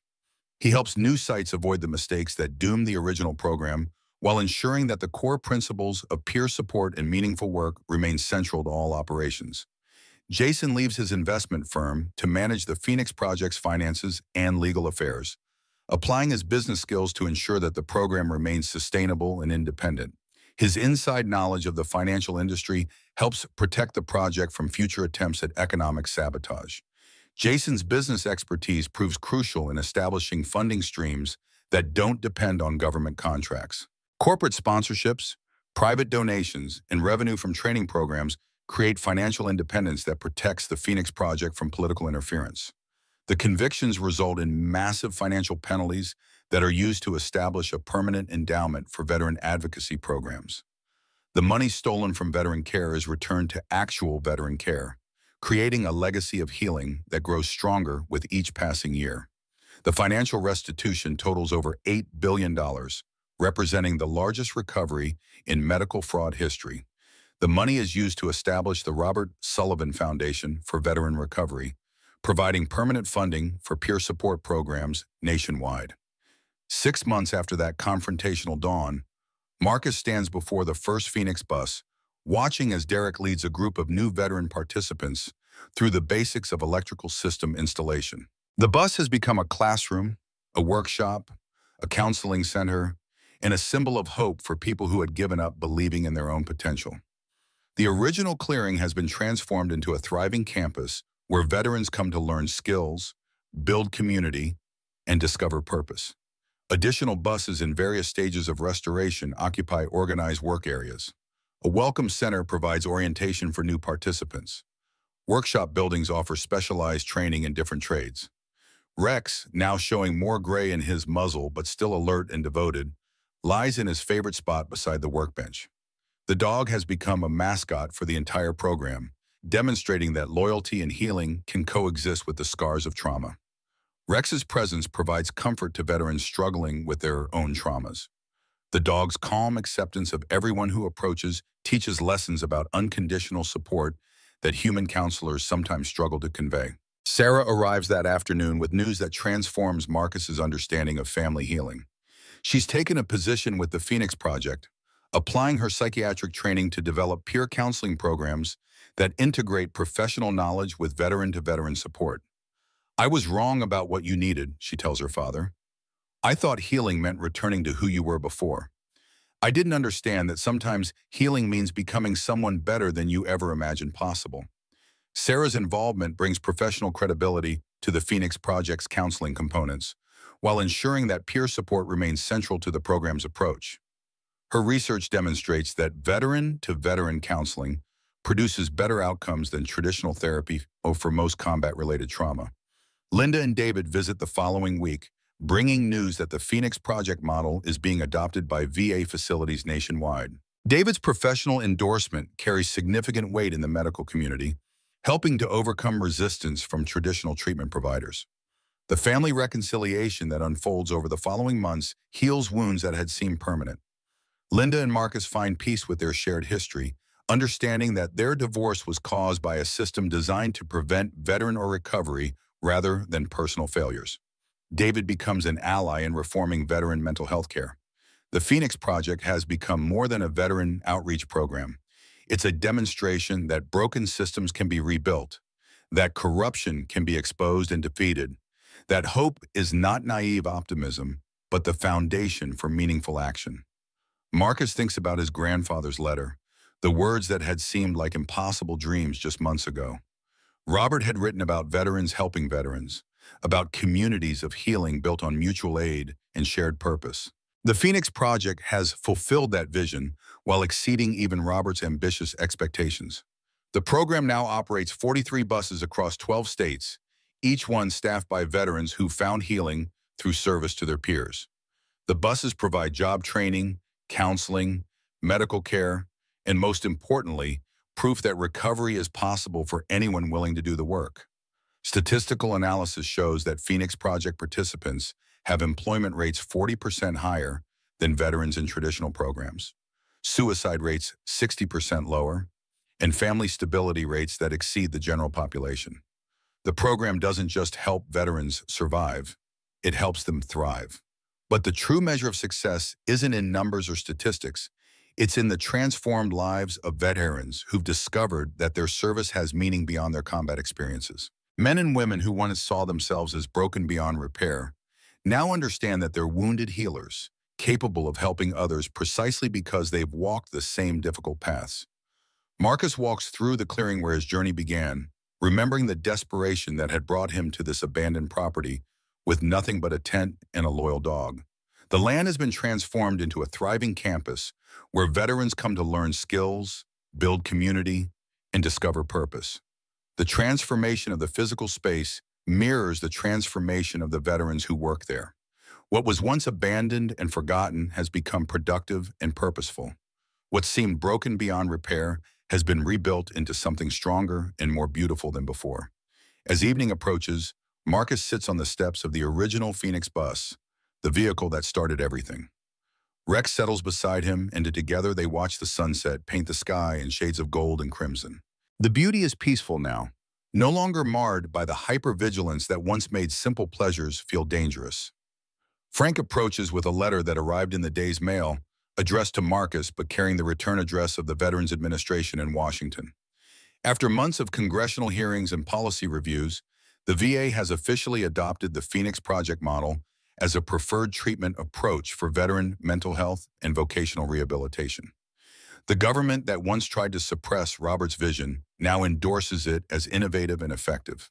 He helps new sites avoid the mistakes that doomed the original program while ensuring that the core principles of peer support and meaningful work remain central to all operations. Jason leaves his investment firm to manage the Phoenix Project's finances and legal affairs, applying his business skills to ensure that the program remains sustainable and independent. His inside knowledge of the financial industry helps protect the project from future attempts at economic sabotage. Jason's business expertise proves crucial in establishing funding streams that don't depend on government contracts. Corporate sponsorships, private donations, and revenue from training programs create financial independence that protects the Phoenix Project from political interference. The convictions result in massive financial penalties that are used to establish a permanent endowment for veteran advocacy programs. The money stolen from veteran care is returned to actual veteran care, creating a legacy of healing that grows stronger with each passing year. The financial restitution totals over $8 billion, representing the largest recovery in medical fraud history. The money is used to establish the Marcus Sullivan Foundation for Veteran Recovery, providing permanent funding for peer support programs nationwide. 6 months after that confrontational dawn, Marcus stands before the first Phoenix bus, watching as Derek leads a group of new veteran participants through the basics of electrical system installation. The bus has become a classroom, a workshop, a counseling center, and a symbol of hope for people who had given up believing in their own potential. The original clearing has been transformed into a thriving campus where veterans come to learn skills, build community, and discover purpose. Additional buses in various stages of restoration occupy organized work areas. A welcome center provides orientation for new participants. Workshop buildings offer specialized training in different trades. Rex, now showing more gray in his muzzle but still alert and devoted, lies in his favorite spot beside the workbench. The dog has become a mascot for the entire program, demonstrating that loyalty and healing can coexist with the scars of trauma. Rex's presence provides comfort to veterans struggling with their own traumas. The dog's calm acceptance of everyone who approaches teaches lessons about unconditional support that human counselors sometimes struggle to convey. Sarah arrives that afternoon with news that transforms Marcus's understanding of family healing. She's taken a position with the Phoenix Project, applying her psychiatric training to develop peer counseling programs that integrate professional knowledge with veteran-to-veteran support. "I was wrong about what you needed," she tells her father. "I thought healing meant returning to who you were before. I didn't understand that sometimes healing means becoming someone better than you ever imagined possible." Sarah's involvement brings professional credibility to the Phoenix Project's counseling components, while ensuring that peer support remains central to the program's approach. Her research demonstrates that veteran-to-veteran counseling produces better outcomes than traditional therapy for most combat-related trauma. Linda and David visit the following week, bringing news that the Phoenix Project model is being adopted by VA facilities nationwide. David's professional endorsement carries significant weight in the medical community, helping to overcome resistance from traditional treatment providers. The family reconciliation that unfolds over the following months heals wounds that had seemed permanent. Linda and Marcus find peace with their shared history, understanding that their divorce was caused by a system designed to prevent veteran or recovery rather than personal failures. David becomes an ally in reforming veteran mental health care. The Phoenix Project has become more than a veteran outreach program. It's a demonstration that broken systems can be rebuilt, that corruption can be exposed and defeated, that hope is not naive optimism, but the foundation for meaningful action. Marcus thinks about his grandfather's letter, the words that had seemed like impossible dreams just months ago. Robert had written about veterans helping veterans, about communities of healing built on mutual aid and shared purpose. The Phoenix Project has fulfilled that vision while exceeding even Robert's ambitious expectations. The program now operates 43 buses across 12 states, each one staffed by veterans who found healing through service to their peers. The buses provide job training, counseling, medical care, and most importantly, proof that recovery is possible for anyone willing to do the work. Statistical analysis shows that Phoenix Project participants have employment rates 40% higher than veterans in traditional programs, suicide rates 60% lower, and family stability rates that exceed the general population. The program doesn't just help veterans survive, it helps them thrive. But the true measure of success isn't in numbers or statistics. It's in the transformed lives of veterans who've discovered that their service has meaning beyond their combat experiences. Men and women who once saw themselves as broken beyond repair now understand that they're wounded healers, capable of helping others precisely because they've walked the same difficult paths. Marcus walks through the clearing where his journey began, remembering the desperation that had brought him to this abandoned property with nothing but a tent and a loyal dog. The land has been transformed into a thriving campus where veterans come to learn skills, build community, and discover purpose. The transformation of the physical space mirrors the transformation of the veterans who work there. What was once abandoned and forgotten has become productive and purposeful. What seemed broken beyond repair has been rebuilt into something stronger and more beautiful than before. As evening approaches, Marcus sits on the steps of the original Phoenix bus, the vehicle that started everything. Rex settles beside him, and together they watch the sunset paint the sky in shades of gold and crimson. The beauty is peaceful now, no longer marred by the hypervigilance that once made simple pleasures feel dangerous. Frank approaches with a letter that arrived in the day's mail, addressed to Marcus but carrying the return address of the Veterans Administration in Washington. After months of congressional hearings and policy reviews, the VA has officially adopted the Phoenix Project model as a preferred treatment approach for veteran mental health and vocational rehabilitation. The government that once tried to suppress Robert's vision now endorses it as innovative and effective.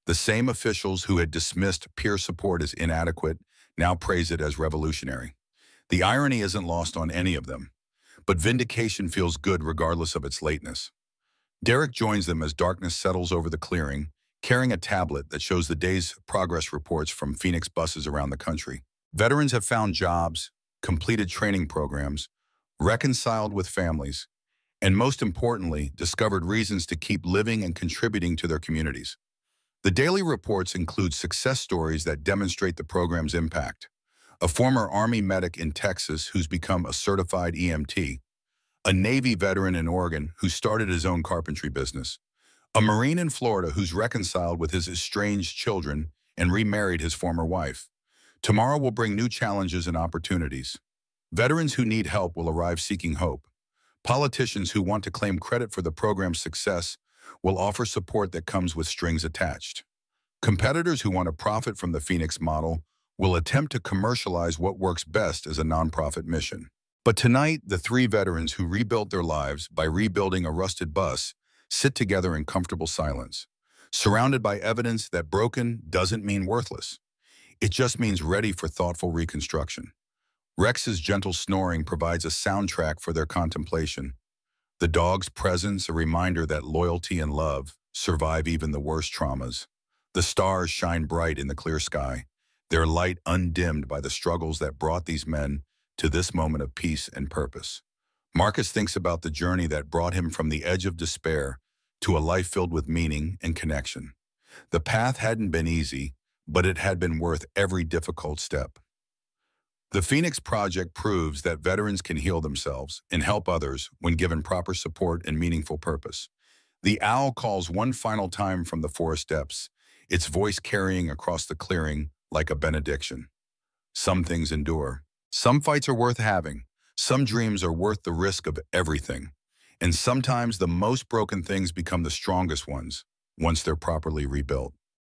The same officials who had dismissed peer support as inadequate now praise it as revolutionary. The irony isn't lost on any of them, but vindication feels good regardless of its lateness. Derek joins them as darkness settles over the clearing, carrying a tablet that shows the day's progress reports from Phoenix buses around the country. Veterans have found jobs, completed training programs, reconciled with families, and most importantly, discovered reasons to keep living and contributing to their communities. The daily reports include success stories that demonstrate the program's impact. A former Army medic in Texas who's become a certified EMT, a Navy veteran in Oregon who started his own carpentry business, a Marine in Florida who's reconciled with his estranged children and remarried his former wife. Tomorrow will bring new challenges and opportunities. Veterans who need help will arrive seeking hope. Politicians who want to claim credit for the program's success will offer support that comes with strings attached. Competitors who want to profit from the Phoenix model will attempt to commercialize what works best as a nonprofit mission. But tonight, the three veterans who rebuilt their lives by rebuilding a rusted bus sit together in comfortable silence, surrounded by evidence that broken doesn't mean worthless. It just means ready for thoughtful reconstruction. Rex's gentle snoring provides a soundtrack for their contemplation. The dog's presence a reminder that loyalty and love survive even the worst traumas. The stars shine bright in the clear sky, their light undimmed by the struggles that brought these men to this moment of peace and purpose. Marcus thinks about the journey that brought him from the edge of despair to a life filled with meaning and connection. The path hadn't been easy, but it had been worth every difficult step. The Phoenix Project proves that veterans can heal themselves and help others when given proper support and meaningful purpose. The owl calls one final time from the forest depths, its voice carrying across the clearing like a benediction. Some things endure. Some fights are worth having. Some dreams are worth the risk of everything. And sometimes the most broken things become the strongest ones once they're properly rebuilt.